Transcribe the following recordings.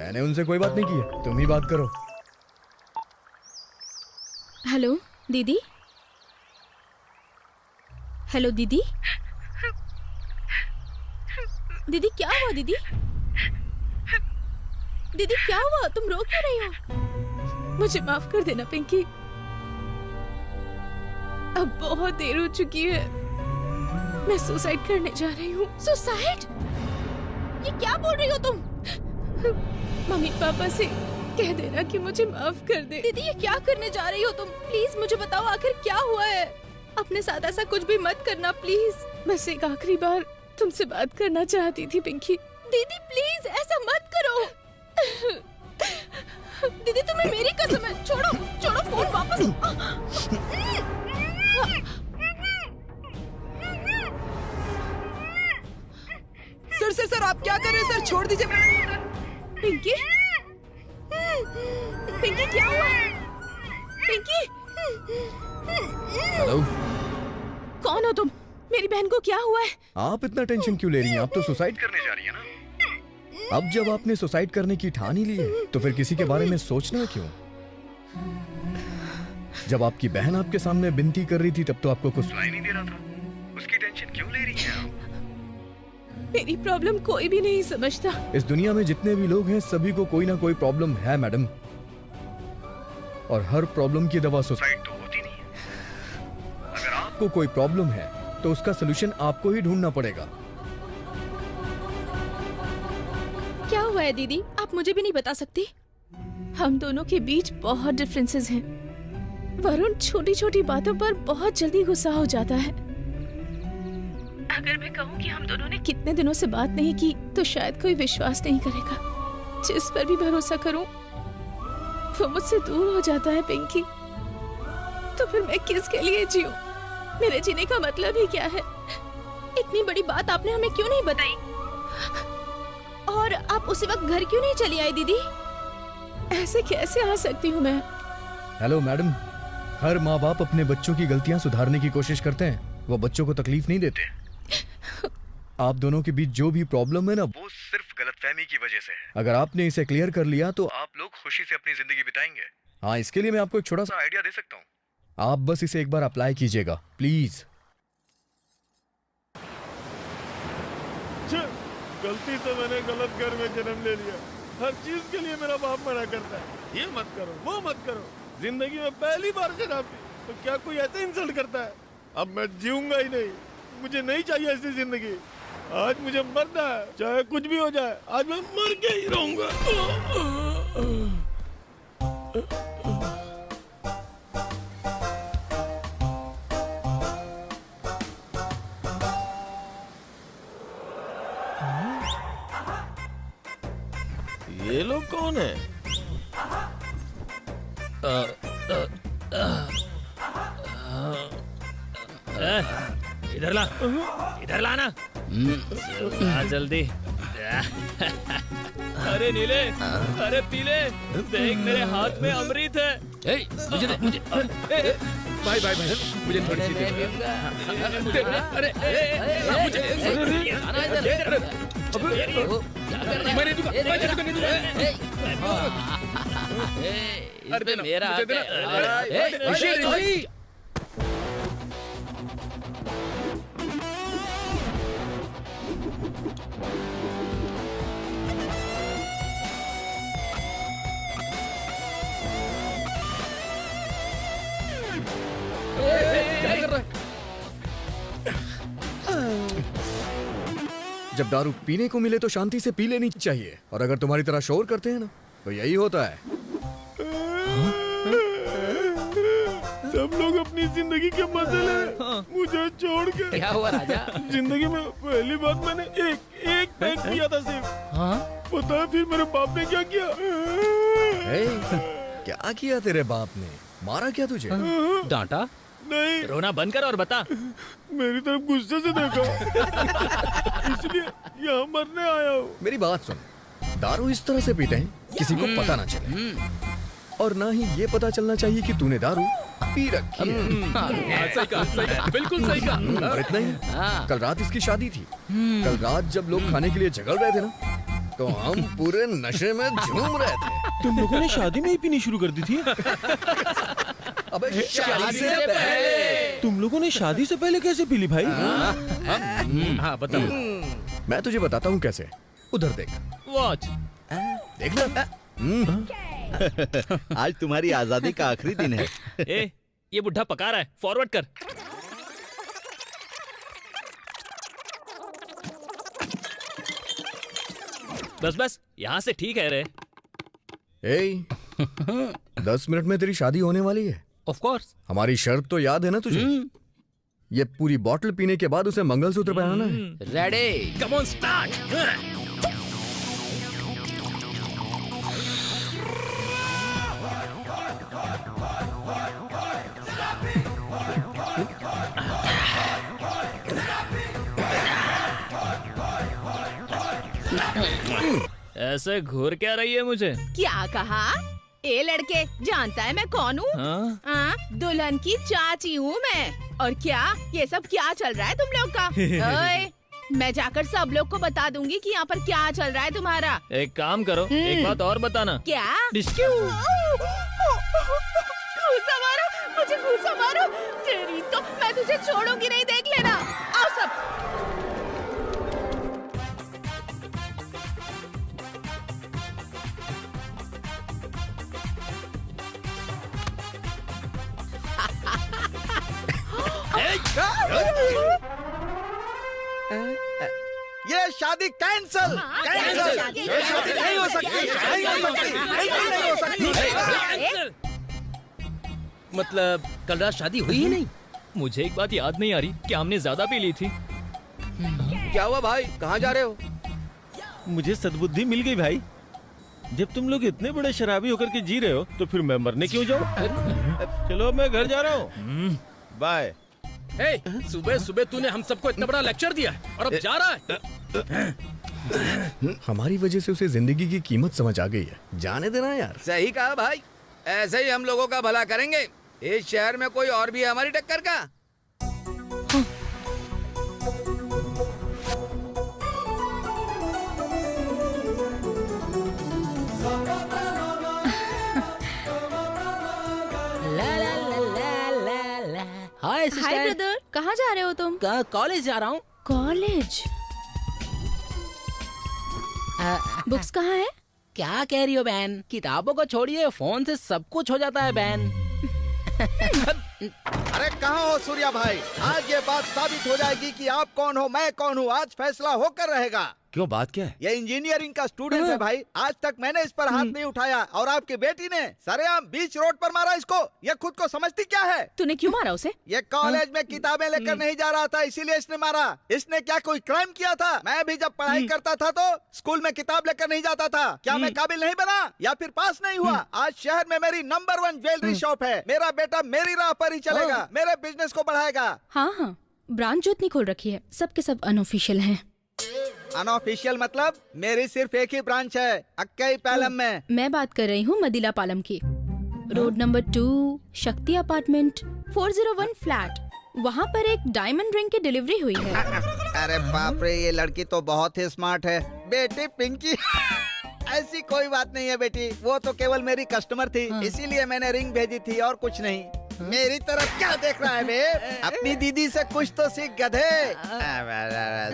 मैंने उनसे कोई बात नहीं की है, तुम ही बात करो। हेलो दीदी। हेलो दीदी। दीदी क्या हुआ दीदी? दीदी क्या हुआ, तुम रो क्यों रही हो? मुझे माफ कर देना पिंकी, अब बहुत देर हो चुकी है। मैं सुसाइड करने जा रही हूँ। सुसाइड? ये क्या बोल रही हो तुम? मम्मी पापा से कह देना कि मुझे माफ कर दे। दीदी ये क्या करने जा रही हो तुम? प्लीज मुझे बताओ आखिर क्या हुआ है। अपने साथ ऐसा कुछ भी मत करना प्लीज। बस एक आखिरी बार तुमसे बात करना चाहती थी पिंकी। दीदी प्लीज ऐसा मत करो। दीदी तुम्हें मेरी कसम है, छोड़ो छोड़ो फोन वापस। सर आप क्या कर रहे हैं सर? छोड़ दीजिए। पिंकी पिंकी क्या हुआ? पिंकी हेलो, कौन हो तुम? मेरी बहन को क्या हुआ है? आप इतना टेंशन क्यों ले रही हैं? आप तो सुसाइड करने जा रही हैं ना। अब जब आपने सुसाइड करने की ठान ही ली है तो फिर किसी के बारे में सोचना क्यों? जब आपकी बहन आपके सामने विनती कर रही थी तब तो आपको कुछ सुनाई नहीं दे रहा था। उसकी टेंशन क्यों ले रही हैं आप? मेरी प्रॉब्लम कोई भी नहीं समझता। इस दुनिया में जितने भी लोग हैं सभी को कोई ना कोई प्रॉब्लम है मैडम, और हर प्रॉब्लम की दवा सुसाइड तो होती नहीं है। अगर आपको कोई प्रॉब्लम है तो उसका सलूशन आपको ही ढूंढना पड़ेगा। क्या हुआ है दीदी, आप मुझे भी नहीं बता सकती? हम दोनों के बीच बहुत डिफरेंसेस हैं। वरुण छोटी छोटी बातों पर बहुत जल्दी गुस्सा हो जाता है। अगर मैं कहूँ कि हम दोनों ने कितने दिनों से बात नहीं की तो शायद कोई विश्वास नहीं करेगा। जिस पर भी भरोसा करूं वो मुझसे दूर हो जाता है पिंकी। तो फिर मैं किसके लिए जीऊं? मेरे जीने का मतलब ही क्या है? इतनी बड़ी बात आपने हमें क्यों नहीं बताई? और आप उसी वक्त घर क्यों नहीं चली आई दीदी? ऐसे कैसे आ सकती हूँ मैं? हेलो मैडम, हर माँ बाप अपने बच्चों की गलतियाँ सुधारने की कोशिश करते हैं, वो बच्चों को तकलीफ नहीं देते। आप दोनों के बीच जो भी प्रॉब्लम है ना वो सिर्फ गलतफहमी की वजह से है। अगर आपने इसे क्लियर कर लिया तो आप लोग खुशी से अपनी जिंदगी बिताएंगे। हाँ, इसके लिए मैं आपको एक छोटा सा आइडिया दे सकता हूँ। आप बस इसे एक बार अप्लाई कीजिएगा प्लीज। गलती से मैंने गलत घर में जन्म ले लिया। हर चीज के लिए मेरा बाप मना करता है, ये मत करो वो मत करो। जिंदगी में पहली बार शराब पी तो क्या कोई ऐसे इंसल्ट करता है? अब मैं जीऊंगा ही नहीं, मुझे नहीं चाहिए ऐसी जिंदगी। आज मुझे मरना है, चाहे कुछ भी हो जाए, आज मैं मर के ही रहूंगा। ये लोग कौन है? इधर ला, इधर ला ना। ला जल्दी। अरे नीले, अरे पीले, देख मेरे हाथ में अमृत है। मुझे दे, मुझे। भाई भाई भाई, मुझे थोड़ी सी दे। अरे मैंने दूंगा, नहीं दूंगा। इसमें मेरा हाथ है। जब दारू पीने को मिले तो शांति से पी लेनी चाहिए, और अगर तुम्हारी तरह शोर करते हैं ना तो यही होता है। सब लोग अपनी जिंदगी के मसले मुझे छोड़ के। क्या हुआ राजा? जिंदगी में पहली बार मैंने एक पैक किया था सिर्फ। हाँ? पता है फिर मेरे बाप ने क्या किया? क्या किया तेरे बाप ने? मारा क्या तुझे? डांटा? नहीं, रोना बंद कर और बता। मेरी तरफ गुस्से से देखा, इसलिए यहाँ मरने आया हूँ। मेरी बात सुन, दारू इस तरह से पीते हैं किसी को पता ना चले, और ना ही ये पता चलना चाहिए कि तूने दारू पी रखी है। सही कहा, बिल्कुल सही कहा। और इतना ही, कल रात इसकी शादी थी। कल रात जब लोग खाने के लिए झगड़ रहे थे ना, तो हम पूरे नशे में झूम रहे थे। तुम लोगों ने शादी में ही पीनी शुरू कर दी थी? अबे शादी से पहले। तुम लोगों ने शादी से पहले कैसे पी ली भाई? हाँ बता। मैं तुझे बताता हूँ कैसे। उधर देख, वॉच। देखना। आज तुम्हारी आजादी का आखिरी दिन है। ए, ये बुढ़ा पका रहा है, फॉरवर्ड कर। बस बस, यहाँ से ठीक है रे। ए, 10 मिनट में तेरी शादी होने वाली है। Of course. हमारी शर्त तो याद है ना तुझे? ये पूरी बोतल पीने के बाद उसे मंगलसूत्र पहनाना है। रेडी। Come on start. ऐसे घूर क्या रही है मुझे? क्या कहा? ए लड़के, जानता है मैं कौन हूँ? हाँ? दुल्हन की चाची हूँ मैं। और क्या ये सब क्या चल रहा है तुम लोग का? ओए, मैं जाकर सब लोग को बता दूंगी कि यहाँ पर क्या चल रहा है तुम्हारा। एक काम करो, एक बात और बताना। क्या? डिस्क्यू। घूसा मारो, मुझे घूसा मारो। तेरी तो मैं तुझे छोड़ूंगी नहीं, देख लेना। आओ सब। ये शादी कैंसल। कैंसल। ये शादी नहीं हो सकती। नहीं हो सकती। नहीं हो सकती। मतलब कल रात शादी हुई ही नहीं? मुझे एक बात याद नहीं आ रही कि हमने ज्यादा पी ली थी। क्या हुआ भाई, कहाँ जा रहे हो? मुझे सद्बुद्धि मिल गई भाई। जब तुम लोग इतने बड़े शराबी होकर के जी रहे हो तो फिर मैं मरने क्यों जाऊं? चलो मैं घर जा रहा हूँ। बाय। सुबह सुबह तूने हम सबको इतना बड़ा लेक्चर दिया है और अब जा रहा है? हमारी वजह से उसे जिंदगी की कीमत समझ आ गई है। जाने देना यार। सही कहा भाई, ऐसे ही हम लोगों का भला करेंगे। इस शहर में कोई और भी है हमारी टक्कर का? हाय ब्रदर, कहाँ जा रहे हो तुम? कॉलेज जा रहा हूँ। कॉलेज? बुक्स कहाँ है? क्या कह रही हो बहन? किताबों को छोड़िए, फोन से सब कुछ हो जाता है बहन। अरे कहाँ हो सूर्या भाई? आज ये बात साबित हो जाएगी कि आप कौन हो, मैं कौन हूँ। आज फैसला होकर रहेगा। क्यों, बात क्या है? ये इंजीनियरिंग का स्टूडेंट है भाई। आज तक मैंने इस पर हाथ नहीं उठाया और आपकी बेटी ने सरेआम बीच रोड पर मारा इसको। ये खुद को समझती क्या है? तूने क्यों मारा उसे? ये कॉलेज में किताबें लेकर नहीं जा रहा था, इसीलिए इसने मारा। इसने क्या कोई क्राइम किया था? मैं भी जब पढ़ाई करता था तो स्कूल में किताब लेकर नहीं जाता था। क्या मैं काबिल नहीं बना या फिर पास नहीं हुआ? आज शहर में मेरी नंबर 1 ज्वेलरी शॉप है। मेरा बेटा मेरी राह पर ही चलेगा, मेरे बिजनेस को बढ़ाएगा। हाँ, ब्रांच जो इतनी खोल रखी है, सबके सब अनऑफिशियल हैं। अनऑफिशियल मतलब? मेरी सिर्फ एक ही ब्रांच है, अक्कई पालम में। मैं बात कर रही हूँ मदिला पालम की। रोड नंबर 2, शक्ति अपार्टमेंट, 401 फ्लैट। वहाँ पर एक डायमंड रिंग की डिलीवरी हुई है। अरे बाप रे, ये लड़की तो बहुत ही स्मार्ट है। बेटी पिंकी ऐसी कोई बात नहीं है बेटी, वो तो केवल मेरी कस्टमर थी, इसीलिए मैंने रिंग भेजी थी और कुछ नहीं। मेरी तरफ क्या देख रहा है बे? अपनी दीदी से कुछ तो सीख गधे।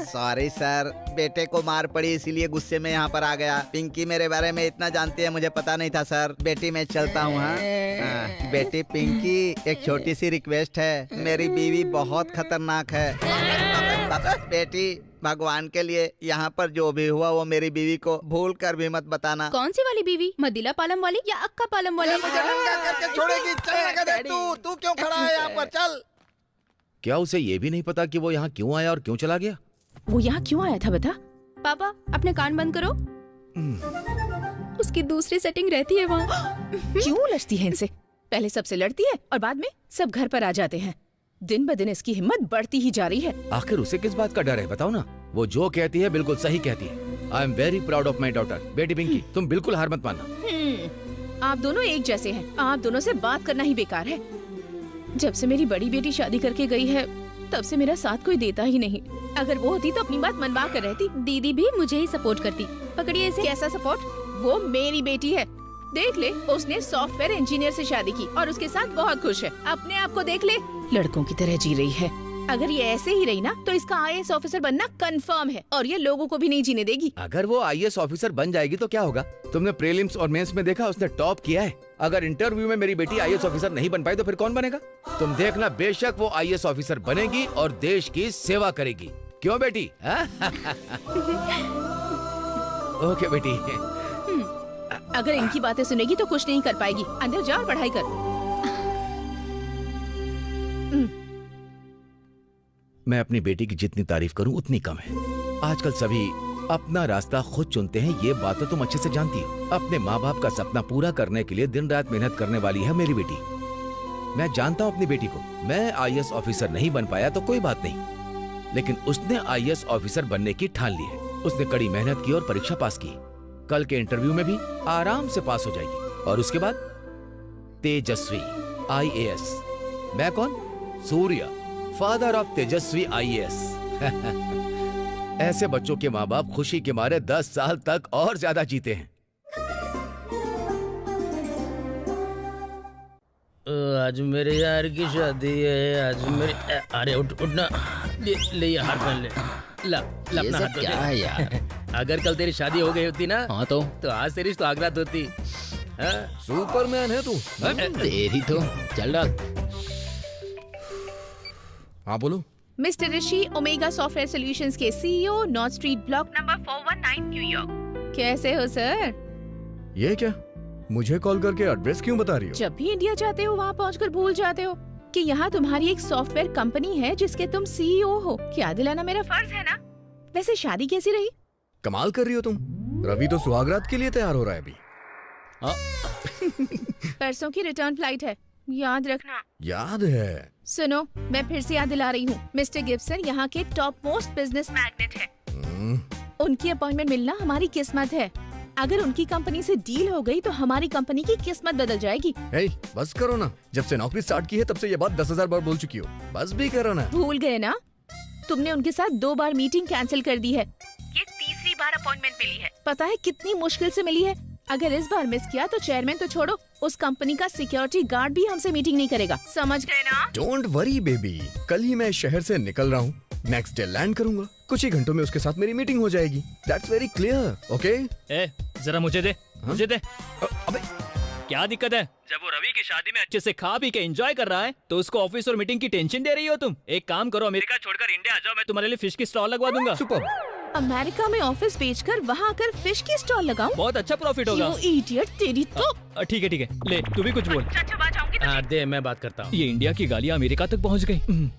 सॉरी सर, बेटे को मार पड़ी इसीलिए गुस्से में यहाँ पर आ गया। पिंकी मेरे बारे में इतना जानती है, मुझे पता नहीं था सर। बेटी मैं चलता हूँ। हाँ बेटी पिंकी, एक छोटी सी रिक्वेस्ट है। मेरी बीवी बहुत खतरनाक है। बेटी भगवान के लिए यहाँ पर जो भी हुआ वो मेरी बीवी को भूल कर भी मत बताना। कौन सी वाली बीवी? मदिला पालम वाली या अक्का पालम वाली? मुझे नंगा करके छोड़ेगी। चल गधे, तू क्यों खड़ा है यहाँ पर? चल। क्या उसे ये भी नहीं पता कि वो यहाँ क्यों आया और क्यों चला गया? वो यहाँ क्यों आया था बता? पापा अपने कान बंद करो। उसकी दूसरी सेटिंग रहती है वहाँ। क्यों उलझती है इनसे? पहले सबसे लड़ती है और बाद में सब घर पर आ जाते हैं। दिन ब दिन इसकी हिम्मत बढ़ती ही जा रही है। आखिर उसे किस बात का डर है, बताओ ना। वो जो कहती है बिल्कुल सही कहती है। I am very proud of my daughter. बेटी पिंकी, तुम बिल्कुल हार मत मानना। आप दोनों एक जैसे हैं। आप दोनों से बात करना ही बेकार है। जब से मेरी बड़ी बेटी शादी करके गई है, तब से मेरा साथ कोई देता ही नहीं। अगर वो होती तो अपनी बात मनवा कर रहती। दीदी भी मुझे ही सपोर्ट करती। पकड़िए इसे। कैसा सपोर्ट? वो मेरी बेटी है, देख ले, उसने सॉफ्टवेयर इंजीनियर से शादी की और उसके साथ बहुत खुश है। अपने आप को देख ले, लड़कों की तरह जी रही है। अगर ये ऐसे ही रही ना तो इसका आईएएस ऑफिसर बनना कंफर्म है और ये लोगों को भी नहीं जीने देगी। अगर वो आईएएस ऑफिसर बन जाएगी तो क्या होगा? तुमने प्रीलिम्स और मेंस में देखा, उसने टॉप किया है। अगर इंटरव्यू में मेरी बेटी आईएएस ऑफिसर नहीं बन पाई तो फिर कौन बनेगा? तुम देखना, बेशक वो आईएएस ऑफिसर बनेगी और देश की सेवा करेगी। क्यों बेटी? ओके बेटी। अगर इनकी बातें सुनेगी तो कुछ नहीं कर पाएगी। अंदर जा और पढ़ाई कर। मैं अपनी बेटी की जितनी तारीफ करूं उतनी कम है। आजकल सभी अपना रास्ता खुद चुनते हैं, ये बात तो तुम अच्छे से जानती हो। अपने माँ बाप का सपना पूरा करने के लिए दिन रात मेहनत करने वाली है मेरी बेटी। मैं जानता हूँ अपनी बेटी को। मैं आईएएस ऑफिसर नहीं बन पाया तो कोई बात नहीं, लेकिन उसने आईएएस ऑफिसर बनने की ठान ली है। उसने कड़ी मेहनत की और परीक्षा पास की। कल के इंटरव्यू में भी आराम से पास हो जाएगी। और उसके बाद तेजस्वी आईएएस। मैं कौन? सूर्य, फादर ऑफ तेजस्वी आईएएस। ऐसे बच्चों के माँ बाप खुशी के मारे 10 साल तक और ज्यादा जीते हैं। आज मेरे यार की शादी है। आज मेरे अरे उठना, ले ये हाथ पहन ले। ला अपना हाथ क्या है यार? अगर कल तेरी शादी हो गई होती ना, हाँ तो आज तेरी सौगात होती। सुपरमैन है तू। तेरी तो चल रहा। हाँ बोलो। मिस्टर ऋषि, ओमेगा सॉफ्टवेयर सॉल्यूशंस के CEO, north street block number 419 New York. कैसे हो सर? ये क्या, मुझे कॉल करके एड्रेस क्यों बता रही हो? जब भी इंडिया जाते हो वहाँ पहुँचकर भूल जाते हो कि यहाँ तुम्हारी एक सॉफ्टवेयर कंपनी है जिसके तुम सीईओ हो। क्या दिलाना मेरा फर्ज है ना। वैसे शादी कैसी रही? कमाल कर रही हो तुम। रवि तो सुहागरात के लिए तैयार हो रहा है अभी। परसों की रिटर्न फ्लाइट है, याद रखना। याद है। सुनो, मैं फिर से याद दिला रही हूँ, मिस्टर गिब्सन यहाँ के टॉप मोस्ट बिजनेस मैग्नेट है। उनकी अपॉइंटमेंट मिलना हमारी किस्मत है। अगर उनकी कंपनी से डील हो गई तो हमारी कंपनी की किस्मत बदल जाएगी। हे, बस करो ना। जब से नौकरी स्टार्ट की है तब से ये बात 10,000 बार बोल चुकी हो। बस भी करो ना। भूल गए ना? तुमने उनके साथ 2 बार मीटिंग कैंसिल कर दी है। ये तीसरी बार अपॉइंटमेंट मिली है। पता है कितनी मुश्किल से मिली है। अगर इस बार मिस किया तो चेयरमैन तो छोड़ो, उस कंपनी का सिक्योरिटी गार्ड भी हमसे मीटिंग नहीं करेगा। समझ गए ना? डोंट वरी बेबी, कल ही मैं शहर से निकल रहा हूँ। नेक्स्ट डे लैंड करूंगा। कुछ ही घंटों में उसके साथ मेरी मीटिंग हो जाएगी। That's very clear. ओके? जरा मुझे दे, मुझे दे। अबे क्या दिक्कत है? जब वो रवि की शादी में अच्छे से खा पी के एंजॉय कर रहा है तो उसको ऑफिस और मीटिंग की टेंशन दे रही हो तुम। एक काम करो, अमेरिका छोड़कर इंडिया आ जाओ, मैं तुम्हारे लिए फिश की स्टॉल लगवा दूंगा। सुपर। अमेरिका में ऑफिस बेचकर वहाँ आकर फिश की स्टॉल लगाऊं? बहुत अच्छा प्रॉफिट होगा। You idiot, तेरी तो। ठीक है, ले तू भी कुछ बोल। हाँ दे, मैं बात करता हूँ। ये इंडिया की गालियाँ अमेरिका तक पहुँच गई।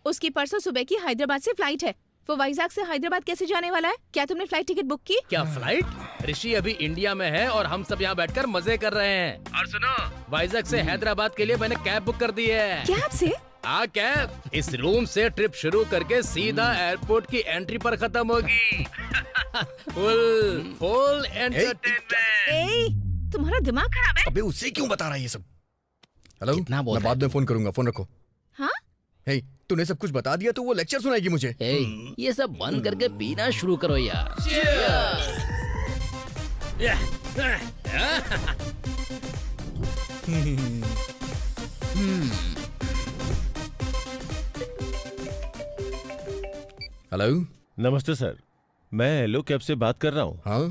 उसकी परसों सुबह की हैदराबाद से फ्लाइट है। वो वाइजैक से हैदराबाद कैसे जाने वाला है? क्या तुमने फ्लाइट टिकट बुक की? क्या फ्लाइट? ऋषि अभी इंडिया में है और हम सब यहाँ बैठकर मजे कर रहे हैं। और सुनो, वाइजैक से हैदराबाद के लिए मैंने कैब बुक कर दी है। कैब से? हाँ कैब। इस रूम से ट्रिप शुरू करके सीधा एयरपोर्ट की एंट्री पर खत्म होगी। Full entertainment. तुम्हारा दिमाग खराब है? अबे उसे क्यों बता रहा है ये सब? हेलो, कितना बोल मैं बाद में फोन करूंगा, फोन रखो। हाँ? हे, तूने सब कुछ बता दिया तो वो लेक्चर सुनाएगी मुझे। ए, ये सब बंद करके पीना शुरू करो यार। हेलो। नमस्ते सर, मैं एलो कैब से बात कर रहा हूँ। हाँ?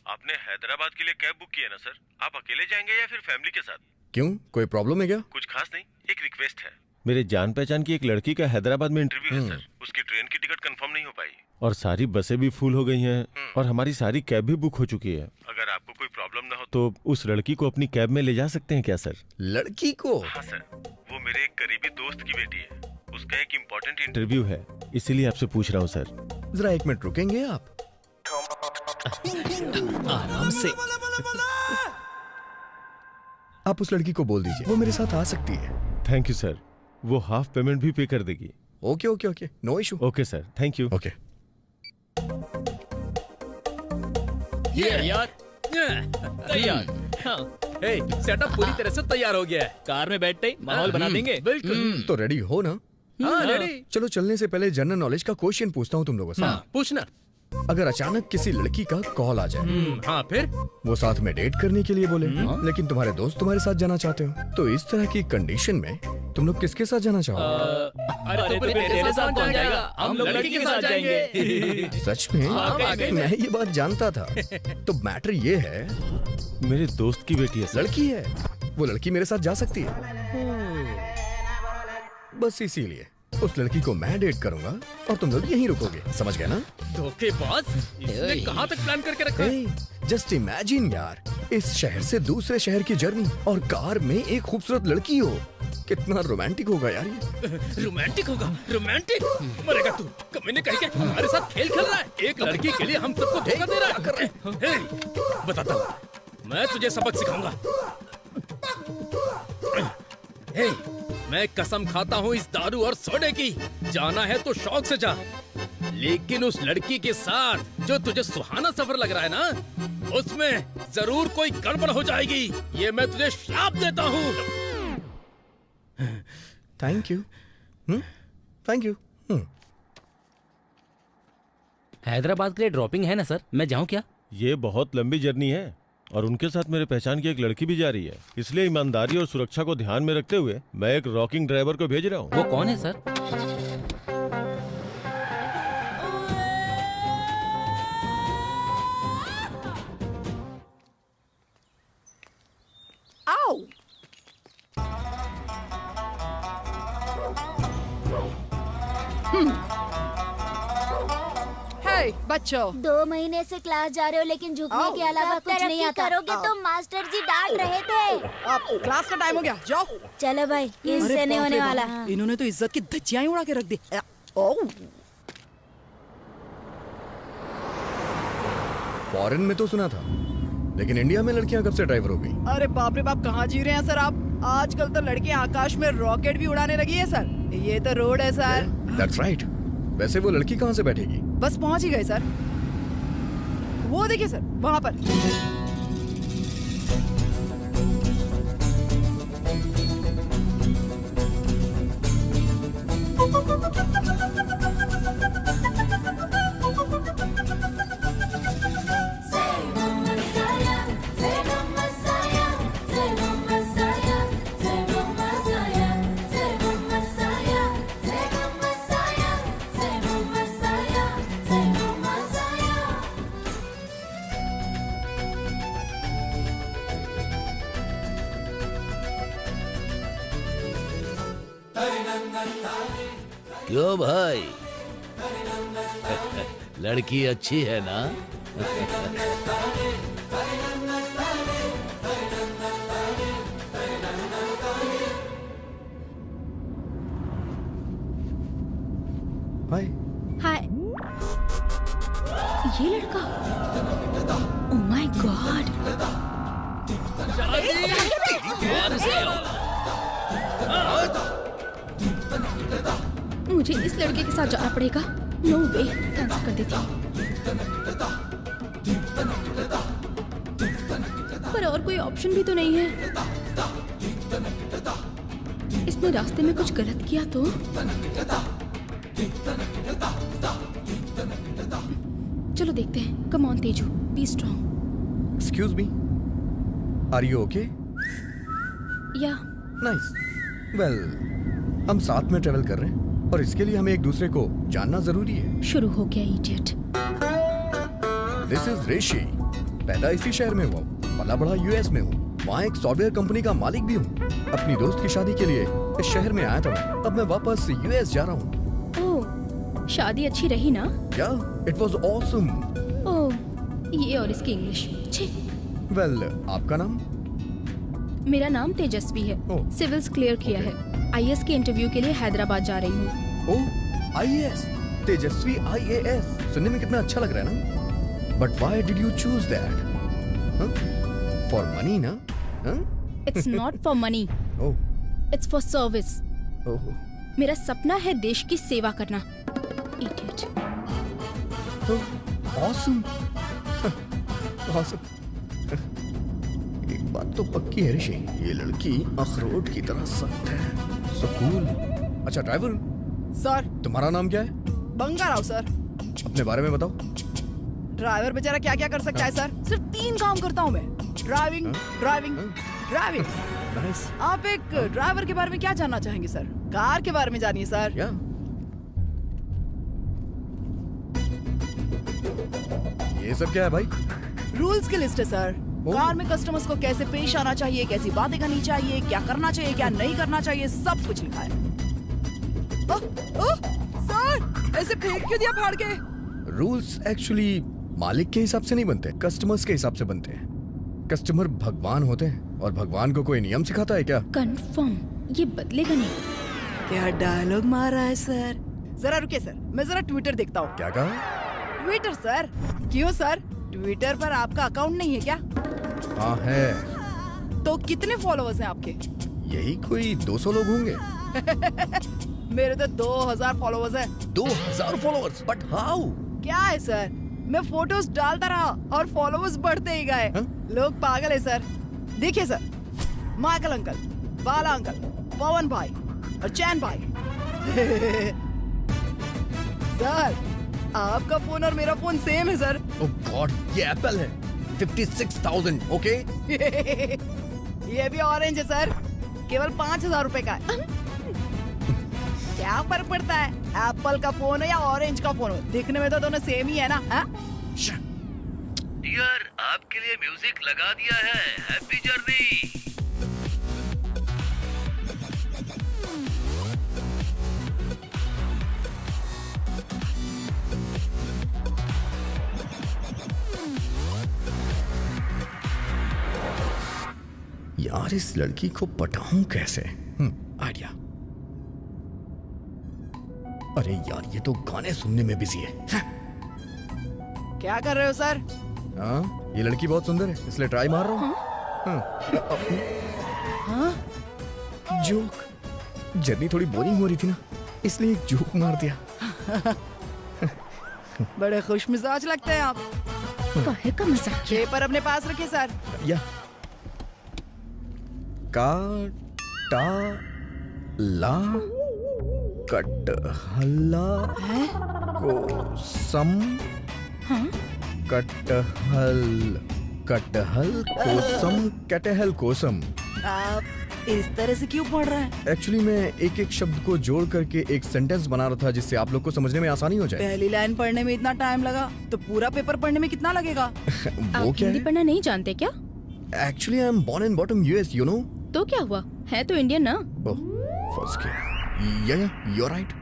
आपने हैदराबाद के लिए कैब बुक की है ना सर? आप अकेले जाएंगे या फिर फैमिली के साथ? क्यों, कोई प्रॉब्लम है क्या? कुछ खास नहीं, एक रिक्वेस्ट है। मेरे जान पहचान की एक लड़की का हैदराबाद में इंटरव्यू है सर। उसकी ट्रेन की टिकट कंफर्म नहीं हो पाई और सारी बसें भी फुल हो गई हैं और हमारी सारी कैब भी बुक हो चुकी है। अगर आपको कोई प्रॉब्लम ना हो तो उस लड़की को अपनी कैब में ले जा सकते हैं क्या सर? लड़की को? हाँ सर, वो मेरे एक करीबी दोस्त की बेटी है। उसका एक इम्पोर्टेंट इंटरव्यू है, इसीलिए आपसे पूछ रहा हूँ सर। जरा 1 मिनट रुकेंगे आप? आराम से। आप उस लड़की को बोल दीजिए वो मेरे साथ आ सकती है। थैंक यू सर, वो हाफ पेमेंट भी पे कर देगी। Okay okay okay, no issue. Okay sir, thank you. Okay. यार तैयार। सेटअप पूरी तरह से तैयार हो गया है। कार में बैठते ही माहौल बना देंगे। बिल्कुल। तो रेडी हो ना? हाँ रेडी। चलो चलने से पहले जनरल नॉलेज का क्वेश्चन पूछता हूँ तुम लोगों से। हाँ पूछना। अगर अचानक किसी लड़की का कॉल आ जाए, हाँ फिर? वो साथ में डेट करने के लिए बोले, लेकिन तुम्हारे दोस्त तुम्हारे साथ जाना चाहते हो, तो इस तरह की कंडीशन में तुम लोग किसके साथ जाना चाहोगे? अरे तो फिर तेरे साथ कौन जाएगा? हम लोग लड़की के साथ जाएंगे। सच में? मैं ये बात जानता था। तो मैटर ये है, मेरे दोस्त की बेटी है सर। लड़की है, वो लड़की मेरे साथ जा सकती है। बस इसीलिए उस लड़की को मैं डेट करूंगा और तुम लोग यहीं रुकोगे, समझ गए ना? धोखेबाज, इसने कहाँ तक प्लान करके रखा है? जस्ट इमेजिन यार, इस शहर से दूसरे शहर की जर्नी और कार में एक खूबसूरत लड़की हो, कितना रोमांटिक होगा यार ये। रोमांटिक होगा? रोमांटिक? मरेगा तू। कमीने कहीं के हमारे साथ खेल खेल रहा है। एक लड़की के लिए हम सबको धोखा दे रहा है। हे, बताता हूँ, मैं तुझे सबक सिखाऊंगा। हे, मैं कसम खाता हूँ इस दारू और सोडे की। जाना है तो शौक से जा, लेकिन उस लड़की के साथ जो तुझे सुहाना सफर लग रहा है ना, उसमें जरूर कोई गड़बड़ हो जाएगी। ये मैं तुझे श्राप देता हूँ। Thank you. Thank you. Hyderabad के लिए ड्रॉपिंग है ना सर, मैं जाऊँ क्या? ये बहुत लंबी जर्नी है और उनके साथ मेरे पहचान की एक लड़की भी जा रही है, इसलिए ईमानदारी और सुरक्षा को ध्यान में रखते हुए मैं एक रॉकिंग ड्राइवर को भेज रहा हूँ। वो कौन है सर? आओ। हे बच्चों, 2 महीने से क्लास जा रहे हो लेकिन झुकने आओ। के अलावा कुछ नहीं आता। करोगे तो मास्टर जी डांट रहे थे। अब क्लास का टाइम हो गया, जाओ। चलो भाई, इससे अरे नहीं बाप होने रे वाला। बाप, इन्होंने तो इज्जत की धज्जियां ही उड़ा के रख दी। ओह, फॉरेन में तो सुना था, लेकिन इंडिया में लड़कियां कब से ड्राइवर हो गई? अरे बाप रे बाप, कहाँ जी रहे हैं सर आप? आजकल तो लड़कियां आकाश में रॉकेट भी उड़ाने लगी है सर। ये तो रोड है सर। That's right. वैसे वो लड़की कहाँ से बैठेगी? बस पहुंच ही गए सर। वो देखिए सर, वहाँ पर। क्यों भाई, लड़की अच्छी है ना? हाय। हाय, ये लड़का, ओह माय गॉड। मुझे इस लड़के के साथ जाना पड़ेगा। नो वे, कैंसिल कर देती हूँ। पर और कोई ऑप्शन भी तो नहीं है। इसने रास्ते में कुछ गलत किया तो? चलो देखते हैं। Come on Teju, be strong. Excuse me, are you okay? या नाइस। वेल, हम साथ में ट्रेवल कर रहे हैं और इसके लिए हमें एक दूसरे को जानना जरूरी है। शुरू हो गया इडियट। दिस इज ऋषि। पैदा इसी शहर में हुआ, पला बड़ा यूएस में हूँ। वहाँ एक सॉफ्टवेयर कंपनी का मालिक भी हूँ। अपनी दोस्त की शादी के लिए इस शहर में आया था मैं। अब मैं वापस यूएस जा रहा हूँ। ओह, शादी अच्छी रही ना? या, इट वाज ऑसम। ओह, ये और इसकी इंग्लिश। छे। वेल, आपका नाम? मेरा नाम तेजस्वी है। ओह। सिविल्स क्लियर किया है। आईएएस के इंटरव्यू के लिए हैदराबाद जा रही हूँ। Oh, IAS. तेजस्वी आईएएस। सुनने में कितना अच्छा लग रहा है ना? But why did you choose that? For money ना? It's not for money, oh, it's for service. Oh, मेरा सपना है देश की सेवा करना। इडियट। ऑसम। ऑसम। एक बात तो पक्की है ऋषि, ये लड़की अखरोट की तरह सख्त है। So cool. अच्छा ड्राइवर, सर तुम्हारा नाम क्या है? बंगा राव सर। अपने बारे में बताओ। ड्राइवर बेचारा क्या क्या कर सकता है सर? सिर्फ 3 काम करता हूँ मैं, ड्राइविंग ड्राइविंग ड्राइविंग। नाइस। आप एक ड्राइवर के बारे में क्या जानना चाहेंगे सर? कार के बारे में जानिए सर। या ये सब क्या है भाई? रूल्स की लिस्ट है सर। कार में कस्टमर्स को कैसे पेश आना चाहिए, कैसी बातें करनी चाहिए, क्या करना चाहिए, क्या नहीं करना चाहिए, सब कुछ लिखा है। सर ऐसे फेंक क्यों दिया फाड़ के? रूल्स एक्चुअली मालिक के हिसाब से नहीं बनते, कस्टमर्स के हिसाब से बनते हैं। कस्टमर भगवान होते हैं और भगवान को कोई नियम सिखाता है क्या? कंफर्म ये बदलेगा नहीं। क्या डायलॉग मारा है सर? जरा रुकिए सर, मैं जरा ट्विटर देखता हूँ। क्या कहा? Twitter sir? क्यों सर, ट्विटर पर आपका अकाउंट नहीं है क्या? हाँ है। तो कितने फॉलोअर्स हैं आपके? यही कोई 200 लोग होंगे। मेरे तो 2000 फॉलोअर्स हैं। 2000 फॉलोअर्स? But how? क्या है सर, मैं फोटोज डालता रहा और फॉलोअर्स बढ़ते ही गए। लोग पागल है सर। देखिए सर, माइकल अंकल, बाला अंकल, पवन भाई और चैन भाई। सर आपका फोन और मेरा फोन सेम है सर। ओह गॉड, ये एप्पल है। 56,000, ओके? ये भी ऑरेंज है सर, केवल 5000 रुपए का है। क्या फर्क पड़ता है एप्पल का फोन है या ऑरेंज का फोन हो? दिखने में तो दोनों सेम ही है ना। डियर, आपके लिए म्यूजिक लगा दिया है। Happy journey. यार इस लड़की को पटाऊं कैसे? आइडिया। अरे यार ये तो गाने सुनने में बिजी है। क्या कर रहे हो सर? हाँ, ये लड़की बहुत सुंदर है इसलिए ट्राई मार रहा हूँ। जोक। जर्नी थोड़ी बोरिंग हो रही थी ना, इसलिए एक जोक मार दिया। बड़े खुश मिजाज लगते हैं आप। काहे का मजाक? पेपर अपने पास रखिए सर। या काटा ला कटहला कोसम कटहल कटहल कोसम कटहल कोसम। आप इस तरह से क्यों पढ़ रहे हैं? एक्चुअली मैं एक एक शब्द को जोड़ करके एक सेंटेंस बना रहा था जिससे आप लोग को समझने में आसानी हो जाए। पहली लाइन पढ़ने में इतना टाइम लगा तो पूरा पेपर पढ़ने में कितना लगेगा? वो आप क्या हिंदी है? पढ़ना नहीं जानते क्या? Actually I am born and bottom US, you know. तो क्या हुआ, है तो इंडियन ना। ओह, फंस गया। या यू आर राइट।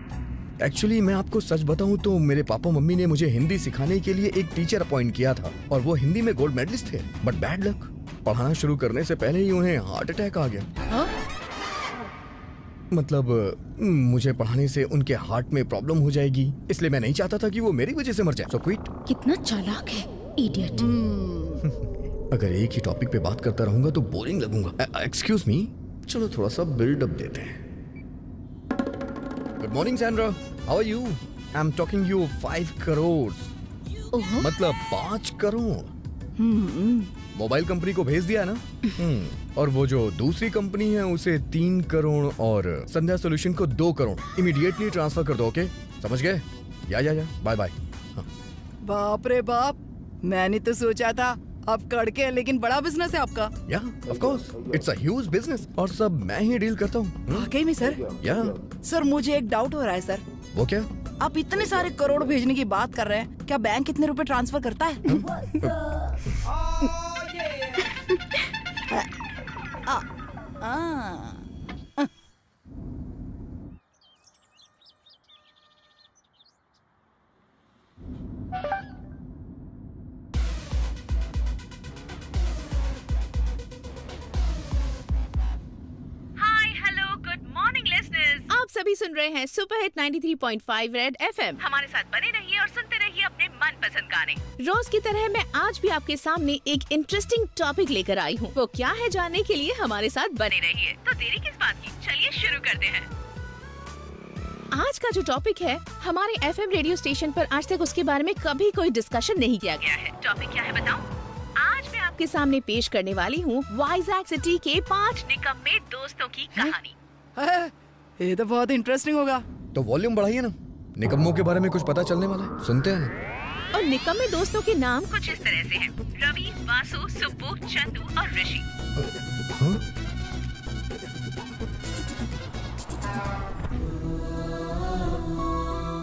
एक्चुअली मैं आपको सच बताऊं तो मेरे पापा मम्मी ने मुझे हिंदी सिखाने के लिए एक टीचर अपॉइंट किया था और वो हिंदी में गोल्ड मेडलिस्ट थे। बट बैड लक, पढ़ाना शुरू करने से पहले ही उन्हें हार्ट अटैक आ गया। मतलब मुझे पढ़ाने से उनके हार्ट में प्रॉब्लम हो जाएगी, इसलिए मैं नहीं चाहता था कि वो मेरी वजह से मर जाए। सो क्विट। कितना चालाक है, इडियट। अगर एक ही टॉपिक पे बात करता रहूंगा तो बोरिंग लगूंगा। एक्सक्यूज मी, चलो थोड़ा सा बिल्डअप देते हैं। Good morning Sandra, how are you? I am talking you 5 crore, मतलब 5 करोड़। मोबाइल कंपनी को भेज दिया है ना? और वो जो दूसरी कंपनी है उसे 3 करोड़ और संध्या सॉल्यूशन को 2 करोड़ इमीडिएटली ट्रांसफर कर दो, ओके? समझ गए? या बाय बाय। बाप रे बाप, मैंने तो सोचा था आप कड़के हैं, लेकिन बड़ा बिजनेस है आपका। या of course, it's a huge business और सब मैं ही डील करता हूँ। वाकई में सर? या सर मुझे एक डाउट हो रहा है सर। वो क्या? आप इतने सारे करोड़ भेजने की बात कर रहे हैं, क्या बैंक कितने रुपए ट्रांसफर करता है? आप सभी सुन रहे हैं सुपर हिट 93.5 रेड एफएम। हमारे साथ बने रहिए और सुनते रहिए अपने मनपसंद गाने। रोज की तरह मैं आज भी आपके सामने एक इंटरेस्टिंग टॉपिक लेकर आई हूँ। वो क्या है जानने के लिए हमारे साथ बने रहिए। तो देरी किस बात की, चलिए शुरू करते हैं। आज का जो टॉपिक है, हमारे एफएम रेडियो स्टेशन पर आज तक उसके बारे में कभी कोई डिस्कशन नहीं किया गया है। टॉपिक क्या है बताऊं? आज मैं आपके सामने पेश करने वाली हूँ वाइजैक सिटी के 5 निकम्मे दोस्तों की कहानी। ये तो बहुत इंटरेस्टिंग होगा। तो वॉल्यूम बढ़ाइए ना, निकम्मों के बारे में कुछ पता चलने वाला है, सुनते हैं ना। और निकम्मे दोस्तों के नाम कुछ इस तरह से हैं। रवि, वासु, सुब्बू, चंदू और ऋषि। हाँ?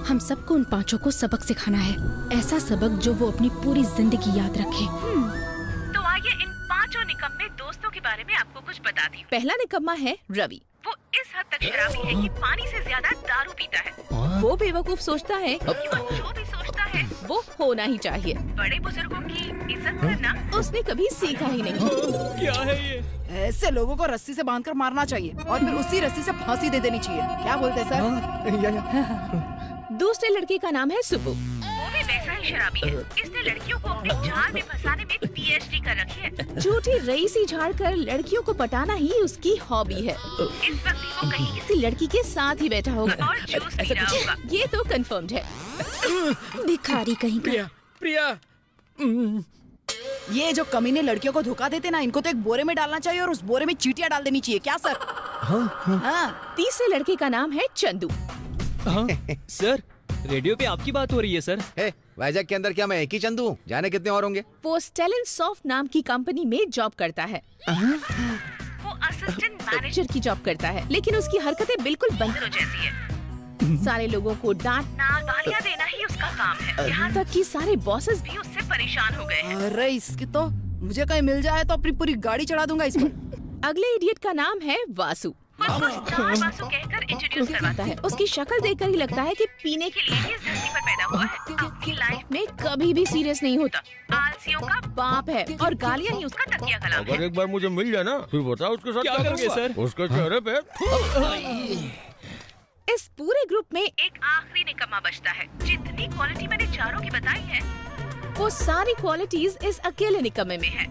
हम सबको उन पांचों को सबक सिखाना है, ऐसा सबक जो वो अपनी पूरी जिंदगी याद रखे। तो आइए इन पांचों निकम्मे दोस्तों के बारे में आपको कुछ बताती हूँ। पहला निकम्मा है रवि। वो इस हद तक शराबी है कि पानी से ज्यादा दारू पीता है। वो बेवकूफ सोचता है कि वो जो भी सोचता है वो होना ही चाहिए। बड़े बुजुर्गों की इज्जत करना उसने कभी सीखा ही नहीं। क्या है ये? ऐसे लोगों को रस्सी से बांधकर मारना चाहिए और फिर उसी रस्सी से फांसी दे देनी चाहिए। क्या बोलते हैं सर? हाँ, या। दूसरे लड़के का नाम है सुब्बू। वो भी वैसा ही शराबी है। इसने लड़कियों को अपने जाल में फंसाने में PhD कर रखी है। झूठी रईसी झाड़कर लड़कियों को पटाना ही उसकी हॉबी है। इस वक्त भी वो कहीं किसी लड़की के साथ ही बैठा होगा और जूस पी रहा होगा। ये तो कंफर्म्ड है। भिखारी कहीं का। प्रिया, प्रिया, ये जो कमीने लड़कियों को धोखा देते ना, इनको तो एक बोरे में डालना चाहिए और उस बोरे में चींटियां डाल देनी चाहिए। क्या सर? हाँ। तीसरे लड़के का नाम है चंदू। हाँ सर, रेडियो पे आपकी बात हो रही है सर। वाइजैक के अंदर क्या मैं एक ही चंदू हूँ? जाने कितने और होंगे? वो स्टेलिन सॉफ्ट नाम की कंपनी में जॉब करता है। वो असिस्टेंट मैनेजर की जॉब करता है, लेकिन उसकी हरकतें बिल्कुल बंदरों जैसी है। सारे लोगों को डांटना गालियाँ देना ही उसका काम है। यहाँ तक कि सारे बॉसेस भी भी उससे परेशान हो गए हैं। अरे इसकी तो मुझे कहीं मिल जाए तो अपनी पूरी गाड़ी चढ़ा दूंगा इस पर। अगले इडियट का नाम है वासु। वासु कहकर इंट्रोड्यूस करवाता है। उसकी शक्ल देखकर ही लगता है कि पीने के लिए ही इस धरती पर पैदा हुआ है। अपनी लाइफ में कभी भी सीरियस नहीं होता। आलसियों का बाप है और गालियाँ ही उसका तकिया कलाम है। अगर एक बार मुझे मिल जाए ना, फिर बताओ उसके साथ क्या करोगे सर? उसके चेहरे पे इस पूरे ग्रुप में एक आखिरी निकम्मा बचता है। जितनी क्वालिटी मैंने चारों की बताई है, वो सारी क्वालिटीज इस अकेले निकम्मे में है।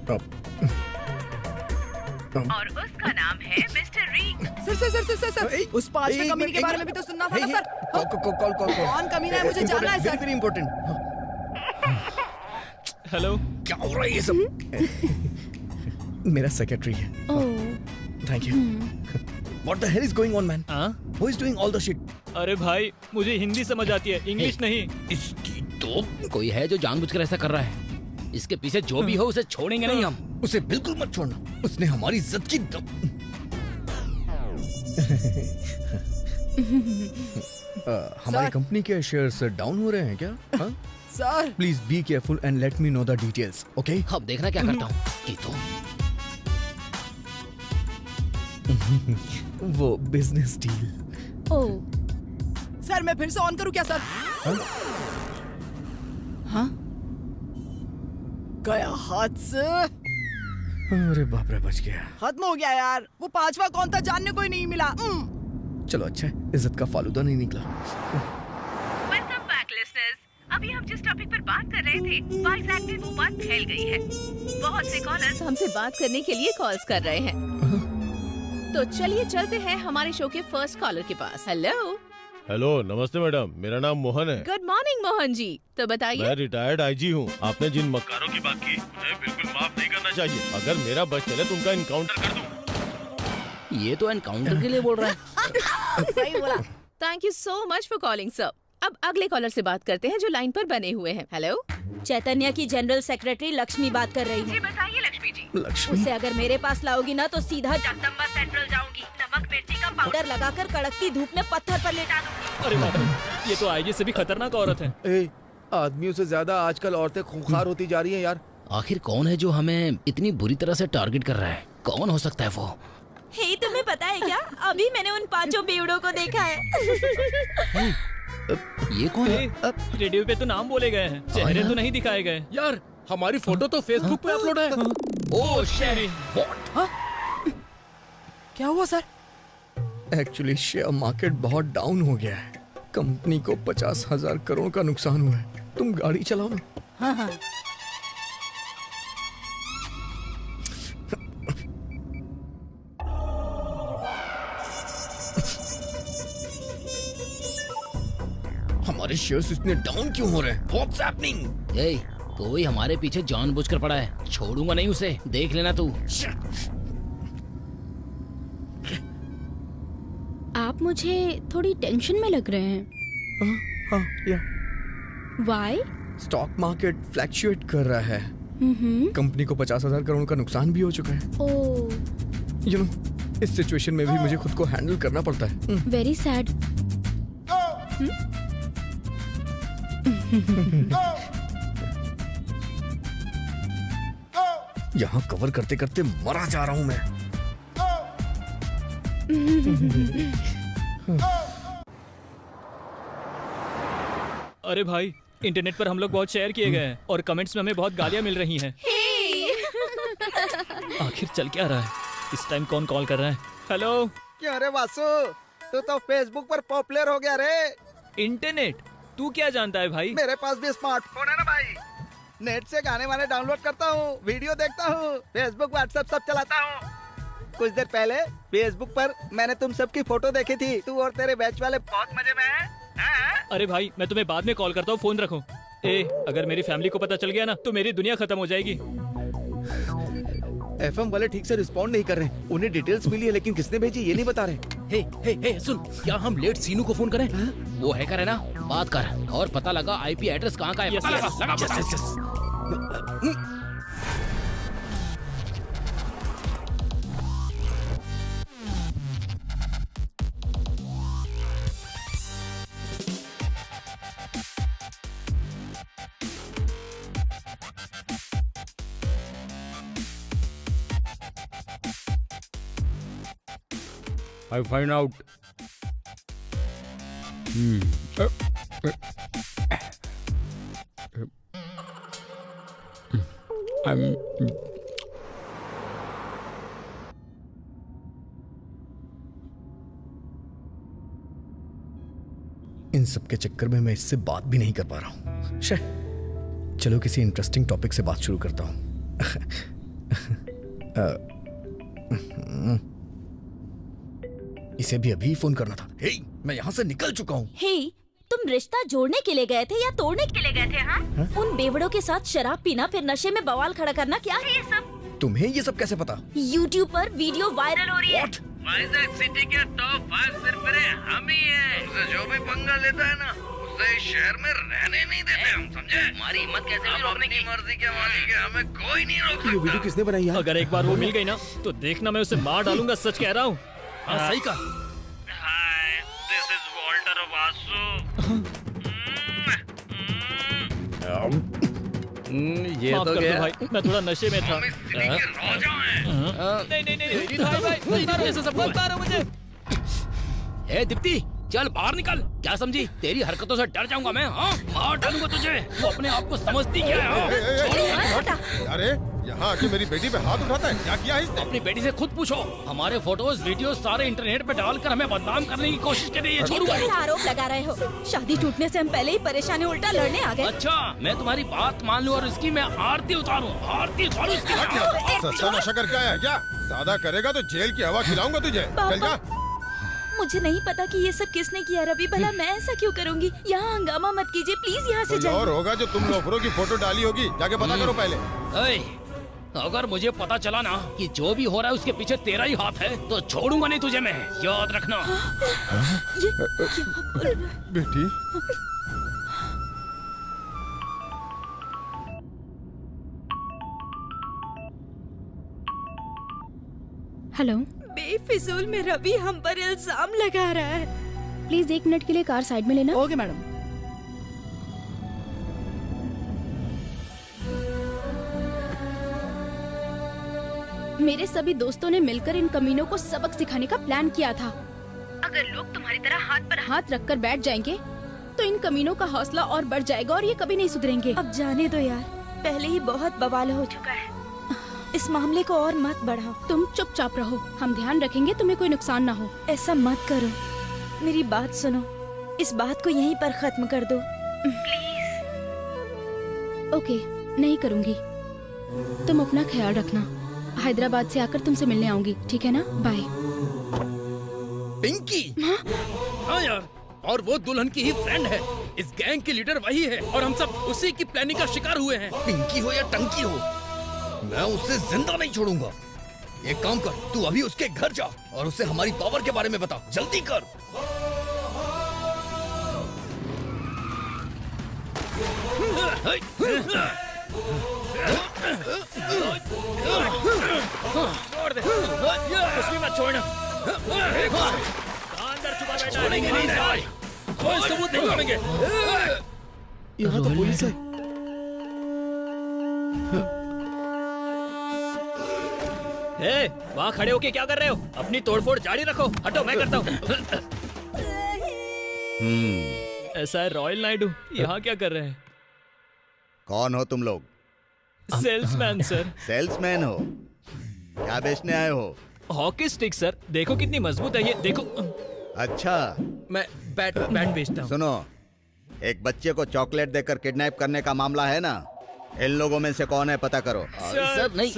और उसका नाम है मिस्टर री। सर, उस पांचवे कमीने के बारे में भी तो सुनना था ना सर। कौन कमीना है मुझे जानना है सर। Very important. हेलो, क्या हो रहा है ये सब? मेरा सेक्रेटरी है। Thank you. What the hell is going on, man? Who is doing all the shit? अरे भाई, मुझे हिंदी समझ आती है, इंग्लिश नहीं। इसकी तो कोई है जो जानबूझकर ऐसा कर रहा है। इसके पीछे जो भी हो उसे छोड़ेंगे नहीं हम। उसे बिल्कुल मत छोड़ना, उसने हमारी इज्जत की हमारी कंपनी के शेयर्स डाउन हो रहे हैं क्या? Sir please be careful and let me know the details, okay? अब देखना क्या करता हूँ। इसकी तो वो बिजनेस डील। ओह, सर मैं फिर से ऑन करूं क्या सर? हाँ? गया हाथ से। अरे बाप रे, बच गया। खत्म हो गया यार। वो पांचवा कौन था जानने को ही नहीं मिला। चलो अच्छा है, इज्जत का फालूदा नहीं निकला। Welcome back listeners. अभी हम जिस टॉपिक पर बात कर रहे थे, वाइजैक में वो बात फैल गई है। बहुत से कॉलर्स हमसे बात करने के लिए कॉल्स कर रहे हैं। तो चलिए चलते हैं हमारे शो के फर्स्ट कॉलर के पास। हेलो, नमस्ते मैडम, मेरा नाम मोहन है। Good morning Mohan ji. तो बताइए। मैं रिटायर्ड आईजी हूँ। आपने जिन मक्कारों की बात की, उन्हें बिल्कुल माफ नहीं करना चाहिए। अगर मेरा बस चले तो उनका इनकाउंटर कर दूँ। ये तो एनकाउंटर के लिए बोल रहा है। सही बोला। Thank you so much for calling sir. अब अगले कॉलर से बात करते हैं जो लाइन पर बने हुए हैं। हेलो, चैतन्य की जनरल सेक्रेटरी लक्ष्मी बात कर रही जी है। बताइए लक्ष्मी जी। लक्ष्मी, उसे अगर मेरे पास लाओगी ना तो सीधा जगदम्बा सेंट्रल जाऊंगी। नमक मिर्ची का पाउडर पाउडर लगाकर कड़कती धूप में पत्थर पर लेटा दूंगी। अरे बाप रे, ये तो आईजी से भी खतरनाक औरत है। आदमियों से ज्यादा आजकल औरतें खूंखार होती जा रही हैं यार। आखिर कौन है जो हमें इतनी बुरी तरह से टारगेट कर रहा है? कौन हो सकता है वो? हे, तुम्हें पता है क्या? अभी मैंने उन पांचों बेवड़ों को देखा है। ये कौन है? रेडियो पे तो नाम बोले गए हैं, चेहरे तो नहीं दिखाए गए। यार, हमारी फोटो तो फेसबुक पे अपलोड है। Oh shit. क्या हुआ सर? एक्चुअली शेयर मार्केट बहुत डाउन हो गया है। कंपनी को 50,000 करोड़ का नुकसान हुआ है। तुम गाड़ी चलाओ ना। हाँ हाँ। हमारे शेयर्स इतने डाउन क्यों हो रहे हैं? What's happening? ए, कोई हमारे पीछे जानबूझकर पड़ा है। छोड़ूंगा नहीं उसे, देख लेना तू। आप मुझे थोड़ी टेंशन में लग रहे हैं। हाँ, या वाई? स्टॉक मार्केट फ्लैक्चुएट कर रहा है। हम्म। कंपनी को 50,000 करोड़ का नुकसान भी हो चुका है। ओह, यू नो, इस सिचुएशन में भी मुझे खुद को हैंडल करना पड़ता है। Very sad. यहाँ कवर करते करते मरा जा रहा हूँ मैं। अरे भाई, इंटरनेट पर हम लोग बहुत शेयर किए गए हैं और कमेंट्स में हमें बहुत गालियां मिल रही हैं। आखिर चल क्या रहा है? इस टाइम कौन कॉल कर रहा है? हेलो। क्यों रे वासु, तू तो फेसबुक पर पॉपुलर हो गया रे। इंटरनेट? तू क्या जानता है भाई? मेरे पास भी स्मार्टफोन है ना भाई। नेट से गाने वाने डाउनलोड करता हूँ, वीडियो देखता हूँ, फेसबुक व्हाट्सएप सब चलाता हूँ। कुछ देर पहले फेसबुक पर मैंने तुम सबकी फोटो देखी थी। तू और तेरे बैच वाले बहुत मजे में हैं। अरे भाई, मैं तुम्हें बाद में कॉल करता हूँ, फोन रखो। अगर मेरी फैमिली को पता चल गया ना तो मेरी दुनिया खत्म हो जाएगी। एफएम वाले ठीक से रिस्पॉन्ड नहीं कर रहे। उन्हें डिटेल्स मिली है लेकिन किसने भेजी ये नहीं बता रहे। हे सुन, क्या हम लेट सीनू को फोन करें? वो हैकर है ना, बात कर और पता लगा आईपी एड्रेस कहाँ का है। Yes, पता yes, लगा, yes, yes, yes, yes. I find out. I'm. इन सब के चक्कर में मैं इससे बात भी नहीं कर पा रहा हूँ। चलो किसी इंटरेस्टिंग टॉपिक से बात शुरू करता हूँ। इसे भी अभी फोन करना था। हे, मैं यहाँ से निकल चुका हूँ। हे, तुम रिश्ता जोड़ने के लिए गए थे या तोड़ने के लिए गए थे? हाँ? उन बेवड़ों के साथ शराब पीना, फिर नशे में बवाल खड़ा करना, क्या है ये सब? तुम्हें ये सब कैसे पता? YouTube पर वीडियो वायरल हो रही है। वाइजैक सिटी के टॉप 5 सरपरे हम ही हैं। उसे जो भी पंगा लेता है ना, उसे इस शहर में रहने नहीं देते हम, समझे? हमारी हिम्मत कैसे भी रोकने की मर्जी के मालिक है, हमें कोई नहीं रोक ये वीडियो किसने बनाई यार? अगर एक बार वो मिल गई ना तो देखना मैं उसे मार डालूंगा, सच कह रहा हूँ। हाँ, सही कहा। हाय, दिस इज वॉल्टर वासु। ये माफ तो कर दो गया। भाई, मैं थोड़ा नशे में था। हम इस सिटी के राजा हैं। नहीं भाई, ऐसा सब मत मारो मुझे। ए दीप्ति, चल बाहर निकल। क्या समझी? तेरी हरकतों से डर जाऊंगा मैं। हाँ, मार डालूंगा तुझे। तू अपने आप को समझती क्या है? अरे यहाँ आके मेरी बेटी पे हाथ उठाता है, क्या किया इसने? अपनी बेटी से खुद पूछो। हमारे फोटोज वीडियो सारे इंटरनेट पे डालकर हमें बदनाम करने की कोशिश कर रही है। छोड़ूंगा नहीं। कैसा आरोप लगा रहे हो? शादी टूटने से हम पहले ही परेशानी उल्टा लड़ने आ गए। अच्छा, मैं तुम्हारी बात मान लूं और इसकी मैं आरती उतारूं। आरती उतारूं इसकी। सस्ता नशा करके आया है क्या? ज्यादा करेगा तो जेल की हवा खिलाऊंगा तुझे। चल जा। मुझे नहीं पता कि ये सब किसने किया रवि, भला मैं ऐसा क्यों करूंगी? यहाँ हंगामा मत कीजिए प्लीज, यहाँ से कोई और जाइए। होगा जो तुम लोफरों की फोटो डाली होगी, जाके पता करो पहले। ओए, अगर मुझे पता चला ना कि जो भी हो रहा है उसके पीछे तेरा ही हाथ है तो छोड़ूंगा नहीं तुझे मैं, याद रखना। बेटी, हेलो, बेफिजूल में रवि हम पर इल्जाम लगा रहा है। प्लीज 1 मिनट के लिए कार साइड में लेना। Okay madam. मेरे सभी दोस्तों ने मिलकर इन कमीनों को सबक सिखाने का प्लान किया था। अगर लोग तुम्हारी तरह हाथ पर हाथ रखकर बैठ जाएंगे तो इन कमीनों का हौसला और बढ़ जाएगा और ये कभी नहीं सुधरेंगे। अब जाने दो यार, पहले ही बहुत बवाल हो चुका है। इस मामले को और मत बढ़ाओ। तुम चुपचाप रहो, हम ध्यान रखेंगे तुम्हें कोई नुकसान ना हो। ऐसा मत करो, मेरी बात सुनो। इस बात को यहीं पर खत्म कर दो प्लीज। ओके, नहीं करूँगी। तुम अपना ख्याल रखना। हैदराबाद से आकर तुमसे मिलने आऊंगी, ठीक है ना? बाय। पिंकी। हाँ यार, और वो दुल्हन की ही फ्रेंड है। इस गैंग के लीडर वही है और हम सब उसी की प्लानिंग का शिकार हुए हैं। पिंकी हो या टंकी हो, मैं उसे जिंदा नहीं छोड़ूंगा। एक काम कर, तू अभी उसके घर जा और उसे हमारी पावर के बारे में बता। जल्दी कर। छोड़ दे, कुछ भी मत छोड़ना। अंदर छुपा बैठा है। छोड़ेंगे नहीं साले, कोई सबूत नहीं छोड़ेंगे। यहाँ तो पुलिस है। ए, वहाँ खड़े होके क्या कर रहे हो? अपनी तोड़फोड़ जारी रखो। हटो, मैं करता हूँ। ऐसा है रॉयल नायडू, यहाँ क्या कर रहे हैं? कौन हो तुम लोग? Salesman sir. सेल्समैन हो? क्या बेचने आए हो? हॉकी स्टिक सर, देखो कितनी मजबूत है ये, देखो। अच्छा, मैं बैट बेचता हूँ। सुनो, एक बच्चे को चॉकलेट देकर किडनैप करने का मामला है ना, इन लोगों में से कौन है पता करो। सर नहीं।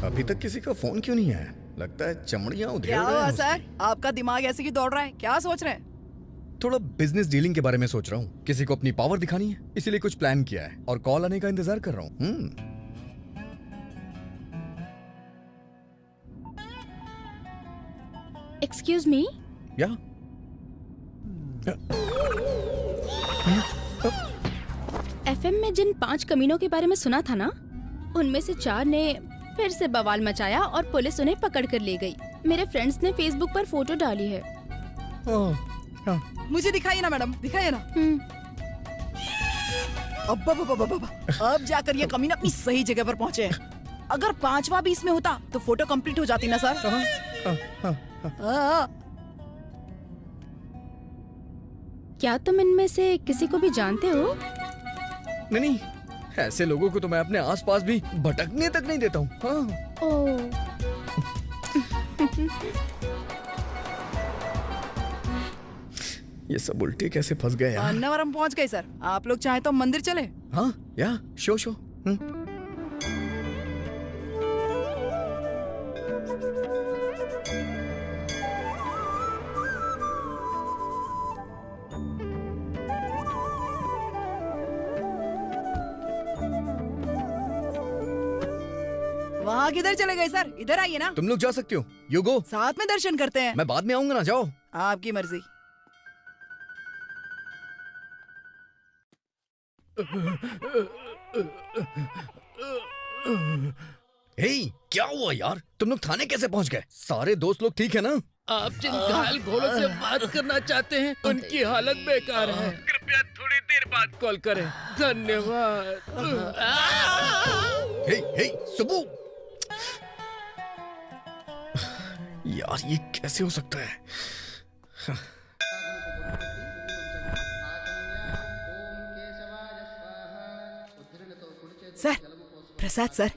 अभी तक किसी का फोन क्यों नहीं आया? लगता है चमड़ियां उधेड़ क्या रहे हुआ हैं सर? आपका दिमाग ऐसे क्यों दौड़ रहा है? क्या सोच रहे हैं? थोड़ा बिजनेस डीलिंग के बारे में सोच रहा हूँ। किसी को अपनी पावर दिखानी है, इसीलिए कुछ प्लान किया है और कॉल आने का इंतजार कर रहा हूँ। एक्सक्यूज मी, या एफएम में जिन 5 कमीनों के बारे में सुना था ना, उनमें से 4 ने फिर से बवाल मचाया और पुलिस उन्हें पकड़ कर ले गई। मेरे फ्रेंड्स ने फेसबुक पर फोटो डाली है। मुझे दिखाइए ना मैडम, दिखाइए ना। अब जाकर ये कमीना अपनी सही जगह पर पहुंचे हैं। अगर 5वां भी इसमें होता तो फोटो कंप्लीट हो जाती ना सर। क्या तुम इनमें से किसी को भी जानते हो? नहीं, ऐसे लोगों को तो मैं अपने आसपास भी भटकने तक नहीं देता हूँ। ओह, ये सब उल्टे कैसे फंस गए यार? अन्नावरम पहुंच गए सर। आप लोग चाहे तो मंदिर चले। हाँ, या शो। वहाँ किधर चले गए सर? इधर आइए ना। तुम लोग जा सकते हो, यू गो। साथ में दर्शन करते हैं। मैं बाद में आऊंगा ना, जाओ। आपकी मर्जी। हे, क्या हुआ यार? तुम लोग थाने कैसे पहुंच गए? सारे दोस्त लोग ठीक है ना? आप जिन घायल घोड़ों से बात करना चाहते हैं, उनकी हालत बेकार है। कृपया थोड़ी देर बाद कॉल करें। धन्यवाद। हे, सुबू। यार ये कैसे हो सकता है? सर, प्रसाद सर।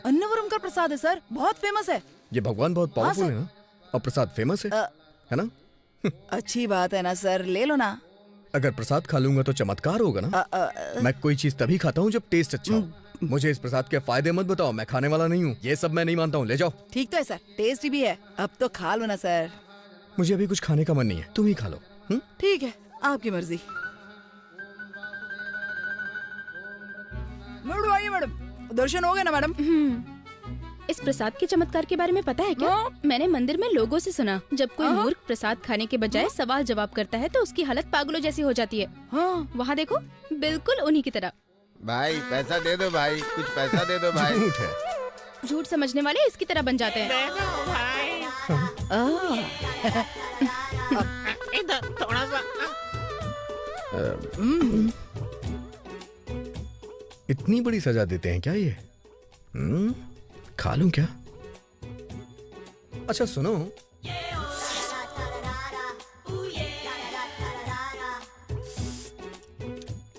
अन्नवरम का प्रसाद है सर, बहुत फेमस है। ये भगवान बहुत पावरफुल सर। है ना, और प्रसाद फेमस है ना? अच्छी बात है ना सर, ले लो ना। अगर प्रसाद खा लूंगा तो चमत्कार होगा ना। मैं कोई चीज तभी खाता हूँ जब टेस्ट अच्छा हो। मुझे इस प्रसाद के फायदे मत बताओ, मैं खाने वाला नहीं हूँ। ये सब मैं नहीं मानता हूँ, ले जाओ। ठीक तो है सर, टेस्टी भी है। अब तो खा लो ना सर। मुझे अभी कुछ खाने का मन नहीं है, तुम ही खा लो। ठीक है, आपकी मर्जी। मैडम आइए मैडम, दर्शन हो गए ना मैडम? इस प्रसाद के चमत्कार के बारे में पता है क्या? मैंने मंदिर में लोगों से सुना, जब कोई मूर्ख प्रसाद खाने के बजाय सवाल जवाब करता है तो उसकी हालत पागलों जैसी हो जाती है। वहाँ देखो, बिल्कुल उन्हीं की तरह। भाई पैसा दे दो भाई, कुछ पैसा दे दो भाई। झूठ है। झूठ समझने वाले इसकी तरह बन जाते हैं। इधर थोड़ा सा। इतनी बड़ी सजा देते हैं क्या ये? खा लूं क्या? अच्छा सुनो,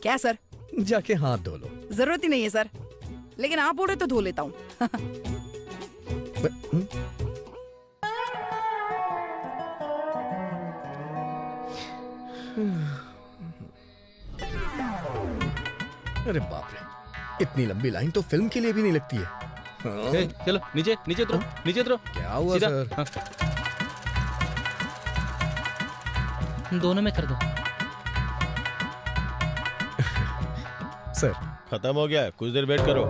क्या सर? जाके हाथ धो लो। जरूरत ही नहीं है सर, लेकिन आप बोल रहे तो धो लेता हूँ। अरे बाप रे, इतनी लंबी लाइन तो फिल्म के लिए भी नहीं लगती है। चलो नीचे उतरो, नीचे उतरो। क्या हुआ सीधा। सर? दोनों में कर दो। सर। खत्म हो गया है, कुछ देर वेट करो।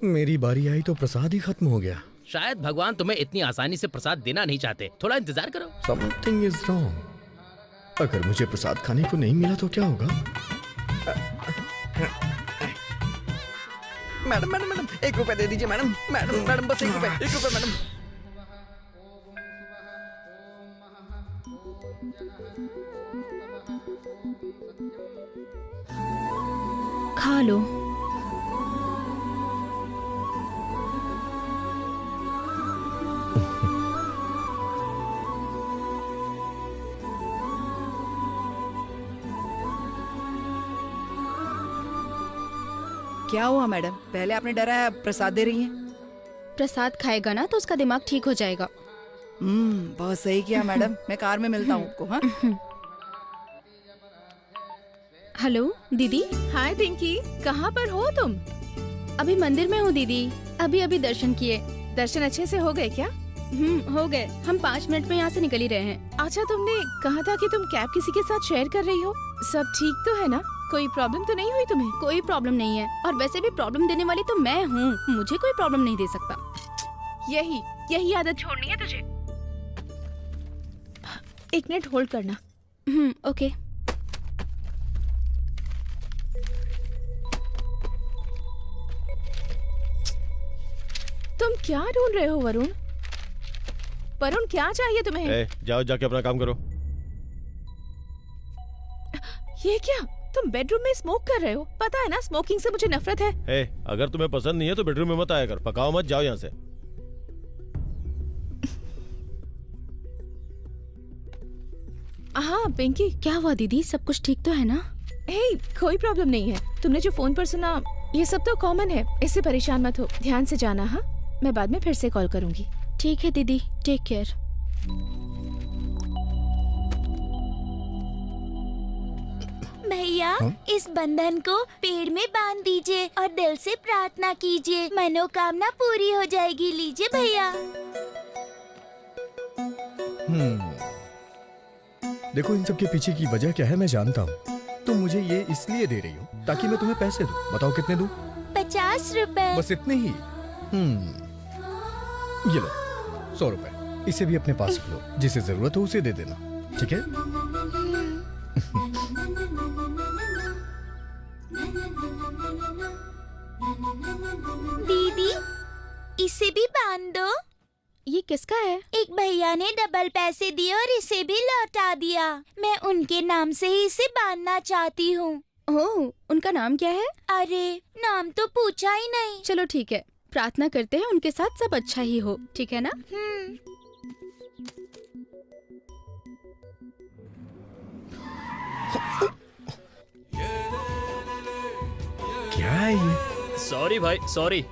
मेरी बारी आई तो प्रसाद ही खत्म हो गया। शायद भगवान तुम्हें इतनी आसानी से प्रसाद देना नहीं चाहते, थोड़ा इंतजार करो। Something is wrong. अगर मुझे प्रसाद खाने को नहीं मिला तो क्या होगा? मैडम मैडम मैडम 1 रुपए दे दीजिए मैडम। मैडम मैडम बस 1 रुपए, 1 रुपए मैडम। खा लो। क्या हुआ मैडम? पहले आपने डराया, प्रसाद दे रही हैं। प्रसाद खाएगा ना तो उसका दिमाग ठीक हो जाएगा। बहुत सही किया मैडम। मैं कार में मिलता हूँ आपको। हाँ हेलो दीदी। हाय पिंकी, कहाँ पर हो तुम? अभी मंदिर में हूँ दीदी। अभी अभी दर्शन किए। दर्शन अच्छे से हो गए क्या? हो गए। हम 5 मिनट में यहाँ से निकल ही रहे हैं। अच्छा, तुमने कहा था कि तुम कैब किसी के साथ शेयर कर रही हो। सब ठीक तो है ना? कोई प्रॉब्लम तो नहीं हुई तुम्हें? कोई प्रॉब्लम नहीं है, और वैसे भी प्रॉब्लम देने वाली तो मैं हूँ। मुझे कोई प्रॉब्लम नहीं दे सकता। यही आदत छोड़नी है तुझे। 1 मिनट होल्ड करना। ओके। तुम क्या ढूंढ रहे हो वरुण? वरुण, क्या चाहिए तुम्हें? जाओ, जाके अपना काम करो। ये क्या? तुम बेडरूम में स्मोक कर रहे हो? पता है ना, स्मोकिंग से मुझे नफरत है। अगर तुम्हें पसंद नहीं है तो बेडरूम में मत आया कर। पकाओ मत, जाओ यहाँ से। हाँ पिंकी, क्या हुआ दीदी? सब कुछ ठीक तो है ना? कोई प्रॉब्लम नहीं है। तुमने जो फोन पर सुना, ये सब तो कॉमन है। इससे परेशान मत हो, ध्यान से जाना। हाँ, मैं बाद में फिर से कॉल करूंगी। ठीक है दीदी, टेक केयर। भैया, इस बंधन को पेड़ में बांध दीजिए और दिल से प्रार्थना कीजिए, मनोकामना पूरी हो जाएगी। लीजिए भैया। देखो, इन सब के पीछे की वजह क्या है मैं जानता हूँ। तुम मुझे ये इसलिए दे रही हो ताकि मैं तुम्हें पैसे दूं। बताओ कितने दूं? 50 रुपए। बस इतने ही? ये लो 100 रुपए। इसे भी अपने पास रख लो, जिसे जरूरत हो उसे दे देना, ठीक है? दीदी, इसे भी बांध दो। ये किसका है? एक भैया ने डबल पैसे दिए और इसे भी लौटा दिया। मैं उनके नाम से ही इसे बांधना चाहती हूँ। ओह, उनका नाम क्या है? अरे, नाम तो पूछा ही नहीं। चलो ठीक है, प्रार्थना करते हैं उनके साथ सब अच्छा ही हो, ठीक है ना? क्या है ये? सॉरी भाई, सॉरी।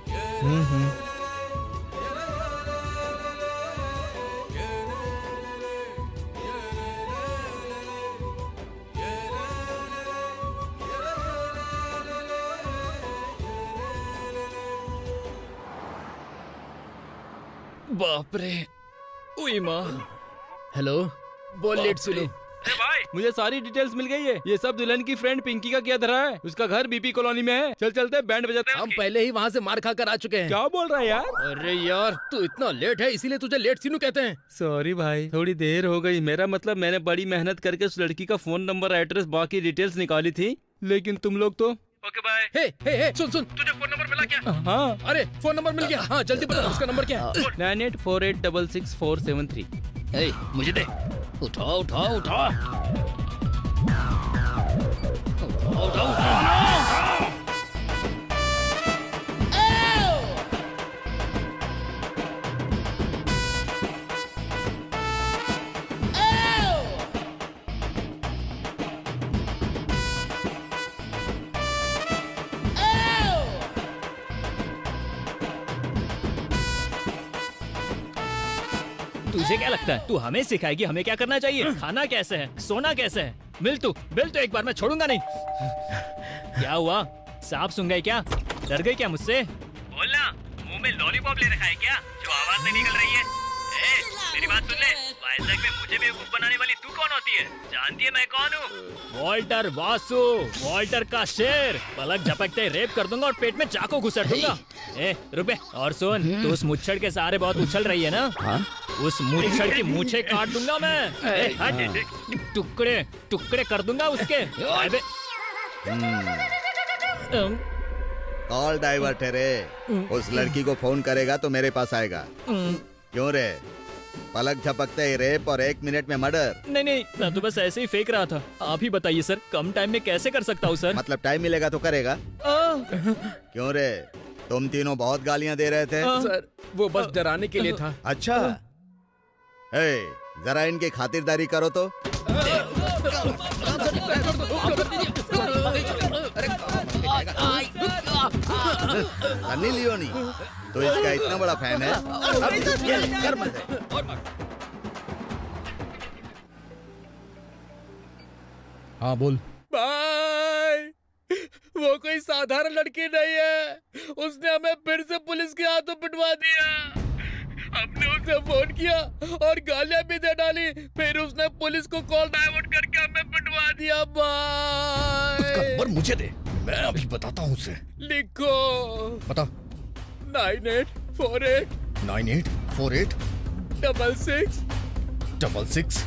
बाप रे, उई माँ। हेलो, बोल लेट सुनो। मुझे सारी डिटेल्स मिल गई है। ये सब दुल्हन की फ्रेंड पिंकी का किया धरा है। उसका घर बीपी कॉलोनी में है। चल चलते, बैंड बजाते हैं। हम पहले ही वहाँ से मार खा कर आ चुके हैं। क्या बोल रहा है यार? अरे यार, तू इतना लेट है इसीलिए तुझे लेट सीनू कहते हैं। सॉरी भाई, थोड़ी देर हो गई। मेरा मतलब, मैंने बड़ी मेहनत करके उस लड़की का फोन नंबर, एड्रेस, बाकी डिटेल्स निकाली थी, लेकिन तुम लोग तो। Okay bye. हे, सुन, तुझे फोन नंबर मिला क्या? हाँ। अरे, फोन नंबर मिल गया। हाँ, जल्दी बता, उसका नंबर क्या है? 9848666473। मुझे दे। उठाओ। उठाओ। तुझे क्या लगता है, तू हमें सिखाएगी हमें क्या करना चाहिए? खाना कैसे है, सोना कैसे है? मिल तो एक बार, मैं छोड़ूंगा नहीं। क्या हुआ, सांप सुन गए क्या? डर गए क्या मुझसे? बोलना, मुंह में लॉलीपॉप ले रखा है क्या जो आवाज नहीं निकल रही है? सुन ले, वाइजैक में मुझे बेवकूफ बनाने वाली तू कौन होती है? जानती है मैं कौन हूँ? वॉल्टर वासु, वॉल्टर का शेर। पलक झपकते ही रेप कर दूंगा और पेट में चाकू घुसट दूंगा। ए रुक बे, और सुन, तू उस मुच्छड़ के सहारे बहुत उछल रही है ना? हाँ? उस मुच्छड़ की मूछें काट दूंगा मैं। ए, हट, टुकड़े टुकड़े कर दूंगा उसके। अबे, कॉल डाइवर्ट है रे। उस लड़की को फोन करेगा तो मेरे पास आएगा। क्यों रे? पलक झपकते ही रेप और 1 मिनट में मर्डर। नहीं नहीं, मैं तो बस ऐसे ही फेंक रहा था। आप ही बताइए सर, कम टाइम में कैसे कर सकता हूँ सर? मतलब टाइम मिलेगा तो करेगा। क्यों रे? तुम तीनों बहुत गालियां दे रहे थे। सर वो बस डराने के लिए था। अच्छा, जरा इनकी खातिरदारी करो तो। सनी लियोनी तो इसका इतना बड़ा फैन है। कर मत। हाँ बोल। भाई वो कोई साधारण लड़की नहीं है, उसने हमें फिर से पुलिस के हाथों पिटवा दिया। हमने उसे फोन किया और गालियां भी दे डाली, फिर उसने पुलिस को कॉल डाइवर्ट करके हमें पिटवा दिया उसका भाई। नंबर मुझे दे, मैं अभी बताता हूँ उसे। लिखो बता। 9848 9848 66 66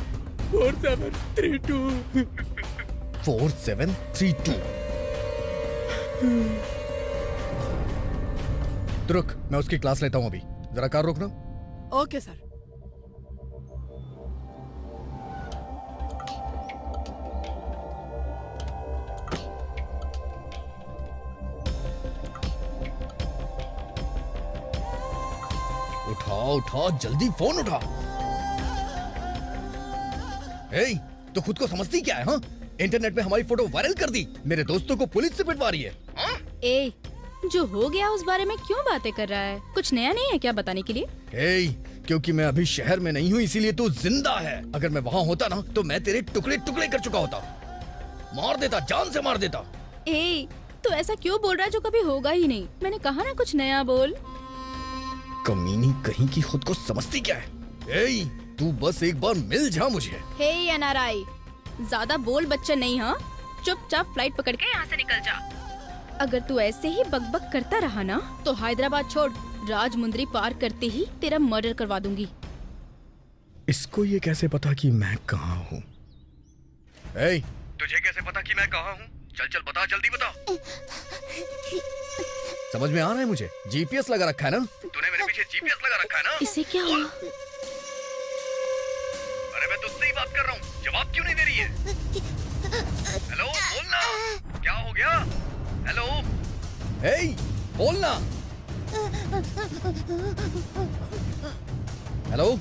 4732। 4732। तो रुक, मैं उसकी क्लास लेता हूँ अभी। जरा कार रोकना। Okay sir. उठा उठा, जल्दी फोन उठा। ए, तो खुद को समझती क्या है? हाँ, इंटरनेट पे हमारी फोटो वायरल कर दी, मेरे दोस्तों को पुलिस से पिटवा रही है। हाँ? ए, जो हो गया उस बारे में क्यों बातें कर रहा है? कुछ नया नहीं है क्या बताने के लिए? ए, क्योंकि मैं अभी शहर में नहीं हूँ इसीलिए तू जिंदा है। अगर मैं वहाँ होता ना तो मैं तेरे टुकड़े टुकड़े कर चुका होता, मार देता, जान से मार देता। ए, तो ऐसा क्यों बोल रहा है जो कभी होगा ही नहीं? मैंने कहा ना कुछ नया बोल। कमीनी कहीं की, खुद को समझती क्या है? ए, तू बस एक बार मिल जा मुझे। हे एनआरआई, ज्यादा बोल बच्चा नहीं। हाँ, चुपचाप फ्लाइट पकड़ के यहाँ से निकल जा। अगर तू ऐसे ही बकबक करता रहा ना तो हैदराबाद छोड़ राजमुंदरी पार करते ही तेरा मर्डर करवा दूंगी। इसको ये कैसे पता कि मैं कहाँ हूँ? ए, तुझे कैसे पता कि मैं कहाँ हूँ? चल चल बता, जल्दी बता। समझ में आ रहा है मुझे? जीपीएस लगा रखा है ना? तूने मेरे पीछे जीपीएस लगा रखा है ना? इसे क्या हुआ? अरे मैं तुझसे ही बात कर रहा हूँ, जवाब क्यों नहीं दे रही है? हेलो, बोलना, क्या हो गया? हेलो, हे, बोलना। हेलो,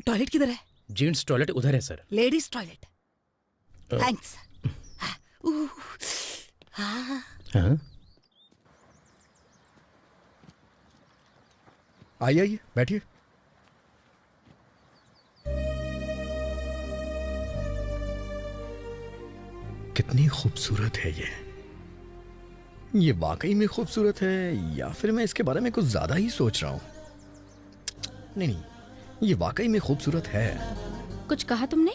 टॉयलेट किधर है? जेंट्स टॉयलेट उधर है सर। Ladies toilet. थैंक्स। हाँ? आइए आइए, बैठिए। कितनी खूबसूरत है ये। ये वाकई में खूबसूरत है या फिर मैं इसके बारे में कुछ ज्यादा ही सोच रहा हूँ? नहीं, ये वाकई में खूबसूरत है। कुछ कहा तुमने?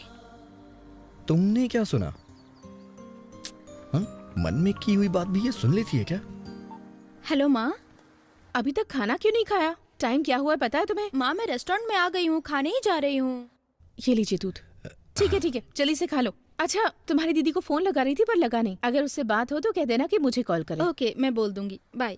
तुमने क्या सुना? हाँ? मन में की हुई बात भी ये सुन लेती है क्या? हेलो माँ, अभी तक खाना क्यों नहीं खाया? टाइम क्या हुआ है पता है तुम्हें? माँ मैं रेस्टोरेंट में आ गई हूँ, खाने ही जा रही हूँ। ये लीजिए दूध। ठीक है, जल्दी से खा लो। अच्छा, तुम्हारी दीदी को फोन लगा रही थी पर लगा नहीं। अगर उससे बात हो तो कह देना कि मुझे कॉल करे। ओके, मैं बोल दूंगी। बाय।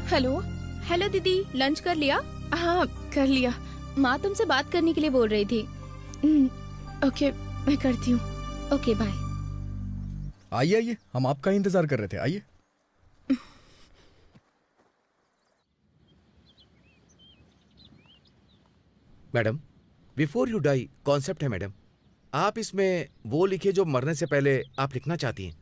हेलो दीदी, लंच कर लिया? हाँ कर लिया। माँ तुमसे बात करने के लिए बोल रही थी। ओके, मैं करती हूँ। Okay bye. आइए, हम आपका ही इंतजार कर रहे थे, आइए। Madam, before you die concept है मैडम। आप इसमें वो लिखिए जो मरने से पहले आप लिखना चाहती हैं।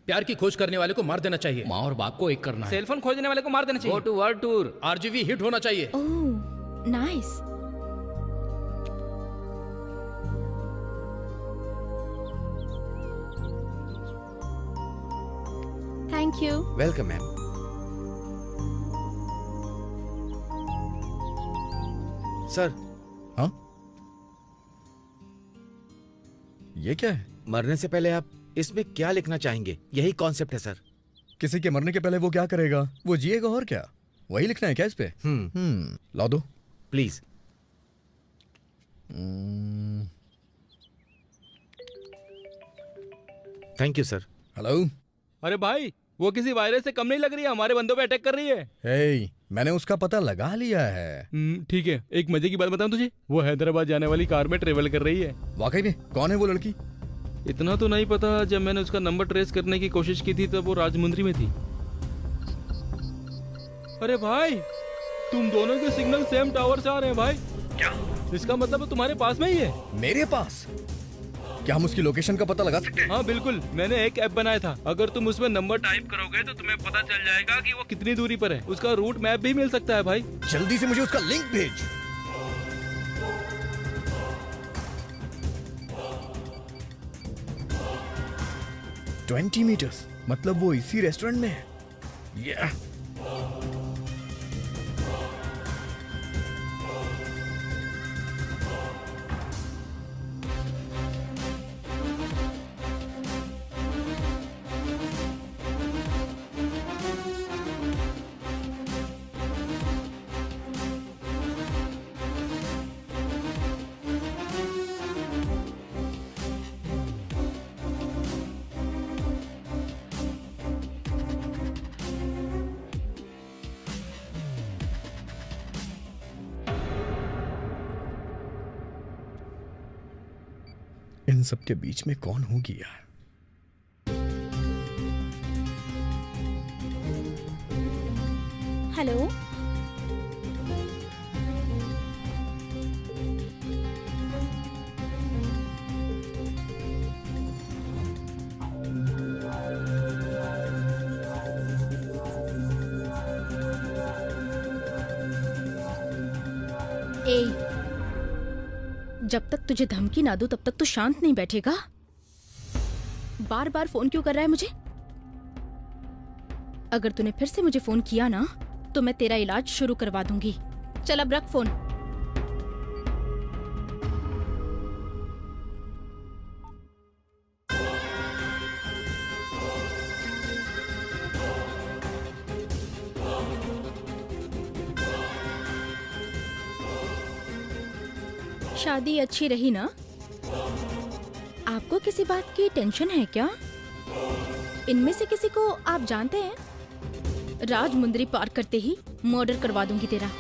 प्यार की खोज करने वाले को मार देना चाहिए। माँ और बाप को एक करना है। सेलफोन खोजने वाले को मार देना गो चाहिए। To world tour. RGV hit होना चाहिए। Oh nice. Thank you. Welcome ma'am. Sir, हाँ, ये क्या है? मरने से पहले आप इसमें क्या लिखना चाहेंगे? यही कॉन्सेप्ट है सर। किसी के मरने के पहले वो क्या करेगा? वो जिएगा और क्या? वही लिखना है क्या इस पे? ला दो please. Thank you sir. Hello. अरे भाई, वो किसी वायरस से कम नहीं लग रही है, हमारे बंदों पे अटैक कर रही है। हे, मैंने उसका पता लगा लिया है। ठीक है, एक मजे की बात बताऊं तुझे, वो हैदराबाद जाने वाली कार में ट्रेवल कर रही है। वाकई में? कौन है वो लड़की? इतना तो नहीं पता, जब मैंने उसका नंबर ट्रेस करने की कोशिश की थी तब वो राजमुंद्री में थी। अरे भाई, तुम दोनों के सिग्नल सेम टावर से आ रहे हैं भाई। क्या? इसका मतलब है तुम्हारे पास में ही है। मेरे पास? क्या हम उसकी लोकेशन का पता लगा सकते हैं? हाँ बिल्कुल, मैंने एक ऐप बनाया था। अगर तुम उसमें नंबर टाइप करोगे तो तुम्हें पता चल जाएगा कि वो कितनी दूरी पर है। उसका रूट मैप भी मिल सकता है भाई। जल्दी से मुझे उसका लिंक भेज। ट्वेंटी मीटर्स, मतलब वो इसी रेस्टोरेंट में है। Yeah. इन सब के बीच में कौन होगी यार? हेलो। ए, जब तक तुझे धमकी ना दूं तब तक तू शांत नहीं बैठेगा। बार बार फोन क्यों कर रहा है मुझे? अगर तूने फिर से मुझे फोन किया ना तो मैं तेरा इलाज शुरू करवा दूंगी। चल अब रख फोन। शादी अच्छी रही ना? आपको किसी बात की टेंशन है क्या? इनमें से किसी को आप जानते हैं? राजमुंद्री पार करते ही मर्डर करवा दूंगी तेरा।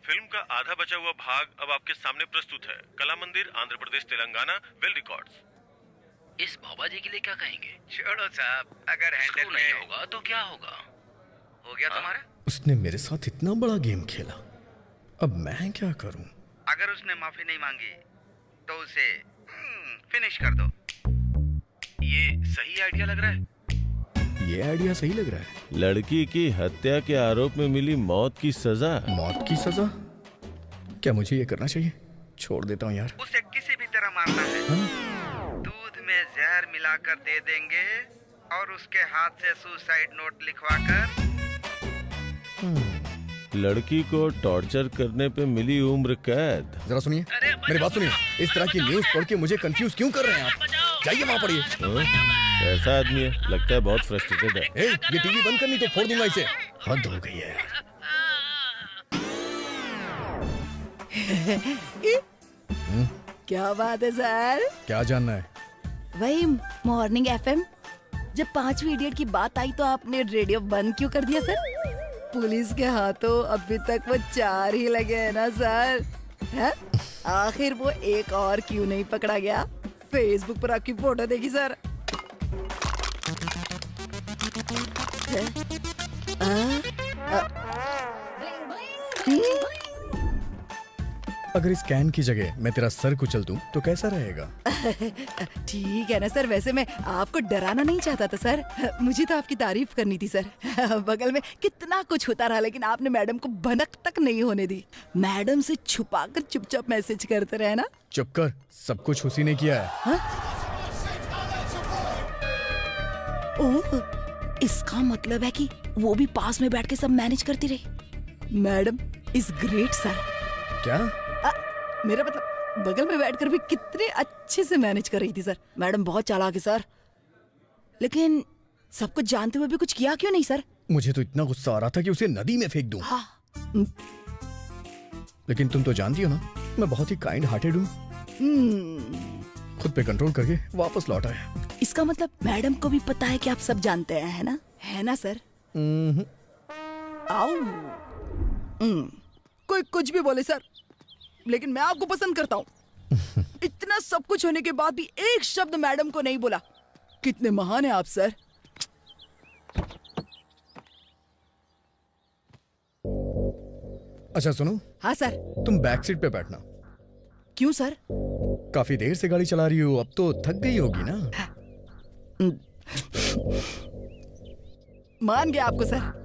फिल्म का आधा बचा हुआ भाग अब आपके सामने प्रस्तुत है। कला मंदिर, आंध्र प्रदेश, तेलंगाना, वेल रिकॉर्ड्स। इस बाबा जी के लिए क्या कहेंगे? छोड़ो साहब, अगर स्क्रू नहीं होगा तो क्या होगा? हो गया तुम्हारा। उसने मेरे साथ इतना बड़ा गेम खेला, अब मैं क्या करूं? अगर उसने माफी नहीं मांगी तो उसे फिनिश कर दो। ये सही आइडिया लग रहा है। ये आइडिया सही लग रहा है। लड़की की हत्या के आरोप में मिली मौत की सजा। मौत की सजा? क्या मुझे ये करना चाहिए? छोड़ देता हूँ यार। उसे किसी भी तरह मारना है। दूध में जहर मिलाकर दे देंगे और उसके हाथ से सुसाइड नोट लिखवाकर। लड़की को टॉर्चर करने पे मिली उम्र कैद। जरा सुनिए, मेरी बात सुनिए। इस तरह की न्यूज पढ़ के मुझे कंफ्यूज क्यों कर रहे हैं आप? जाइए वहाँ पढ़िए। ऐसा आदमी है, लगता है बहुत फ्रस्ट्रेटेड है। ये टीवी बंद करनी तो फोड़ दूंगा इसे। हद हो गई है यार। क्या बात है सर? क्या जानना है? वही मॉर्निंग एफएम, जब 5वीं इडियट की बात आई तो आपने रेडियो बंद क्यों कर दिया सर? पुलिस के हाथों अभी तक वो 4 ही लगे हैं ना सर? है? आखिर वो एक और क्यों नहीं पकड़ा गया? फेसबुक पर आपकी फोटो देखी सर। अगर इस कैन की जगह मैं तेरा सर कुचल दूं तो कैसा रहेगा? ठीक है ना सर, वैसे मैं आपको डराना नहीं चाहता था सर, मुझे तो आपकी तारीफ करनी थी सर। बगल में कितना कुछ होता रहा लेकिन आपने मैडम को भनक तक नहीं होने दी। मैडम से छुपाकर चुपचाप मैसेज करते रहे ना। चुप कर, सब कुछ उसी ने किया है। हाँ? ओह, इसका मतलब है कि वो भी पास में बैठ के सब मैनेज करती रही। Madam is great sir. क्या? मेरा मतलब बगल में बैठकर भी कितने अच्छे से मैनेज कर रही थी सर। मैडम बहुत चालाक है सर, लेकिन सब कुछ जानते हुए भी कुछ किया क्यों नहीं सर? मुझे तो इतना गुस्सा आ रहा था कि उसे नदी में फेंक दूं। हाँ। लेकिन तुम तो जानती हो ना, मैं बहुत ही काइंड हार्टेड हूँ। खुद पे कंट्रोल करके वापस लौट आया। इसका मतलब मैडम को भी पता है कि आप सब जानते हैं, है ना? है ना सर? आओ। कोई कुछ भी बोले सर, लेकिन मैं आपको पसंद करता हूँ। इतना सब कुछ होने के बाद भी एक शब्द मैडम को नहीं बोला। कितने महान हैं आप सर। अच्छा सुनो। हाँ सर। तुम बैक सीट पे बैठना। क्यों सर? काफी देर से गाड़ी चला रही हो, अब तो थक गई होगी ना? मान गया आपको सर।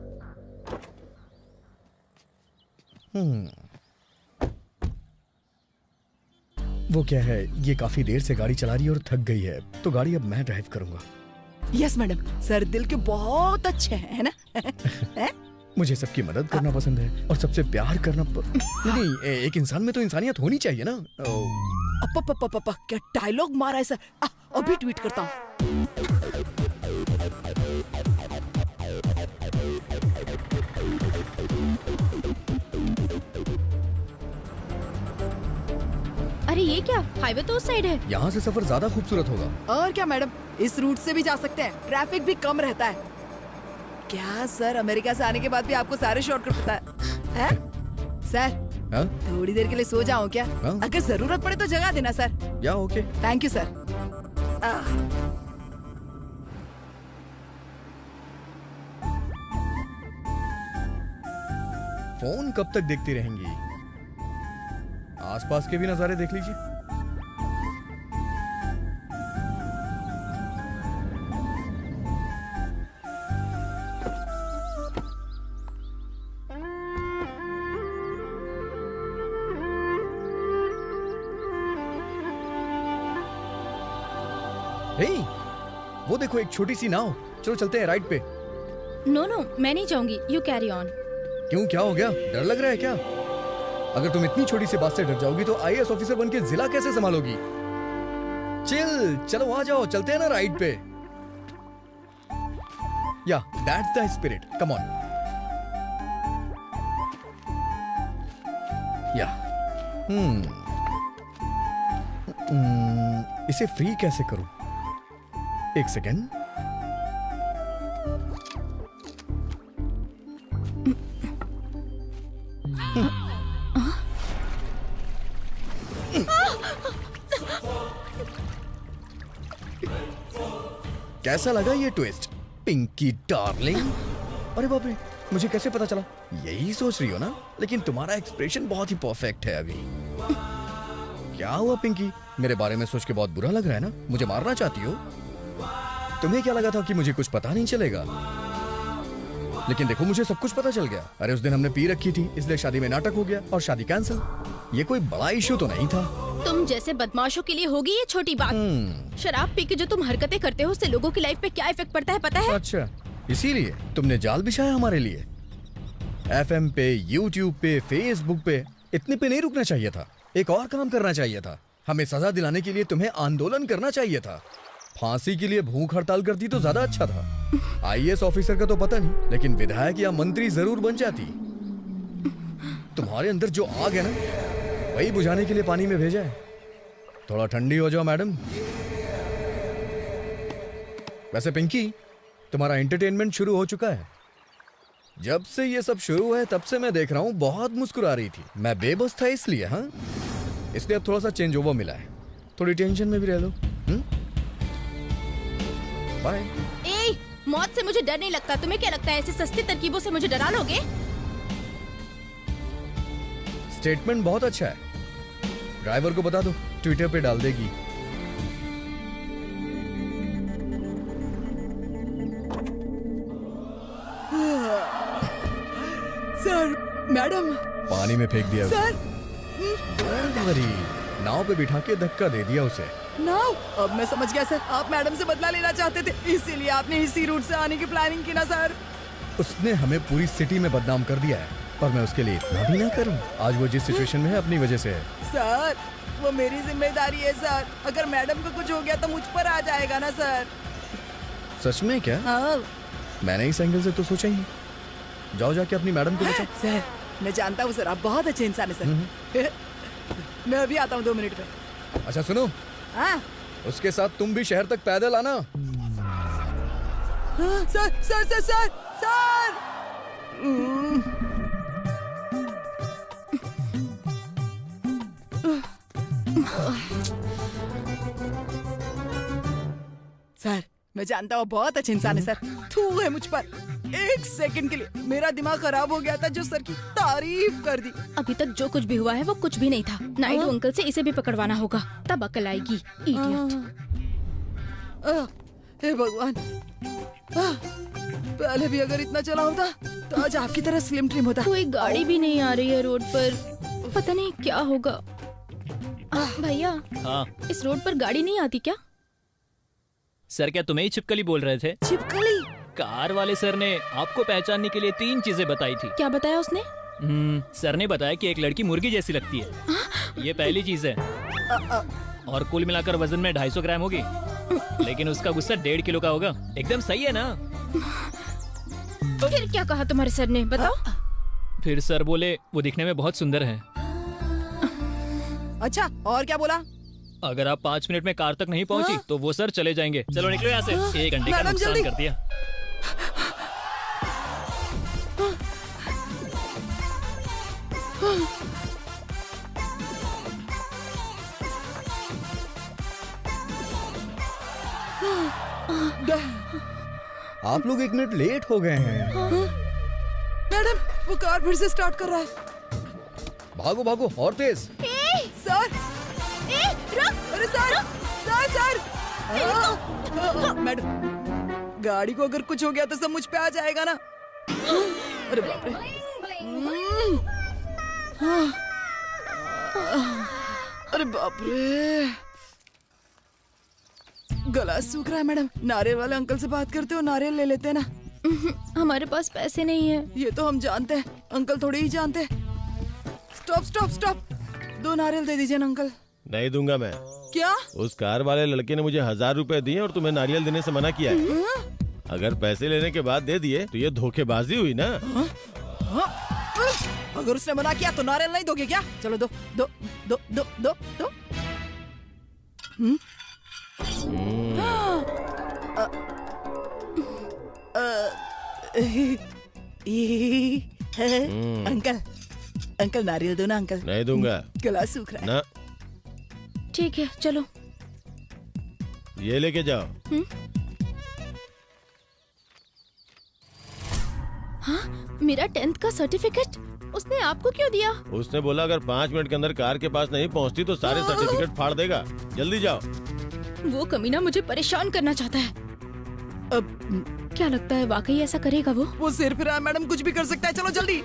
वो क्या है, ये काफी देर से गाड़ी चला रही है और थक गई है, तो गाड़ी अब मैं ड्राइव करूंगा। यस मैडम, सर दिल के बहुत अच्छे हैं, है ना? मुझे सबकी मदद करना पसंद है और सबसे प्यार करना नहीं, एक इंसान में तो इंसानियत होनी चाहिए ना। क्या डायलॉग मारा है सर। अभी ट्वीट करता हूँ। अरे ये क्या, हाईवे तो उस साइड है। यहाँ से सफर ज्यादा खूबसूरत होगा। और क्या मैडम, इस रूट से भी जा सकते हैं, ट्रैफिक भी कम रहता है। क्या सर, अमेरिका से आने के बाद भी आपको सारे शॉर्टकट पता है? सर हा? थोड़ी देर के लिए सो जाऊं क्या? हा? अगर जरूरत पड़े तो जगा देना सर। या okay. Thank you sir. Phone कब तक देखती रहेंगी? आसपास के भी नजारे देख लीजिए। हे, वो देखो एक छोटी सी नाव। चलो चलते हैं राइड पे। नो नो, मैं नहीं जाऊंगी, यू कैरी ऑन। क्यों, क्या हो गया? डर लग रहा है क्या? अगर तुम इतनी छोटी सी बात से डर जाओगी तो आईएएस ऑफिसर बन के जिला कैसे संभालोगी? चलो आ जाओ, चलते हैं ना राइड पे। या that's the spirit, come on. या इसे फ्री कैसे करूं? एक सेकेंड। कैसा लगा ये ट्विस्ट पिंकी डार्लिंग? अरे बाप रे, मुझे कैसे पता चला? यही सोच रही हो ना? लेकिन तुम्हारा एक्सप्रेशन बहुत ही परफेक्ट है अभी। क्या हुआ पिंकी? मेरे बारे में सोच के बहुत बुरा लग रहा है ना? मुझे मारना चाहती हो? तुम्हें क्या लगा था कि मुझे कुछ पता नहीं चलेगा? लेकिन देखो मुझे सब कुछ पता चल गया। अरे उस दिन हमने पी रखी थी, इसलिए शादी में नाटक हो गया और शादी कैंसिल। ये कोई बड़ा इशू तो नहीं था। तुम जैसे बदमाशों के लिए होगी ये छोटी बात। शराब पी के जो तुम हरकतें करते हो उससे लोगों की लाइफ पे क्या इफेक्ट पड़ता है पता है? अच्छा, इसीलिए तुमने जाल बिछाया हमारे लिए। FM पे, YouTube पे, Facebook पे, इतने पे नहीं रुकना चाहिए था। एक और काम करना चाहिए था। हमें सजा दिलाने के लिए तुम्हें आंदोलन करना चाहिए था। फांसी के लिए भूख हड़ताल करती तो ज्यादा अच्छा था। IAS ऑफिसर का तो पता नहीं, लेकिन विधायक या मंत्री जरूर बन जाती। तुम्हारे अंदर जो आग है ना, वही बुझाने के लिए पानी में भेजा है। थोड़ा ठंडी हो जाओ मैडम। वैसे पिंकी, तुम्हारा एंटरटेनमेंट शुरू हो चुका है। जब से ये सब शुरू है तब से मैं देख रहा हूँ बहुत मुस्कुरा रही थी। मैं बेबस था इसलिए, हाँ, इसलिए अब थोड़ा सा चेंज ओवर मिला है। थोड़ी टेंशन में भी रह लो। बाय। ए, मौत से मुझे डर नहीं लगता। तुम्हें क्या लगता है ऐसी सस्ती तरकीबों से मुझे डरा लोगे? स्टेटमेंट बहुत अच्छा है। ड्राइवर को बता दो, ट्विटर पे डाल देगी। Sir, madam. पानी में फेंक दिया सर। उसे। नाव पे बिठा के धक्का दे दिया उसे। नाउ अब मैं समझ गया सर, आप मैडम से बदला लेना चाहते थे, इसीलिए आपने इसी रूट से आने की प्लानिंग की ना सर? उसने हमें पूरी सिटी में बदनाम कर दिया है, पर मैं उसके लिए इतना भी ना करूं। आज वो जिस सिचुएशन में है अपनी वजह से है। सर, वो मेरी जिम्मेदारी है सर। अगर मैडम को कुछ हो गया तो मुझ पर आ जाएगा ना सर? सच में क्या? हाँ मैंने इस एंगल से तो सोचा ही नहीं। जाओ जाके अपनी मैडम को बचाओ। सर, मैं जानता हूँ सर, आप बहुत अच्छे इंसान है सर। मैं अभी आता हूँ 2 मिनट में। अच्छा सुनो, हाँ उसके साथ तुम भी शहर तक पैदल आना। हाँ, sir sir sir sir sir. Sir, मैं जानता हूँ बहुत अच्छे इंसान है सर। थू है मुझ पर। 1 सेकंड के लिए मेरा दिमाग खराब हो गया था जो सर की तारीफ कर दी। अभी तक जो कुछ भी हुआ है वो कुछ भी नहीं था। नायडू अंकल से इसे भी पकड़वाना होगा, तब अकल आएगी। इडियट। हे भगवान, पहले भी अगर इतना चला होता तो आज आपकी तरह स्लिम ट्रिम होता। कोई गाड़ी भी नहीं आ रही है रोड पर, पता नहीं क्या होगा। भैया, हाँ इस रोड पर गाड़ी नहीं आती क्या? सर, क्या तुम्हें ही छिपकली बोल रहे थे? छिपकली? कार वाले सर ने आपको पहचानने के लिए 3 चीजें बताई थी। क्या बताया उसने? सर ने बताया कि एक लड़की मुर्गी जैसी लगती है, ये पहली चीज है। और कुल मिलाकर वजन में 250 ग्राम होगी, लेकिन उसका गुस्सा 1.5 किलो का होगा। एकदम सही है ना? फिर क्या कहा तुम्हारे सर ने, बताओ? फिर सर बोले वो दिखने में बहुत सुंदर है। अच्छा, और क्या बोला? अगर आप 5 मिनट में कार तक नहीं पहुंची तो वो सर चले जाएंगे। चलो निकलो यहाँ से। 1 घंटे का मैडम, नुकसान जल्दी। कर दिया। आप लोग 1 मिनट लेट हो गए हैं। मैडम, वो कार फिर से स्टार्ट कर रहा है। भागो भागो और तेज। सर, अरे सर, सर। मैडम, गाड़ी को अगर कुछ हो गया तो सब मुझ पे आ जाएगा ना? अरे बाप रे। अरे बाप रे, गला सूख रहा है मैडम। नारियल वाले अंकल से बात करते हो, नारियल ले लेते हैं ना? हमारे पास पैसे नहीं है। ये तो हम जानते हैं, अंकल थोड़ी ही जानते हैं। स्टॉप स्टॉप स्टॉप, 2 नारियल दे दीजिए ना अंकल। नहीं दूंगा मैं। क्या? उस कार वाले लड़के ने मुझे 1000 रुपए दिए और तुम्हें नारियल देने से मना किया है। अगर पैसे लेने के बाद दे दिए तो ये धोखेबाजी हुई ना? अगर उसने मना किया तो नारियल नहीं दोगे क्या? चलो दो दो दो दो दो दो। अंकल, अंकल नारियल दो ना अंकल। नहीं दूंगा। गला सूख रहा है ना। ठीक है, चलो। ये लेके जाओ। हाँ, मेरा 10th का सर्टिफिकेट उसने आपको क्यों दिया? उसने बोला अगर 5 मिनट के अंदर कार के पास नहीं पहुंचती तो सारे सर्टिफिकेट फाड़ देगा। जल्दी जाओ। वो कमीना मुझे परेशान करना चाहता है। अब क्या लगता है वाकई ऐसा करेगा वो? वो सिर फिर रहा है मैडम, कुछ भी कर सकता है। चलो जल्दी।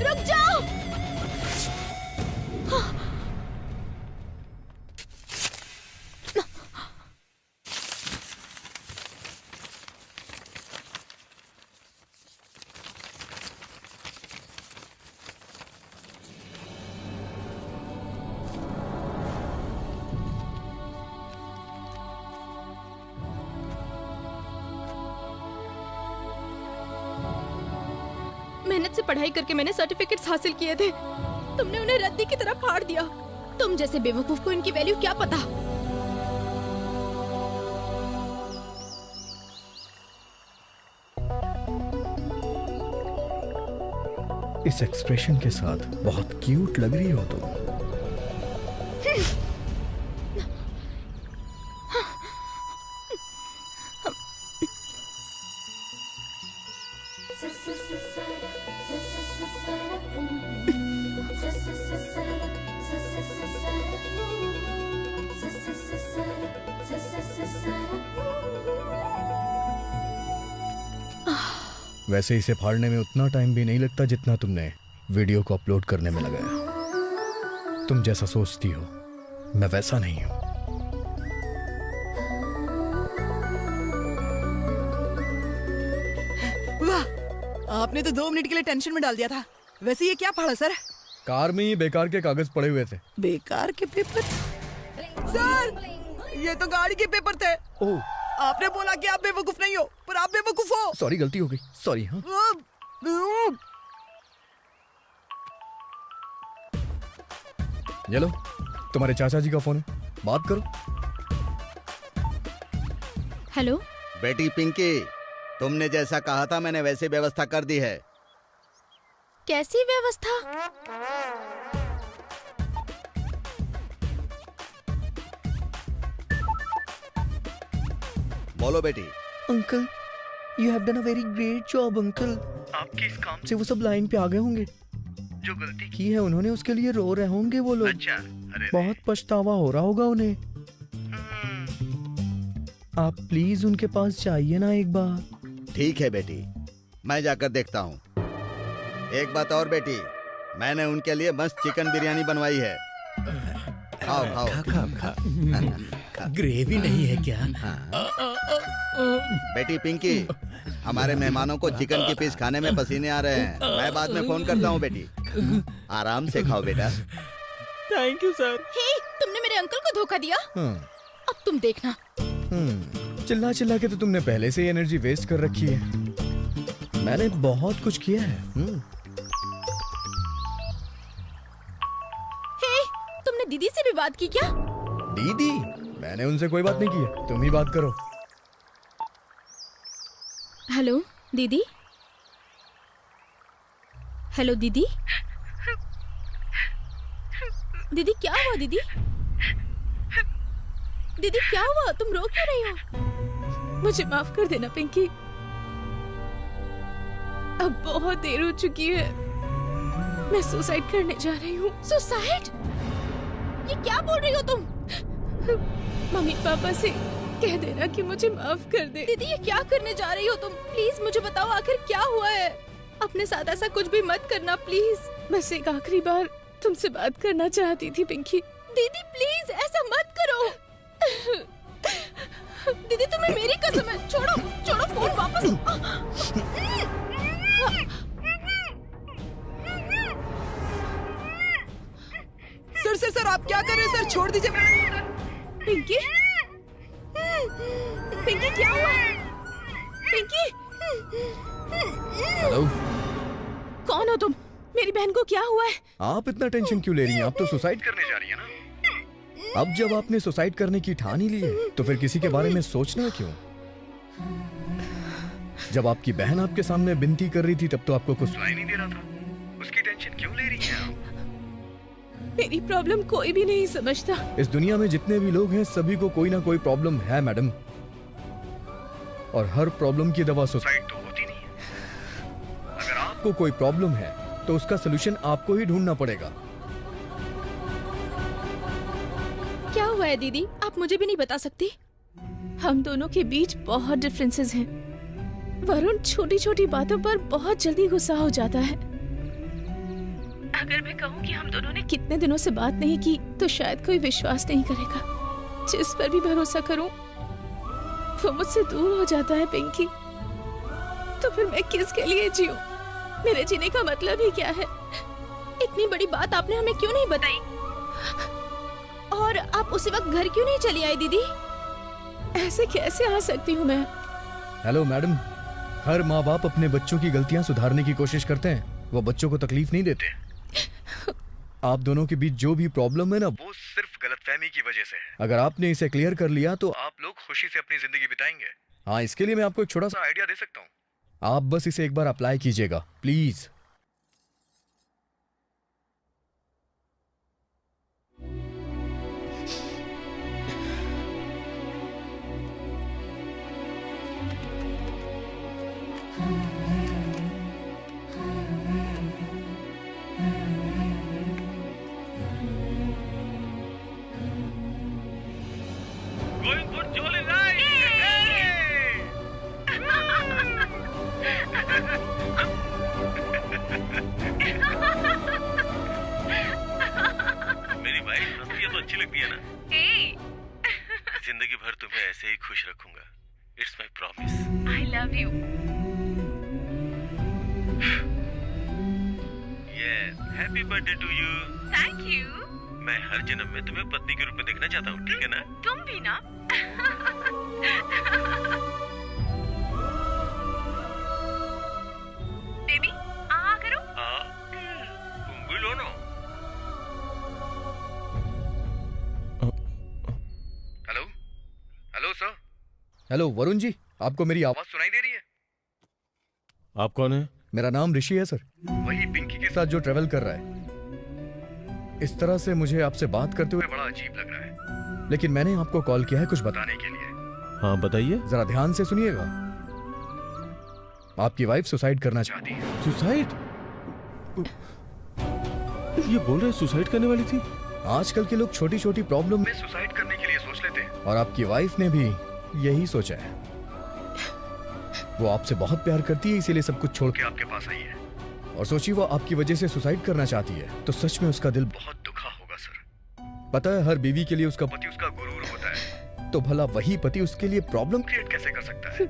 रुक जाओ। मेहनत से पढ़ाई करके मैंने सर्टिफिकेट्स हासिल किए थे, तुमने उन्हें रद्दी की तरह फाड़ दिया। तुम जैसे बेवकूफ को इनकी वैल्यू क्या पता? इस एक्सप्रेशन के साथ बहुत क्यूट लग रही हो तुम। वैसे इसे फाड़ने में उतना टाइम भी नहीं लगता जितना तुमने वीडियो को अपलोड करने में लगाया। तुम जैसा सोचती हो मैं वैसा नहीं हूं। वाह, आपने तो 2 मिनट के लिए टेंशन में डाल दिया था। वैसे ये क्या फाड़ा सर? कार में ही बेकार के कागज पड़े हुए थे। बेकार के पेपर? सर, ये तो गाड़ी के पेपर थे। ओह, आपने बोला कि आप बेवकूफ नहीं हो, पर आप बेवकूफ हो। सॉरी, गलती हो गई। सॉरी। हाँ, ये लो, तुम्हारे चाचा जी का फोन है, बात करो। हेलो बेटी पिंकी, तुमने जैसा कहा था मैंने वैसी व्यवस्था कर दी है। कैसी व्यवस्था? बोलो बेटी। Uncle, you have done a very great job uncle. आपके इस काम से वो सब लाइन पे आ गए होंगे। जो गलती की है उन्होंने उसके लिए रो रहे होंगे वो लोग। अच्छा, बहुत पछतावा हो रहा होगा उन्हें। आप प्लीज उनके पास जाइए ना एक बार। ठीक है बेटी, मैं जाकर देखता हूँ। एक बात और बेटी, मैंने उनके लिए मस्त चिकन बिरयानी बनवाई है। खाओ खाओ। ग्रेवी नहीं है क्या? बेटी पिंकी, हमारे मेहमानों को चिकन की पीस खाने में पसीने आ रहे हैं। मैं बाद में फोन करता हूँ बेटी। आराम से खाओ बेटा। Thank you sir. हे, तुमने मेरे अंकल को धोखा दिया। अब तुम देखना। चिल्ला चिल्ला के तो तुमने पहले से ही एनर्जी वेस्ट कर रखी है। मैंने बहुत कुछ किया है। हे, तुमने दीदी से भी बात की क्या? दीदी? मैंने उनसे कोई बात नहीं की है, तुम ही बात करो। हेलो दीदी। हेलो दीदी। दीदी क्या हुआ दीदी? दीदी क्या हुआ? तुम रो क्यों रही हो? मुझे माफ कर देना पिंकी, अब बहुत देर हो चुकी है। मैं सुसाइड करने जा रही हूँ। सुसाइड? ये क्या बोल रही हो तुम? मम्मी पापा से कह देना कि मुझे माफ कर दे। दीदी ये क्या करने जा रही हो तुम? प्लीज मुझे बताओ आखिर क्या हुआ है। अपने साथ ऐसा कुछ भी मत करना प्लीज। बस एक आखिरी बार तुमसे बात करना चाहती थी पिंकी। दीदी प्लीज ऐसा मत करो। दीदी तुम्हें मेरी कसम है, छोड़ो छोड़ो फोन वापस। सर आप क्या कर रहे हैं? सर छोड़ दीजिए। पिंकी, पिंकी क्या हुआ? पिंकी, हेलो, कौन हो तुम? मेरी बहन को क्या हुआ है? आप इतना टेंशन क्यों ले रही हैं? आप तो सुसाइड करने जा रही हैं ना। अब जब आपने सुसाइड करने की ठान ही ली है तो फिर किसी के बारे में सोचना क्यों? जब आपकी बहन आपके सामने विनती कर रही थी तब तो आपको कुछ सुनाई नहीं दे रहा था। उसकी टेंशन क्यों ले रही हैं आप? मेरी प्रॉब्लम कोई भी नहीं समझता। इस दुनिया में जितने भी लोग हैं सभी को कोई ना कोई प्रॉब्लम है मैडम, और हर प्रॉब्लम की दवा सुसाइड तो होती नहीं है। अगर आपको कोई प्रॉब्लम है तो उसका सलूशन आपको ही ढूंढना पड़ेगा। क्या हुआ है दीदी? आप मुझे भी नहीं बता सकती? हम दोनों के बीच बहुत डिफरेंसेस हैं। वरुण छोटी छोटी बातों पर बहुत जल्दी गुस्सा हो जाता है। अगर मैं कहूँ कि हम दोनों ने कितने दिनों से बात नहीं की तो शायद कोई विश्वास नहीं करेगा। जिस पर भी भरोसा करूं वो मुझसे दूर हो जाता है पिंकी। तो फिर मैं किसके लिए जीऊं? मेरे जीने का मतलब ही क्या है? इतनी बड़ी बात आपने हमें क्यों नहीं बताई? और आप उसी वक्त घर क्यों नहीं चली आई दीदी? ऐसे कैसे आ सकती हूँ मैं? हेलो मैडम, हर माँ बाप अपने बच्चों की गलतियां सुधारने की कोशिश करते हैं, वो बच्चों को तकलीफ नहीं देते। आप दोनों के बीच जो भी प्रॉब्लम है ना वो सिर्फ गलतफहमी की वजह से है। अगर आपने इसे क्लियर कर लिया तो आप लोग खुशी से अपनी जिंदगी बिताएंगे। हाँ, इसके लिए मैं आपको एक छोटा सा आइडिया दे सकता हूँ। आप बस इसे एक बार अप्लाई कीजिएगा प्लीज। मेरी वाइफ नसिया तो अच्छी लगती है ना? जिंदगी भर तुम्हें ऐसे ही खुश रखूंगा। It's my promise. I love you. Yes, happy birthday to you. Thank you. मैं हर जन्म में तुम्हें पत्नी के रूप में देखना चाहता हूँ, ठीक है ना? तुम भी ना। बेबी आ करो। हाँ, तुम भी लो ना। Hello, hello sir. Hello Varun ji, आपको मेरी आवाज सुनाई दे रही है? आप कौन है? मेरा नाम ऋषि है सर, वही पिंकी के साथ जो ट्रेवल कर रहा है। इस तरह से मुझे आपसे बात करते हुए बड़ा अजीब लग रहा है, लेकिन मैंने आपको कॉल किया है कुछ बताने के लिए। हाँ बताइए। जरा ध्यान से सुनिएगा। आपकी वाइफ सुसाइड करना चाहती है। सुसाइड? ये बोल रहे सुसाइड करने वाली थी? आजकल के लोग छोटी छोटी प्रॉब्लम में सुसाइड करने के लिए सोच लेते हैं, और आपकी वाइफ ने भी यही सोचा है। वो आपसे बहुत प्यार करती है, इसीलिए सब कुछ छोड़ के आपके पास आई है। और सोचिए वो आपकी वजह से सुसाइड करना चाहती है तो सच में उसका दिल बहुत दुखा होगा सर। पता है हर बीवी के लिए उसका पति उसका गुरूर होता है, तो भला वही पति उसके लिए प्रॉब्लम क्रिएट कैसे कर सकता है?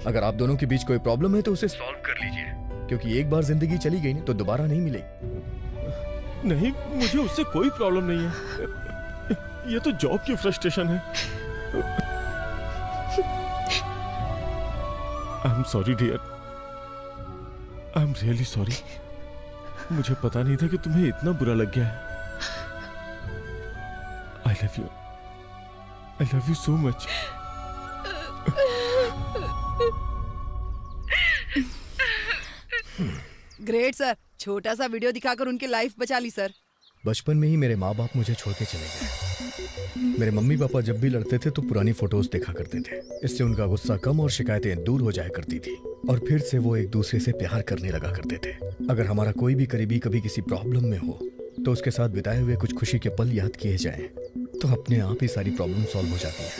अगर आप दोनों के बीच कोई प्रॉब्लम है तो उसे सॉल्व कर लीजिए, क्योंकि एक बार जिंदगी चली गई तो दोबारा नहीं मिलेगी। नहीं, मुझे उससे कोई प्रॉब्लम नहीं है। ये तो जॉब की फ्रस्ट्रेशन है। I am sorry dear, I am really sorry. मुझे पता नहीं था कि तुम्हें इतना बुरा लग गया है। आई love you so much. Great sir, छोटा सा वीडियो दिखाकर उनकी लाइफ बचा ली सर। बचपन में ही मेरे माँ बाप मुझे छोड़ के चले गए। मेरे मम्मी पापा जब भी लड़ते थे तो पुरानी फोटोज देखा करते थे, इससे उनका गुस्सा कम और शिकायतें दूर हो जाया करती थी, और फिर से वो एक दूसरे से प्यार करने लगा करते थे। अगर हमारा कोई भी करीबी कभी किसी प्रॉब्लम में हो तो उसके साथ बिताए हुए कुछ खुशी के पल याद किए जाएं तो अपने आप ही सारी प्रॉब्लम सॉल्व हो जाती है।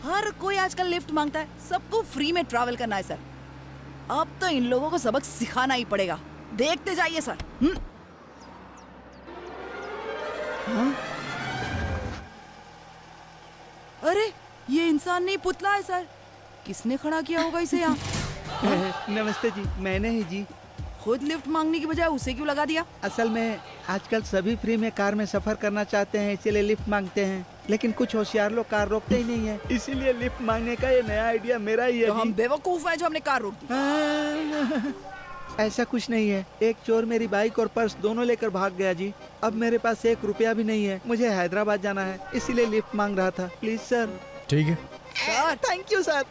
हर कोई आजकल लिफ्ट मांगता है, सबको फ्री में ट्रैवल करना है सर। अब तो इन लोगों को सबक सिखाना ही पड़ेगा। देखते जाइए सर। अरे ये इंसान नहीं पुतला है सर। किसने खड़ा किया होगा इसे यहाँ? नमस्ते जी, मैंने ही जी। खुद लिफ्ट मांगने की बजाय उसे क्यों लगा दिया? असल में आजकल सभी फ्री में कार में सफर करना चाहते हैं, इसीलिए लिफ्ट मांगते हैं। लेकिन कुछ होशियार लोग कार रोकते ही नहीं है, इसीलिए लिफ्ट मांगने का ये नया आइडिया मेरा ही है। तो हम बेवकूफ हैं जो हमने कार रोक दी। ऐसा कुछ नहीं है। एक चोर मेरी बाइक और पर्स दोनों लेकर भाग गया जी। अब मेरे पास 1 रुपया भी नहीं है। मुझे हैदराबाद जाना है, इसीलिए लिफ्ट मांग रहा था। Please sir. ठीक है। Sir thank you sir.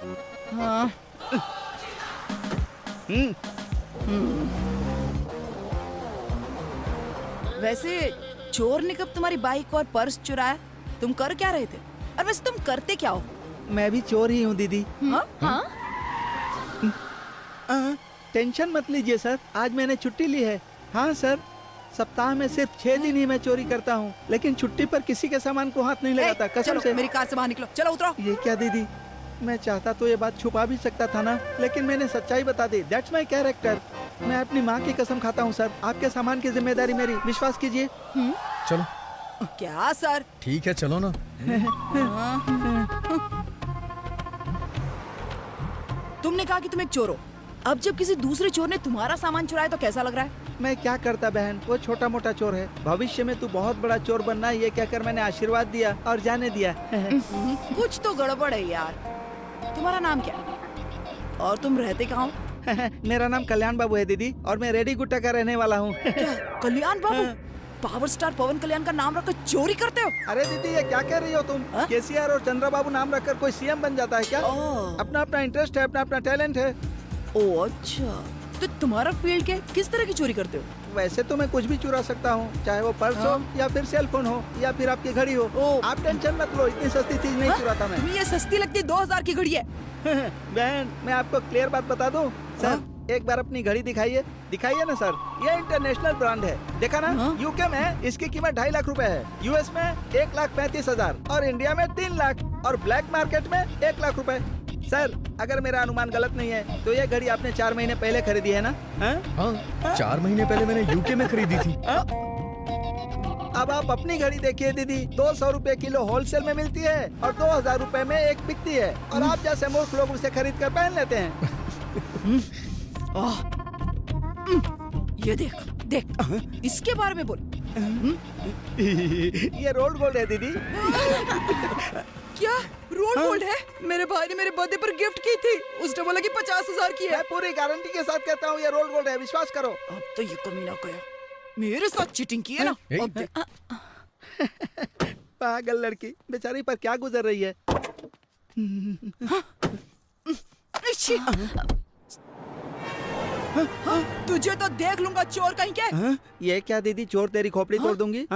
हाँ। वैसे चोर ने कब तुम्हारी बाइक और पर्स चुराया? तुम कर क्या रहे थे? और वैसे तुम करते क्या हो? मैं भी चोर ही हूँ दीदी। हाँ? हाँ? टेंशन मत लीजिए सर, आज मैंने छुट्टी ली है। हाँ सर, सप्ताह में सिर्फ 6 दिन ही मैं चोरी करता हूँ, लेकिन छुट्टी पर किसी के सामान को हाथ नहीं लगाता, कसम चलो, से। मेरी कार से बाहर निकलो, चलो उतरो। ये क्या दीदी, मैं चाहता तो ये बात छुपा भी सकता था ना, लेकिन मैंने सच्चाई बता दी। That's my character. मैं अपनी माँ की कसम खाता हूँ सर, आपके सामान की जिम्मेदारी मेरी, विश्वास कीजिए। चलो। क्या सर? ठीक है, चलो ना। तुमने कहा कि तुम एक चोर हो। अब जब किसी दूसरे चोर ने तुम्हारा सामान चुराया तो कैसा लग रहा है? मैं क्या करता बहन, वो छोटा मोटा चोर है। भविष्य में तू बहुत बड़ा चोर बनना है, ये कहकर मैंने आशीर्वाद दिया और जाने दिया। कुछ तो गड़बड़ है यार। तुम्हारा नाम क्या है और तुम रहते कहाँ हो? मेरा नाम कल्याण बाबू है दीदी, और मैं रेडी गुट्टा का रहने वाला हूँ। कल्याण बाबू? पावर स्टार पवन कल्याण का नाम रखकर चोरी करते हो? अरे दीदी, ये क्या कह रही हो तुम? केसीआर और चंद्रा बाबू नाम रखकर कोई सीएम बन जाता है क्या? अपना अपना इंटरेस्ट है, अपना अपना टैलेंट है। ओह अच्छा, तो तुम्हारा फील्ड क्या? किस तरह की चोरी करते हो? वैसे तो मैं कुछ भी चुरा सकता हूँ, चाहे वो पर्स हो या फिर सेल फोन हो या फिर आपकी घड़ी हो। आप टेंशन मत लो, इतनी सस्ती चीज नहीं चुराता मैं। तुम्हें ये सस्ती लगती है? 2000 की घड़ी है। बहन, मैं आपको क्लियर बात बता दूं सर, एक बार अपनी घड़ी दिखाइए। दिखाइए ना सर, ये इंटरनेशनल ब्रांड है, देखा ना? यूके में इसकी कीमत 2.5 लाख रुपए है, यूएस में 1,35,000 और इंडिया में 3 लाख और ब्लैक मार्केट में 1 लाख रुपए। सर, अगर मेरा अनुमान गलत नहीं है तो ये घड़ी आपने 4 महीने पहले खरीदी है ना? हाँ, 4 महीने पहले मैंने यूके में खरीदी थी। अब आप अपनी घड़ी देखिए दीदी, 200 रुपए किलो होलसेल में मिलती है और 2000 रुपए में एक बिकती है, और आप जैसे मूर्ख लोग उसे खरीद कर पहन लेते हैं। ये देख देख, इसके बारे में बोल। ये रोल्ड गोल्ड है दीदी। क्या रोल्ड गोल्ड है? मेरे भाई ने मेरे बर्थडे पर गिफ्ट की थी, उसने बोला कि 50,000 की है। मैं पूरी गारंटी के साथ कहता हूँ ये रोल्ड गोल्ड है, विश्वास करो। अब तो ये कमीना गया, मेरे साथ चीटिंग की है ना। अब देख। पागल लड़की, बेचारी पर क्या गुजर रही है। तुझे तो देख लूंगा चोर कहीं के। ये क्या दीदी, चोर तेरी खोपड़ी तोड़ दूंगी?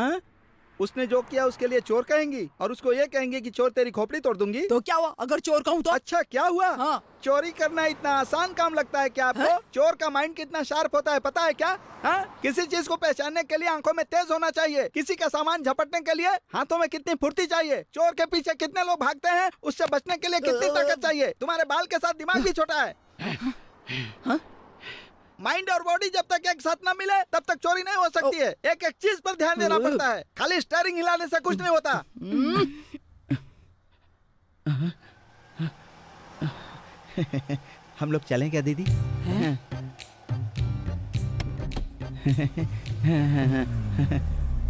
उसने जो किया उसके लिए चोर कहेंगी और उसको ये कहेंगे कि चोर तेरी खोपड़ी तोड़ दूंगी? तो क्या हुआ अगर चोर कहूँ तो? अच्छा, क्या हुआ? हाँ। चोरी करना इतना आसान काम लगता है क्या आपको? चोर का माइंड कितना शार्प होता है पता है क्या? हाँ? किसी चीज को पहचानने के लिए आंखों में तेज होना चाहिए, किसी का सामान झपटने के लिए हाथों में कितनी फुर्ती चाहिए, चोर के पीछे कितने लोग भागते हैं, उससे बचने के लिए कितनी ताकत चाहिए। तुम्हारे बाल के साथ दिमाग भी छोटा है। माइंड और बॉडी जब तक एक साथ न मिले तब तक चोरी नहीं हो सकती है। एक एक चीज पर ध्यान देना पड़ता है, खाली स्टीयरिंग हिलाने से कुछ नहीं होता। हम लोग चलें क्या दीदी?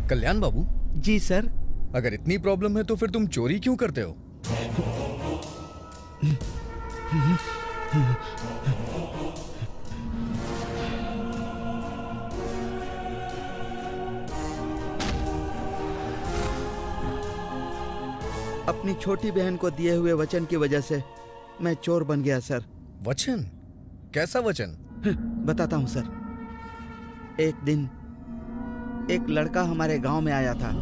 कल्याण बाबू जी सर। अगर इतनी प्रॉब्लम है तो फिर तुम चोरी क्यों करते हो? अपनी छोटी बहन को दिए हुए वचन की वजह से मैं चोर बन गया सर। वचन? कैसा वचन? बताता हूँ सर। एक दिन एक लड़का हमारे गांव में आया था।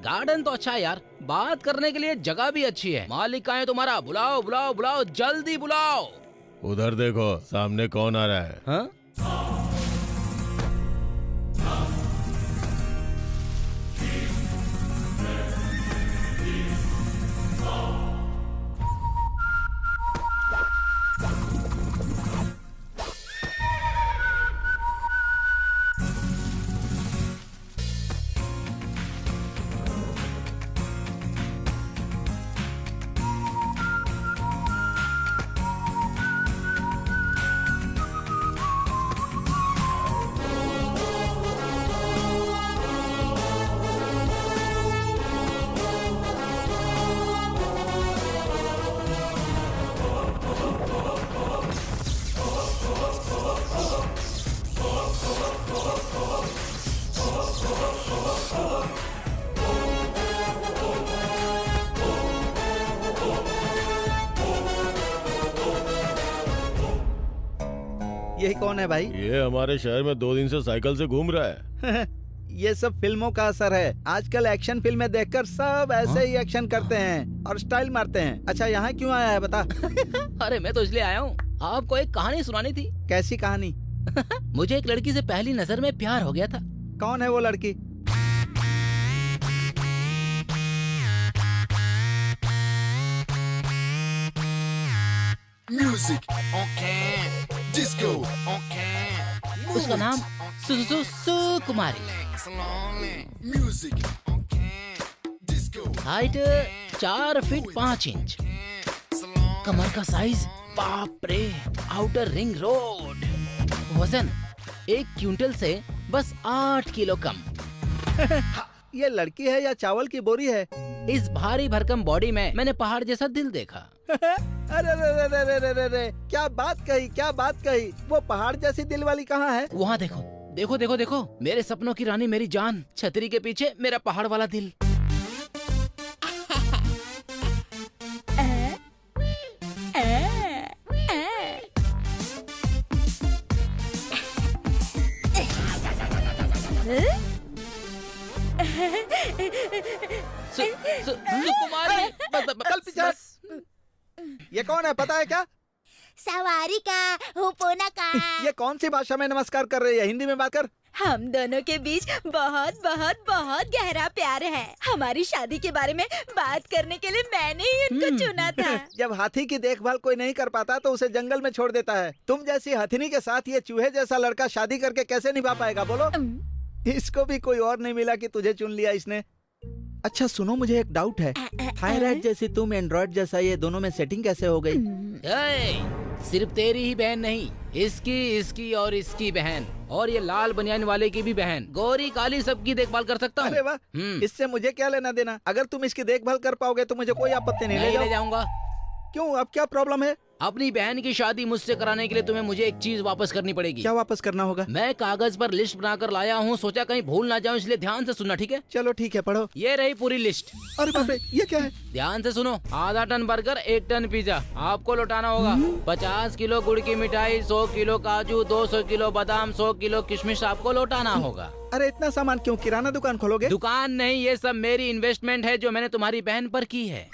गार्डन तो अच्छा है यार, बात करने के लिए जगह भी अच्छी है। मालिक कहाँ है तुम्हारा? बुलाओ बुलाओ बुलाओ, जल्दी बुलाओ। उधर देखो, सामने कौन आ रहा है? हाँ? यही कौन है भाई? ये हमारे शहर में 2 दिन से साइकिल से घूम रहा है। ये सब फिल्मों का असर है। आजकल एक्शन फिल्में देखकर सब ऐसे ही एक्शन करते हैं और स्टाइल मारते हैं। अच्छा, यहाँ क्यों आया है बता? अरे मैं तो इसलिए आया हूँ, आपको एक कहानी सुनानी थी। कैसी कहानी? मुझे एक लड़की से पहली नजर में प्यार हो गया था। कौन है वो लड़की? उसका नाम सुकुमारी। Height 4 feet 5 inch. कमर का साइज बाप रे, आउटर रिंग रोड। वजन 1 क्विंटल से बस 8 किलो कम। ये लड़की है या चावल की बोरी है? इस भारी भरकम बॉडी में मैंने पहाड़ जैसा दिल देखा। अरे रे रे रे रे रे रे रे, क्या बात कही, क्या बात कही। वो पहाड़ जैसी दिल वाली कहाँ है? वहाँ देखो देखो देखो देखो, मेरे सपनों की रानी, मेरी जान। छतरी के पीछे मेरा पहाड़ वाला दिल। सुकुमारी, चल पीछे। ये कौन है पता है क्या? सवारी का हुपोना का। ये कौन सी भाषा में नमस्कार कर रही है? हिंदी में बात कर। हम दोनों के बीच बहुत बहुत बहुत गहरा प्यार है। हमारी शादी के बारे में बात करने के लिए मैंने ही उनको चुना था। जब हाथी की देखभाल कोई नहीं कर पाता तो उसे जंगल में छोड़ देता है। तुम जैसी हथिनी के साथ ये चूहे जैसा लड़का शादी करके कैसे निभा पाएगा बोलो? इसको भी कोई और नहीं मिला कि तुझे चुन लिया इसने। अच्छा सुनो, मुझे एक डाउट है। थायराइड जैसी तुम, एंड्रॉइड जैसा ये, दोनों में सेटिंग कैसे हो गई? सिर्फ तेरी ही बहन नहीं, इसकी, इसकी और इसकी बहन, और ये लाल बनियान वाले की भी बहन, गोरी काली सबकी देखभाल कर सकता हूँ। अरे वाह, इससे मुझे क्या लेना देना? अगर तुम इसकी देखभाल कर पाओगे तो मुझे कोई आपत्ति नहीं। ले जाऊंगा। क्यों, अब क्या प्रॉब्लम है? अपनी बहन की शादी मुझसे कराने के लिए तुम्हें मुझे एक चीज वापस करनी पड़ेगी। क्या वापस करना होगा? मैं कागज पर लिस्ट बनाकर लाया हूँ, सोचा कहीं भूल ना जाऊँ, इसलिए ध्यान से सुनना, ठीक है? चलो ठीक है, पढ़ो। ये रही पूरी लिस्ट। अरे बाप रे, ये क्या है? ध्यान से सुनो। आधा टन बर्गर, 1 टन पिज्जा आपको लौटाना होगा। 50 किलो गुड़ की मिठाई, 100 किलो काजू, 200 किलो बादाम, 100 किलो किशमिश आपको लौटाना होगा। अरे इतना सामान क्यों? किराना दुकान खोलोगे? दुकान नहीं, ये सब मेरी इन्वेस्टमेंट है जो मैंने तुम्हारी बहन पर की है।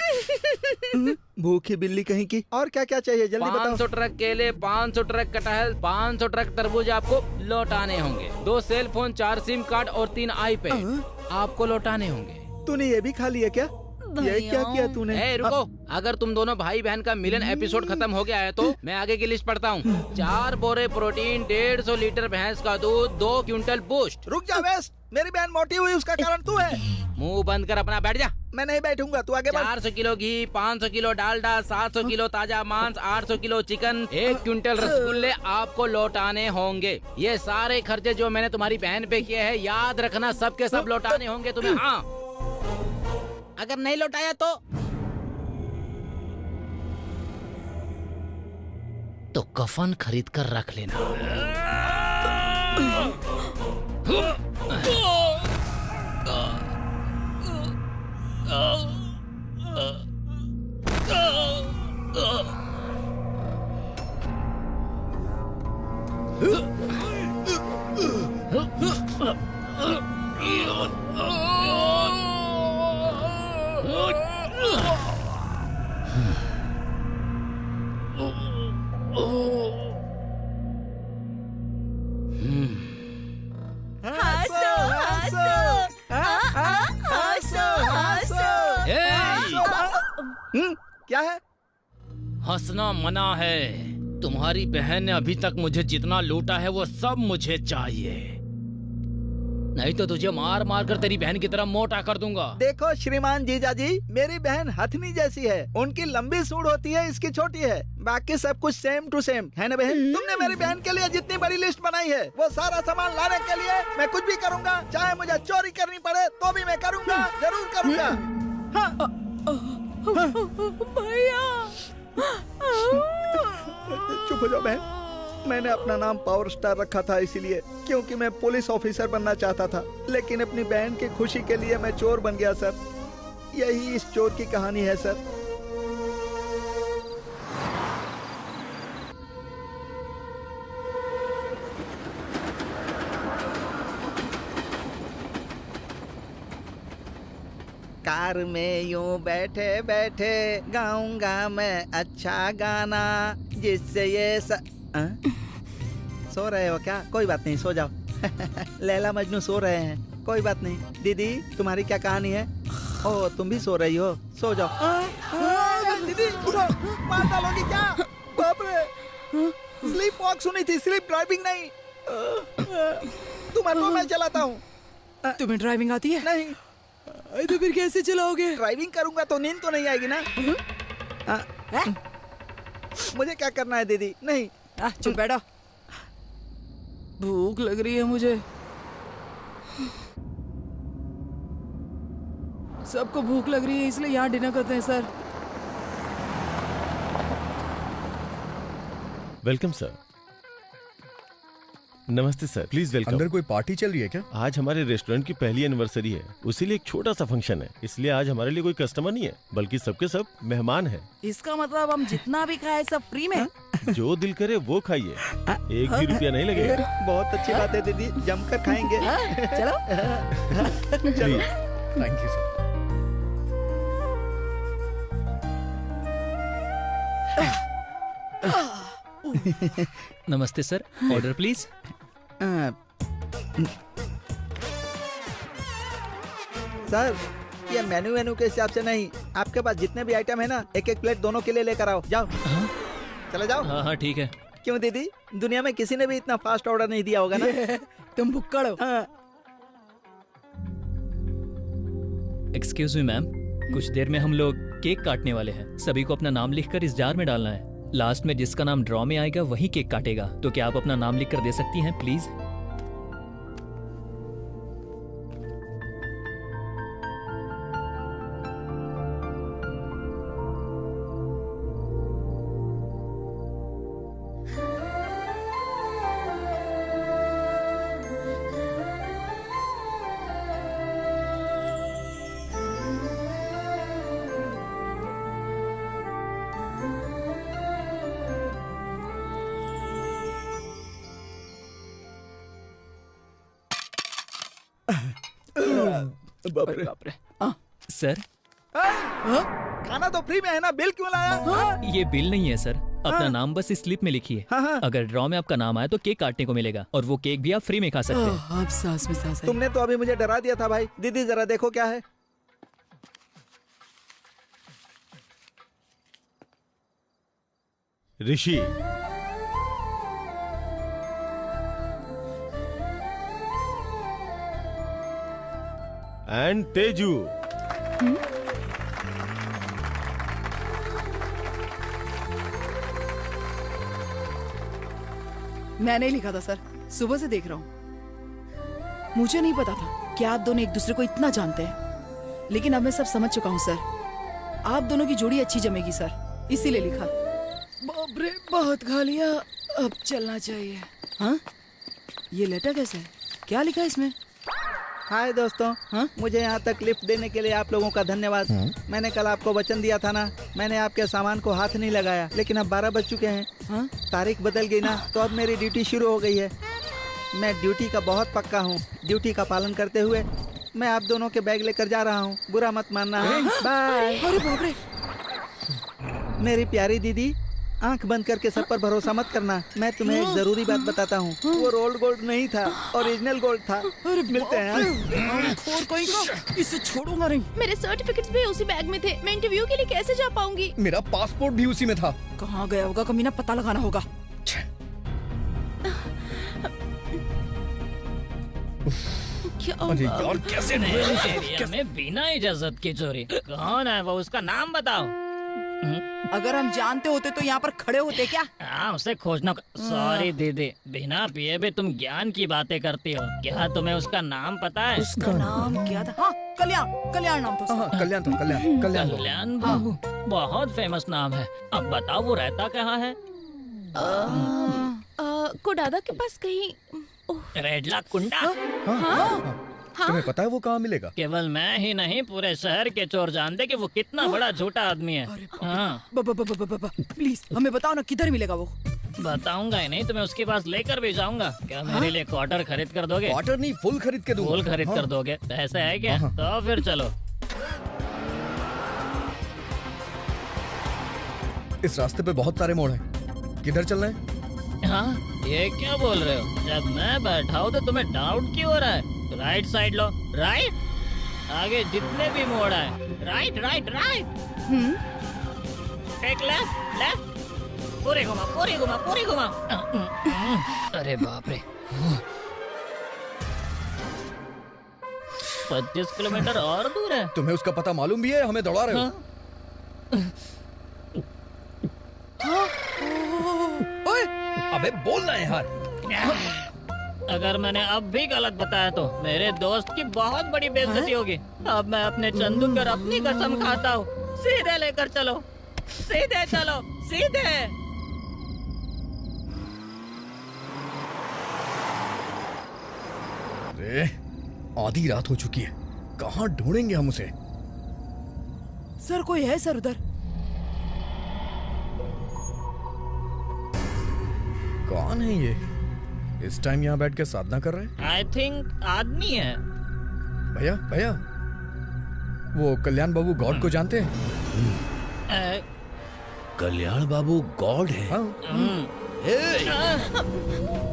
भूखी बिल्ली कहीं की। और क्या क्या चाहिए जल्दी बताओ। 500 ट्रक केले, 500 ट्रक कटहल, 500 ट्रक तरबूज आपको लौटाने होंगे। 2 सेल फोन, 4 सिम कार्ड और 3 iPad आपको लौटाने होंगे। तूने ये भी खा लिया क्या? ये क्या किया तूने? रुको, अगर तुम दोनों भाई बहन का मिलन एपिसोड खत्म हो गया है तो मैं आगे की लिस्ट पढ़ता हूँ। 4 बोरे प्रोटीन, 150 लीटर भैंस का दूध, 2 क्विंटल बूस्ट। रुक जा वेस्ट, मेरी बहन मोटी हुई उसका कारण तू है। मुंह बंद कर अपना बैठ जा। मैं नहीं बैठूंगा, तू आगे बढ़। 400 किलो घी, 500 किलो डालडा, 700 किलो ताजा मांस, 800 किलो चिकन, 1 क्विंटल रसगुल्ले आपको लौटाने होंगे। ये सारे खर्चे जो मैंने तुम्हारी बहन पे किए हैं, याद रखना, सबके सब लौटाने होंगे तुम्हें। हाँ, अगर नहीं लौटाया तो कफन खरीद कर रख लेना। हंसना मना है। तुम्हारी बहन ने अभी तक मुझे जितना लूटा है वो सब मुझे चाहिए, नहीं तो तुझे मार मार कर तेरी बहन की तरह मोटा कर दूंगा। देखो श्रीमान जीजा जी, मेरी बहन हथनी जैसी है, उनकी लंबी सूंड होती है, इसकी छोटी है, बाकी सब कुछ सेम टू सेम है ना बहन। तुमने मेरी बहन के लिए जितनी बड़ी लिस्ट बनाई है वो सारा सामान लाने के लिए मैं कुछ भी करूँगा, चाहे मुझे चोरी करनी पड़े तो भी मैं करूँगा, जरूर करूँगा। हाँ। भैया चुप हो जाओ बहन, मैंने अपना नाम पावर स्टार रखा था इसीलिए क्योंकि मैं पुलिस ऑफिसर बनना चाहता था, लेकिन अपनी बहन की खुशी के लिए मैं चोर बन गया सर। यही इस चोर की कहानी है सर। कार में यूं बैठे बैठे गाऊंगा मैं अच्छा गाना जिससे ये सो रहे हो क्या? कोई बात नहीं, सो जाओ। लैला मजनू सो रहे हैं, कोई बात नहीं। दीदी तुम्हारी क्या कहानी है? ओह तुम भी सो रही हो, सो जाओ। दीदी उठो, मार डालोगी क्या? बाप रे, स्लीप वॉक सुनी थी, स्लीप ड्राइविंग नहीं। तुम ऑटो मैं चलाता हूँ। तुम्हें ड्राइविंग आती है? नहीं। तो फिर कैसे चलाओगे? ड्राइविंग करूंगा तो नींद तो नहीं आएगी ना। मुझे क्या करना है दीदी? नहीं। चुप बैठो, भूख लग रही है मुझे। सबको भूख लग रही है इसलिए यहाँ डिनर करते हैं सर। Welcome sir. नमस्ते सर, प्लीज वेलकम। अंदर कोई पार्टी चल रही है क्या? आज हमारे रेस्टोरेंट की पहली एनिवर्सरी है, उसी लिए एक छोटा सा फंक्शन है, इसलिए आज हमारे लिए कोई कस्टमर नहीं है बल्कि सबके सब मेहमान हैं। इसका मतलब हम जितना भी खाए सब फ्री में? जो दिल करे वो खाइए, एक भी रुपया नहीं लगेगा। बहुत अच्छी बात है दीदी, जमकर खाएंगे। चलो। चलिए। Thank you sir. नमस्ते सर, ऑर्डर प्लीज। सर ये मेनू के हिसाब से नहीं, आपके पास जितने भी आइटम है ना, एक एक प्लेट दोनों के लिए लेकर आओ। जाओ। चले जाओ। हाँ हाँ ठीक है। क्यों दीदी, दुनिया में किसी ने भी इतना फास्ट ऑर्डर नहीं दिया होगा ना। तुम भुक्कड़ हो। हाँ। एक्सक्यूज मी मैम, कुछ देर में हम लोग केक काटने वाले हैं। सभी को अपना नाम लिखकर इस जार में डालना है। लास्ट में जिसका नाम ड्रॉ में आएगा वही केक काटेगा। तो क्या आप अपना नाम लिखकर दे सकती हैं प्लीज? बाप रे। सर खाना तो फ्री में है ना, बिल क्यों लाया? ये बिल नहीं है सर, अपना नाम बस इस स्लिप में लिखिए। अगर ड्रॉ में आपका नाम आए तो केक काटने को मिलेगा और वो केक भी आप फ्री में खा सकते हैं। अब सांस में सांस आई। तुमने तो अभी मुझे डरा दिया था भाई। दीदी जरा देखो क्या है। ऋषि, एंड तेजू। मैंने लिखा था सर, सुबह से देख रहा हूँ। मुझे नहीं पता था कि आप दोनों एक दूसरे को इतना जानते हैं, लेकिन अब मैं सब समझ चुका हूँ सर। आप दोनों की जोड़ी अच्छी जमेगी सर, इसीलिए लिखा। बाप रे, बहुत खा लिया, अब चलना चाहिए। हाँ, ये लेटर कैसे है? क्या लिखा है इसमें? हाय दोस्तों। हाँ? मुझे यहाँ तक लिफ्ट देने के लिए आप लोगों का धन्यवाद। मैंने कल आपको वचन दिया था ना, मैंने आपके सामान को हाथ नहीं लगाया, लेकिन अब 12 बज चुके हैं। हाँ? तारीख बदल गई ना, तो अब मेरी ड्यूटी शुरू हो गई है। मैं ड्यूटी का बहुत पक्का हूँ। ड्यूटी का पालन करते हुए मैं आप दोनों के बैग लेकर जा रहा हूँ, बुरा मत मानना है। बाय। अरे बाप रे। मेरी प्यारी दीदी, आंख बंद करके सब पर भरोसा मत करना। मैं तुम्हें एक जरूरी बात बताता हूँ, वो रोल्ड गोल्ड नहीं था, ओरिजिनल गोल्ड था। मिलते हैं हाँ? और कोई को इसे छोड़ूंगा नहीं। मेरे सर्टिफिकेट्स भी उसी बैग में थे। मैं इंटरव्यू के लिए कैसे जा पाऊंगी? मेरा पासपोर्ट भी उसी में था। कहाँ गया होगा कमीना, पता लगाना होगा। क्या अरे यार कैसे इस एरिया में बिना इजाजत की चोरी। कौन है वो, उसका नाम बताओ। अगर हम जानते होते तो यहाँ पर खड़े होते क्या? हाँ, उसे खोजना। सॉरी दीदी, बिना पिए भी तुम ज्ञान की बातें करती हो। क्या तुम्हें उसका नाम पता है? उसका नाम क्या था? हाँ, कल्याण, कल्याण नाम था उसका। हाँ कल्याण था, कल्याण कल्याण बाबू। कल्याण बाबू, बहुत फेमस नाम है। अब बताओ वो रहता कहाँ है? कोडादा के पास कहीं। रेडला कुंडा। तुम्हें पता है वो कहाँ मिलेगा? केवल मैं ही नहीं, पूरे शहर के चोर जानते कि वो कितना बड़ा झूठा आदमी है। हाँ, प्लीज हमें बताओ ना, किधर मिलेगा वो? बताऊंगा ही नहीं, तुम्हें उसके पास लेकर भी जाऊंगा। क्या मेरे लिए क्वार्टर खरीद कर दोगे? क्वार्टर नहीं, फुल खरीद के दूंगा। फूल खरीद कर दोगे? ऐसा है क्या? तो फिर चलो। इस रास्ते पे बहुत सारे मोड़ हैं, किधर चलना है? हाँ, ये क्या बोल रहे हो? जब मैं बैठा हूँ तो तुम्हें डाउट क्यों हो रहा है? राइट साइड लो। राइट, आगे जितने भी मोड़ है। Right right right. Take left left. पूरी घुमा पूरी घुमा पूरी घुमा। अरे बाप रे, 25 किलोमीटर और दूर है। तुम्हें उसका पता मालूम भी है? हमें दौड़ा रहे हो? ओए, अबे बोलना है यार। अगर मैंने अब भी गलत बताया तो मेरे दोस्त की बहुत बड़ी बेइज्जती होगी। अब मैं अपने चंदू पर अपनी कसम खाता हूँ। सीधे लेकर चलो, सीधे चलो, सीधे। अरे आधी रात हो चुकी है, कहाँ ढूंढेंगे हम उसे? सर कोई है सर उधर? कौन है ये? इस टाइम यहाँ बैठ के साधना कर रहे हैं? आई थिंक आदमी है। भैया भैया, वो कल्याण बाबू गॉड को जानते हैं? कल्याण बाबू गॉड है? हाँ।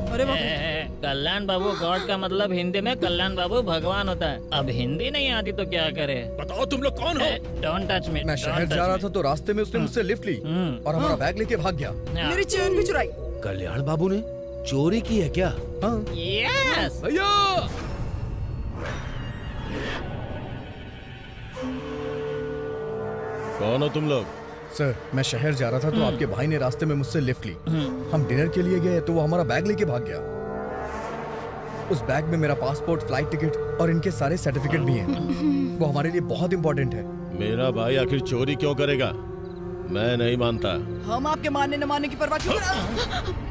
अरे बाप रे। कल्याण बाबू गॉड का मतलब हिंदी में कल्याण बाबू भगवान होता है। अब हिंदी नहीं आती तो क्या करे? बताओ तुम लोग कौन हो? Don't touch me. मैं शहर जा रहा था तो रास्ते में उसने मुझसे लिफ्ट ली और हमारा बैग लेके भाग गया। मेरी चेन भी चुराई। कल्याण बाबू ने चोरी की है क्या? हाँ। यस। भैया कौन हो तुम लोग? सर, मैं शहर जा रहा था तो आपके भाई ने रास्ते में मुझसे लिफ्ट ली। हम डिनर के लिए गए तो वो हमारा बैग लेके भाग गया। उस बैग में मेरा पासपोर्ट, फ्लाइट टिकट और इनके सारे सर्टिफिकेट भी हैं। वो हमारे लिए बहुत इंपॉर्टेंट है। मेरा भाई आखिर चोरी क्यों करेगा? मैं नहीं मानता। हम आपके मानने न मानने की परवाह क्यों करें?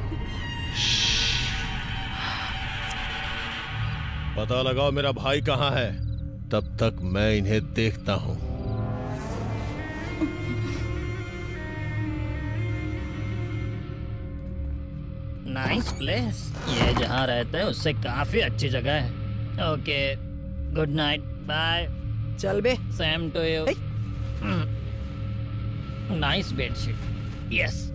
पता लगाओ मेरा भाई कहाँ है, तब तक मैं इन्हें देखता हूँ। Nice place. ये जहाँ रहते हैं उससे काफी अच्छी जगह है। Okay, good night, bye. चल बे। Same to you. Nice bedsheet. Yes.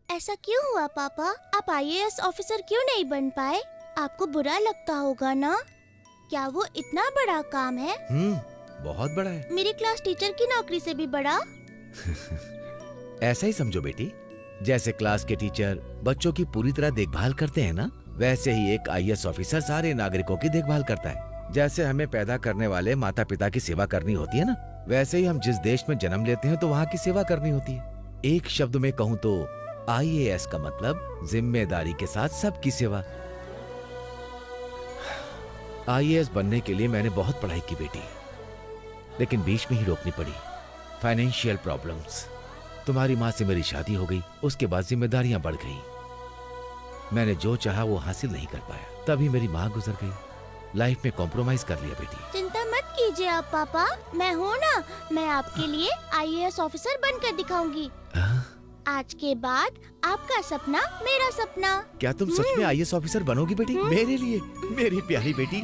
ऐसा क्यों हुआ पापा? आप आईएएस ऑफिसर क्यों नहीं बन पाए? आपको बुरा लगता होगा ना? क्या वो इतना बड़ा काम है? बहुत बड़ा है। मेरी क्लास टीचर की नौकरी से भी बड़ा। ऐसा ही समझो बेटी। जैसे क्लास के टीचर बच्चों की पूरी तरह देखभाल करते हैं ना, वैसे ही एक आईएएस ऑफिसर सारे नागरिकों की देखभाल करता है। जैसे हमें पैदा करने वाले माता पिता की सेवा करनी होती है ना, वैसे ही हम जिस देश में जन्म लेते हैं तो वहाँ की सेवा करनी होती है। एक शब्द में कहूँ तो आईएएस का मतलब जिम्मेदारी के साथ सबकी सेवा। आईएएस बनने के लिए मैंने बहुत पढ़ाई की बेटी, लेकिन बीच में ही रोकनी पड़ी। Financial problems. तुम्हारी माँ से मेरी शादी हो गई, उसके बाद जिम्मेदारियां बढ़ गई। मैंने जो चाहा वो हासिल नहीं कर पाया, तभी मेरी माँ गुजर गई। लाइफ में कॉम्प्रोमाइज कर लिया बेटी। चिंता मत मत कीजिए आप पापा, मैं हूँ ना, मैं आपके लिए IAS ऑफिसर बनकर दिखाऊंगी। आज के बाद आपका सपना मेरा सपना। क्या तुम सच में IAS ऑफिसर बनोगी बेटी? मेरे लिए, मेरी प्यारी बेटी।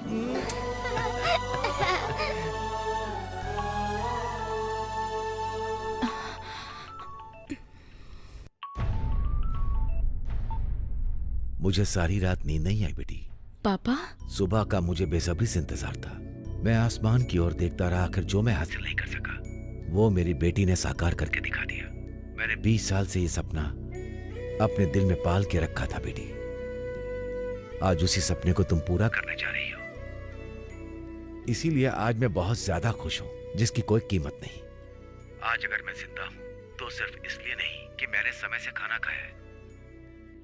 मुझे सारी रात नींद नहीं आई बेटी। पापा, सुबह का मुझे बेसब्री से इंतजार था। मैं आसमान की ओर देखता रहा, आखिर जो मैं हासिल नहीं कर सका वो मेरी बेटी ने साकार करके दिखा दिया। मैंने 20 साल से ये सपना अपने दिल में पाल के रखा था बेटी। आज उसी सपने को तुम पूरा करने जा रही हो। इसीलिए आज मैं बहुत ज्यादा खुश हूं, जिसकी कोई कीमत नहीं। आज अगर मैं जिंदा हूं तो सिर्फ इसलिए नहीं कि मैंने समय से खाना खाया है,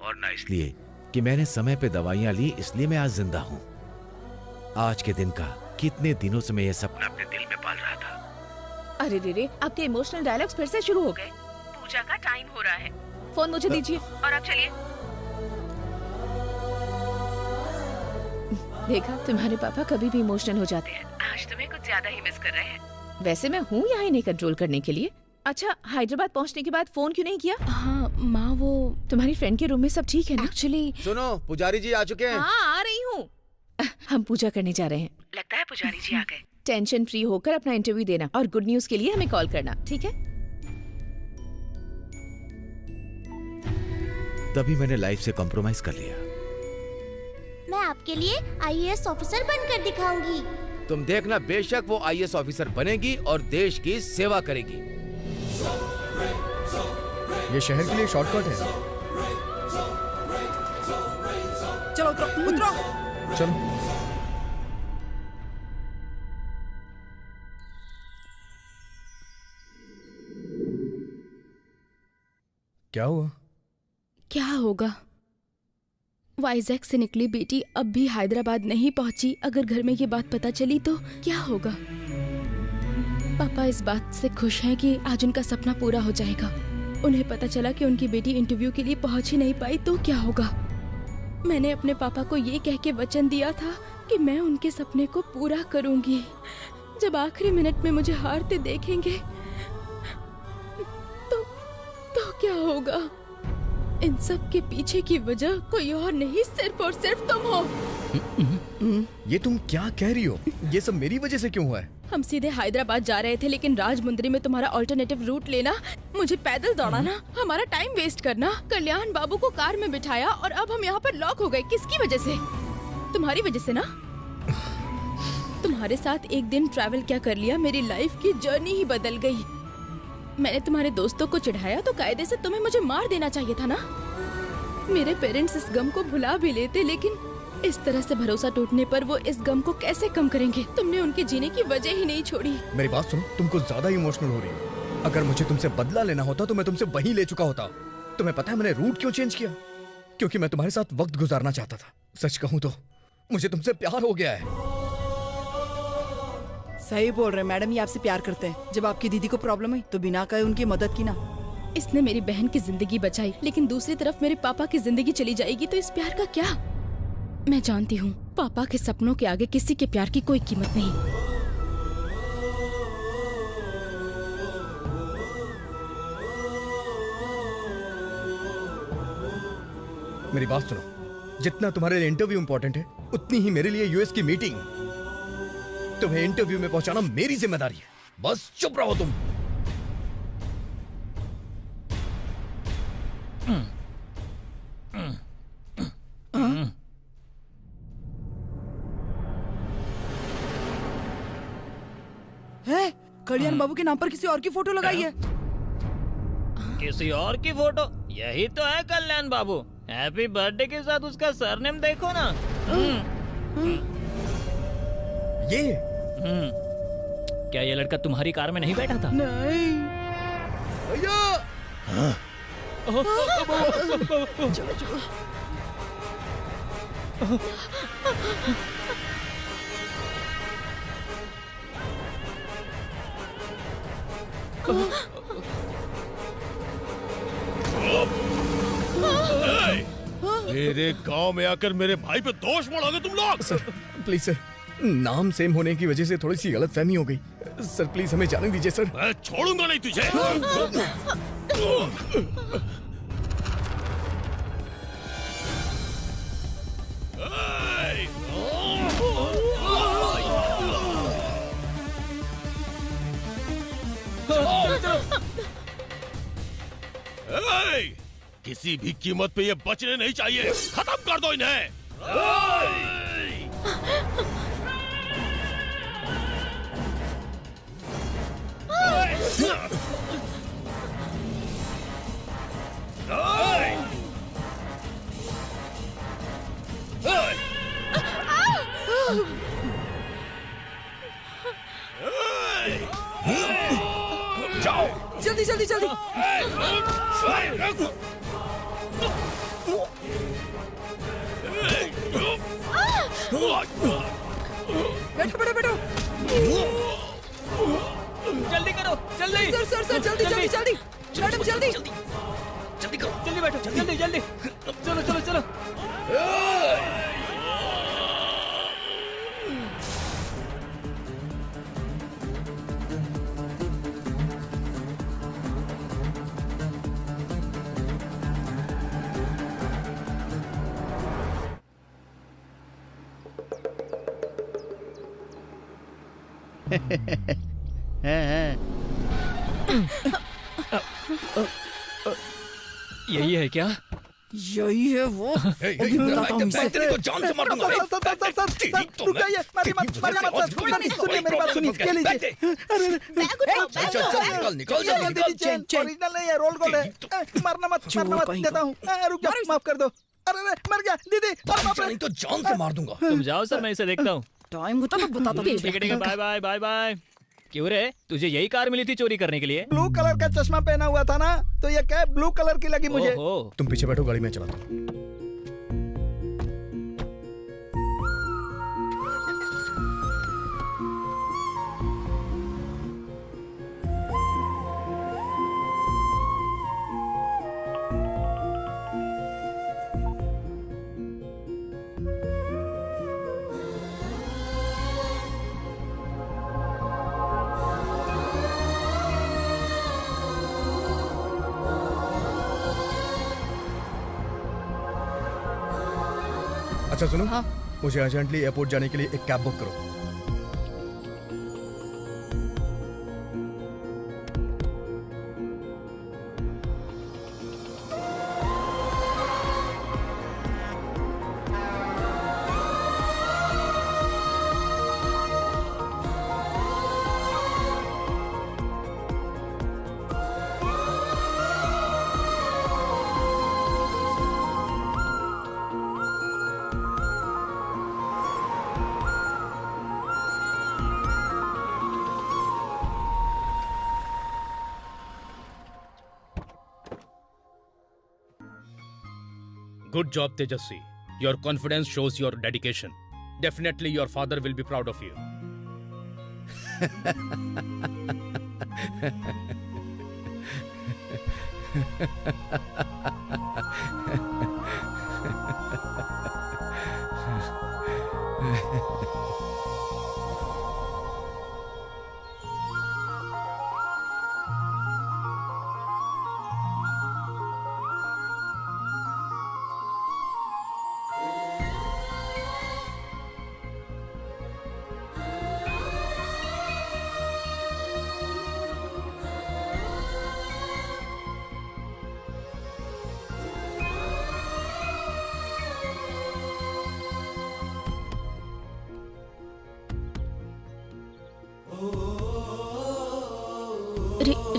और ना इसलिए कि मैंने समय पे दवाइयां ली, इसलिए मैं आज जिंदा हूं। आज के दिन का कितने दिनों से मैं ये सपना अपने दिल में पाल रहा था। अरे रे, आपके इमोशनल डायलॉग्स फिर से शुरू हो गए। पूजा का टाइम हो रहा है फोन मुझे दीजिए। और आप चलिए। देखा, तुम्हारे पापा कभी भी इमोशनल हो जाते हैं। आज तुम्हें कुछ ज्यादा ही मिस कर रहे हैं। वैसे मैं हूँ यहाँ इन्हें कंट्रोल करने के लिए। अच्छा, हैदराबाद पहुँचने के बाद फोन क्यों नहीं किया? हाँ माँ, वो तुम्हारी फ्रेंड के रूम में सब ठीक है ना? एक्चुअली सुनो, पुजारी जी आ चुके हैं। हाँ, आ रही हूँ। हम पूजा करने जा रहे हैं। लगता है पुजारी जी आ गए। टेंशन फ्री होकर अपना इंटरव्यू देना और गुड न्यूज के लिए हमें कॉल करना, ठीक है? तभी मैंने लाइफ से कॉम्प्रोमाइज कर लिया। मैं आपके लिए IAS ऑफिसर बनकर दिखाऊंगी। तुम देखना, बेशक वो IAS ऑफिसर बनेगी और देश की सेवा करेगी। ये शहर के लिए शॉर्टकट है। चलो उतरो उतरो। चलो। क्या हुआ? क्या होगा? वाइजैक से निकली बेटी अब भी हैदराबाद नहीं पहुंची। अगर घर में ये बात पता चली तो क्या होगा? पापा इस बात से खुश हैं कि आज उनका सपना पूरा हो जाएगा। उन्हें पता चला कि उनकी बेटी इंटरव्यू के लिए पहुंच ही नहीं पाई तो क्या होगा? मैंने अपने पापा को ये कह के वचन दिया था कि मैं उनके सपने को पूरा करूंगी। जब आखिरी मिनट में मुझे हारते देखेंगे तो क्या होगा? इन सब के पीछे की वजह कोई और नहीं, सिर्फ और सिर्फ तुम हो। ये तुम क्या कह रही हो? ये सब मेरी वजह से क्यों हुआ है? हम सीधे हैदराबाद जा रहे थे, लेकिन राजमुंद्री में तुम्हारा ऑल्टरनेटिव रूट लेना, मुझे पैदल दौड़ाना, हमारा टाइम वेस्ट करना, कल्याण बाबू को कार में बिठाया और अब हम यहाँ पर लॉक हो गए। किसकी वजह से? तुम्हारी वजह से ना। तुम्हारे साथ एक दिन ट्रैवल क्या कर लिया, मेरी लाइफ की जर्नी ही बदल गई। मैंने तुम्हारे दोस्तों को चिढ़ाया तो कायदे से तुम्हें मुझे मार देना चाहिए था ना। मेरे पेरेंट्स इस गम को भुला भी लेते, लेकिन इस तरह से भरोसा टूटने पर वो इस गम को कैसे कम करेंगे? तुमने उनके जीने की वजह ही नहीं छोड़ी। मेरी बात सुनो, तुम कुछ ज्यादा इमोशनल हो रही हो। अगर मुझे तुमसे बदला लेना होता तो मैं तुमसे वहीं ले चुका होता। तुम्हें पता है मैंने रूट क्यों चेंज किया? क्योंकि मैं तुम्हारे साथ वक्त गुजारना चाहता था। सच कहूँ तो मुझे तुमसे प्यार हो गया है। सही बोल रहे मैडम, ये आपसे प्यार करते हैं। जब आपकी दीदी को प्रॉब्लम है तो बिना कहे उनकी मदद की ना। इसने मेरी बहन की जिंदगी बचाई, लेकिन दूसरी तरफ मेरे पापा की जिंदगी चली जाएगी तो इस प्यार का क्या? मैं जानती हूँ पापा के सपनों के आगे किसी के प्यार की कोई कीमत नहीं। मेरी बात सुनो, जितना तुम्हारे लिए इंटरव्यू इंपॉर्टेंट है उतनी ही मेरे लिए यूएस की मीटिंग। तुम्हें इंटरव्यू में पहुंचाना मेरी जिम्मेदारी है। बस चुप रहो तुम। है कल्याण बाबू के नाम पर किसी और की फोटो लगाई है। किसी और की फोटो? यही तो है कल्याण बाबू। हैप्पी बर्थडे के साथ उसका सरनेम देखो ना। ये क्या ये लड़का तुम्हारी कार में नहीं बैठा था? नहीं। भैया! चलो चलो। मेरे गांव में आकर मेरे भाई पे दोष मढ़ोगे तुम लोग? सर प्लीज सर, नाम सेम होने की वजह से थोड़ी सी गलतफहमी हो गई। सर प्लीज हमें जाने दीजिए सर। मैं छोड़ूंगा नहीं तुझे। किसी भी कीमत पे ये बचने नहीं चाहिए। खत्म कर दो इन्हें। जाओ जल्दी जल्दी जल्दी। बैठो बैठो बैठो। जल्दी करो जल्दी। सर सर सर जल्दी जल्दी जल्दी मैडम जल्दी जल्दी करो जल्दी बैठो जल्दी जल्दी। चलो चलो चलो। यही है क्या? यही है वो। अभी बताता हूँ मैं तेरे को जान से मार दूंगा। रुक जाइए, मारिए मत, मारिए मत सर। सुनिए मेरी बात सुनिए, ये लीजिए। निकल चेन ओरिजिनल नहीं है, रोल गोल्ड है। मारना मत देता हूँ। रुक जाओ, माफ कर दो। अरे मर गया दीदी। नहीं तो जान से मार दूंगा। तुम जाओ सर, मैं इसे देखता हूँ। टाइम होता तो बताता हूँ। ठीक है बाय बाय बाय बाय। क्यों रे, तुझे यही कार मिली थी चोरी करने के लिए? ब्लू कलर का चश्मा पहना हुआ था ना, तो ये कैप ब्लू कलर की लगी मुझे। ओहो। तुम पीछे बैठो, गाड़ी में चलाता हूँ। अच्छा सुनो, हाँ? मुझे अर्जेंटली एयरपोर्ट जाने के लिए एक कैब बुक करो। Good job, Tejasvi. Your confidence shows your dedication. Definitely your father will be proud of you.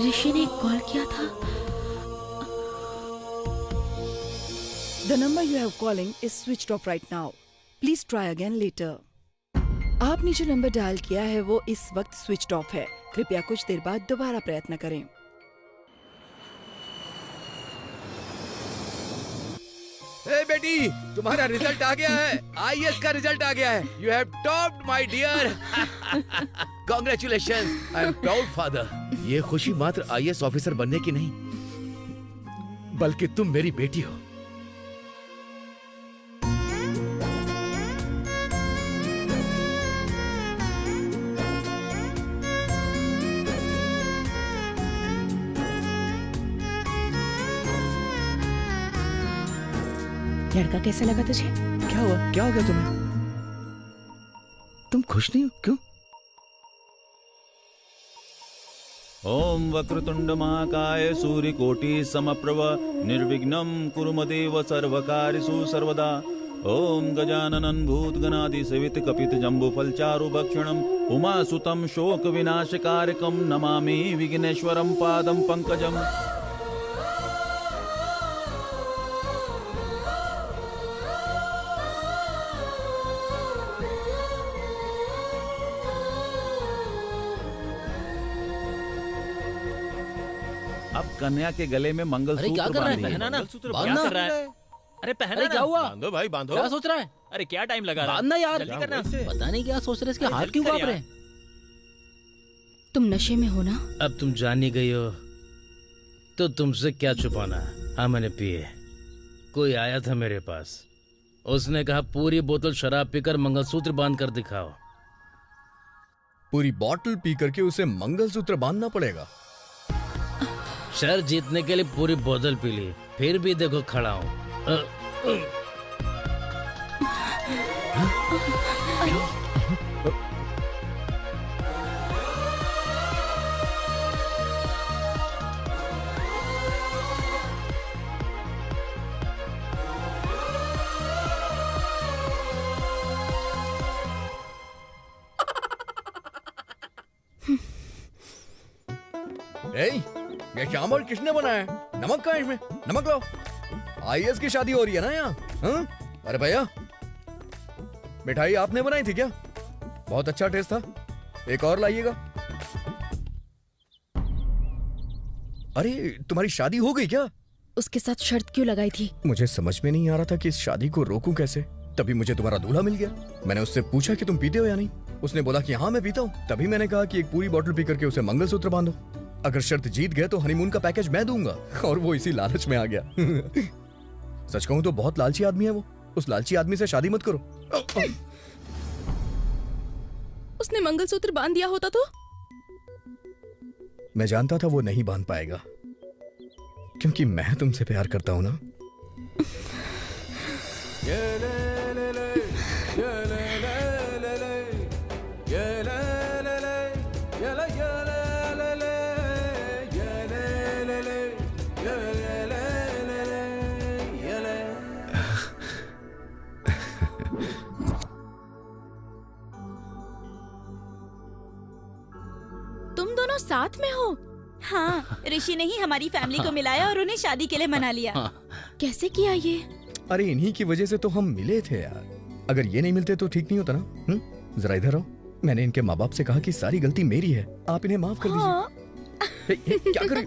ऋषि ने कॉल किया था। The number you have calling is switched off right now. Please try again later. आपने जो number dial किया है वो इस वक्त स्विच्ड ऑफ है। कृपया कुछ देर बाद दोबारा प्रयत्न करें। ए बेटी, तुम्हारा रिजल्ट आ गया है। आईएएस का रिजल्ट आ गया है। You have topped my dear. Congratulations. I am proud father. ये खुशी मात्र आईएएस ऑफिसर बनने की नहीं, बल्कि तुम मेरी बेटी हो। लड़का कैसा लगा तुझे? क्या हुआ? क्या हो गया तुम्हें? तुम खुश नहीं हो? क्यों? ओम वक्रतुंड महाकाय सूर्यकोटि समप्रभ निर्विघ्नं कुरु मदेव सर्वकार्येषु सर्वदा। ओम गजाननं भूतगणाधि सेवित कपित जम्बूफल चारु भक्षणम् उमासुतं शोक विनाशकारकं नमामि विघ्नेश्वरं पादं पंकजम्। अब कन्या के गले में मंगलसूत्र अरे क्या कर रहा है? बांधिए। पहना ना, मंगलसूत्र क्या बांध- कर रहा है? अरे पहना अरे ना। क्या हुआ? बांधो भाई बांधो। क्या सोच रहा है? अरे क्या टाइम लगा रहा है? बांधना यार। जल्दी करना। पता नहीं क्या सोच रहे, इसके अरे हाथ जल्दी क्यों कर कांप यार। रहे हैं? तुम नशे में हो ना? अब तुम जान ही गई हो तो तुमसे क्या छुपाना। हाँ मैंने पिए। कोई आया था मेरे पास, उसने कहा पूरी बोतल शराब पीकर मंगलसूत्र बांध कर दिखाओ। पूरी बॉटल पी करके उसे मंगलसूत्र बांधना पड़ेगा। शहर जीतने के लिए पूरी बोतल पी ली, फिर भी देखो खड़ा हूँ। ये चावल किसने बनाया है? नमक कहाँ है इसमें? नमक लो। आईएएस की शादी हो रही है ना यहाँ? हाँ? अरे भैया, मिठाई आपने बनाई थी क्या? बहुत अच्छा टेस्ट था, एक और लाइएगा। अरे तुम्हारी शादी हो गई क्या? उसके साथ शर्त क्यों लगाई थी? मुझे समझ में नहीं आ रहा था कि इस शादी को रोकूं कैसे। तभी मुझे तुम्हारा दूल्हा मिल गया। मैंने उससे पूछा कि तुम पीते हो या नहीं। उसने बोला कि हाँ मैं पीता हूँ। तभी मैंने कहा कि एक पूरी बोतल पी करके उसे मंगलसूत्र बांधो। अगर शर्त जीत गए तो हनीमून का पैकेज मैं दूंगा। और वो इसी लालच में आ गया। सच कहूं तो बहुत लालची आदमी है वो। उस लालची आदमी से शादी मत करो। उसने मंगलसूत्र बांध दिया होता तो? मैं जानता था वो नहीं बांध पाएगा, क्योंकि मैं तुमसे प्यार करता हूं ना। तुम दोनों साथ में हो? हाँ, ऋषि ने ही हमारी फैमिली को मिलाया और उन्हें शादी के लिए मना लिया। कैसे किया ये? अरे इन्हीं की वजह से तो हम मिले थे यार। अगर ये नहीं मिलते तो ठीक नहीं होता ना। जरा इधर आओ। मैंने इनके माँ बाप से कहा कि सारी गलती मेरी है, आप इन्हें माफ कर दीजिए। क्या करें?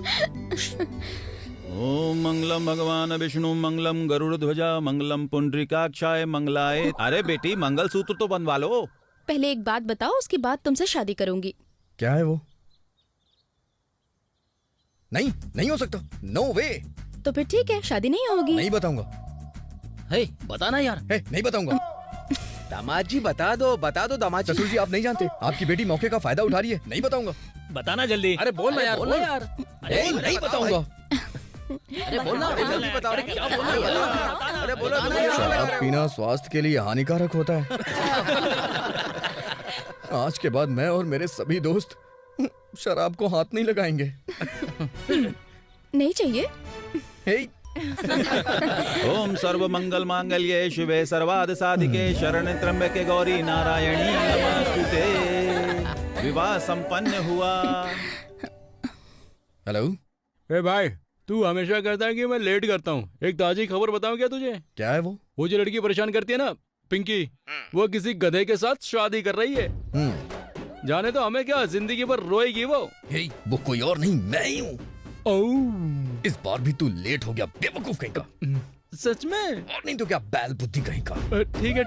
ओम मंगलम भगवान विष्णु मंगलम गरुड़ ध्वजा मंगलम पुंडरीकाक्षाय मंगलाय। अरे बेटी मंगलसूत्र तो बनवा लो। पहले एक बात बताओ, उसके बाद तुमसे शादी करूंगी। क्या है वो? नहीं, नहीं हो सकता। नो वे। तो फिर ठीक है, शादी नहीं होगी। नहीं बताऊंगा। हे, बताना यार। नहीं बताऊंगा। दामाद जी बता दो दामाद जी। ससुर जी आप नहीं जानते, आपकी बेटी मौके का फायदा उठा रही है। नहीं बताऊंगा। बताना जल्दी। अरे बोल ना यार, बोलो यार। नहीं बताऊंगा। अरे बोलना। जल्दी बताओ। अरे क्या बोलना यार? अरे बोलो। शराब पीना स्वास्थ्य के लिए हानिकारक होता है। आज के बाद मैं और मेरे सभी दोस्त शराब को हाथ नहीं लगाएंगे। नहीं चाहिए। हे, ओम सर्व मंगल मांगल्ये शिवे सर्वाद साधिके शरण त्र्यंबके गौरी नारायणी नमस्तुते। विवाह संपन्न हुआ। हेलो। ए भाई, तू हमेशा कहता है कि मैं लेट करता हूँ। एक ताजी खबर बताऊं क्या तुझे? क्या है वो? वो जो लड़की परेशान करती है ना, पिंकी, वो किसी गधे के साथ शादी कर रही है। जाने तो हमें क्या, जिंदगी भर रोएगी वो। हे, वो कोई और नहीं, मैं ही हूँ। इस बार भी तू लेट हो गया, बेवकूफ कहीं का। सच में? और नहीं तो क्या, बैल बुद्धि कहीं का। ठीक है।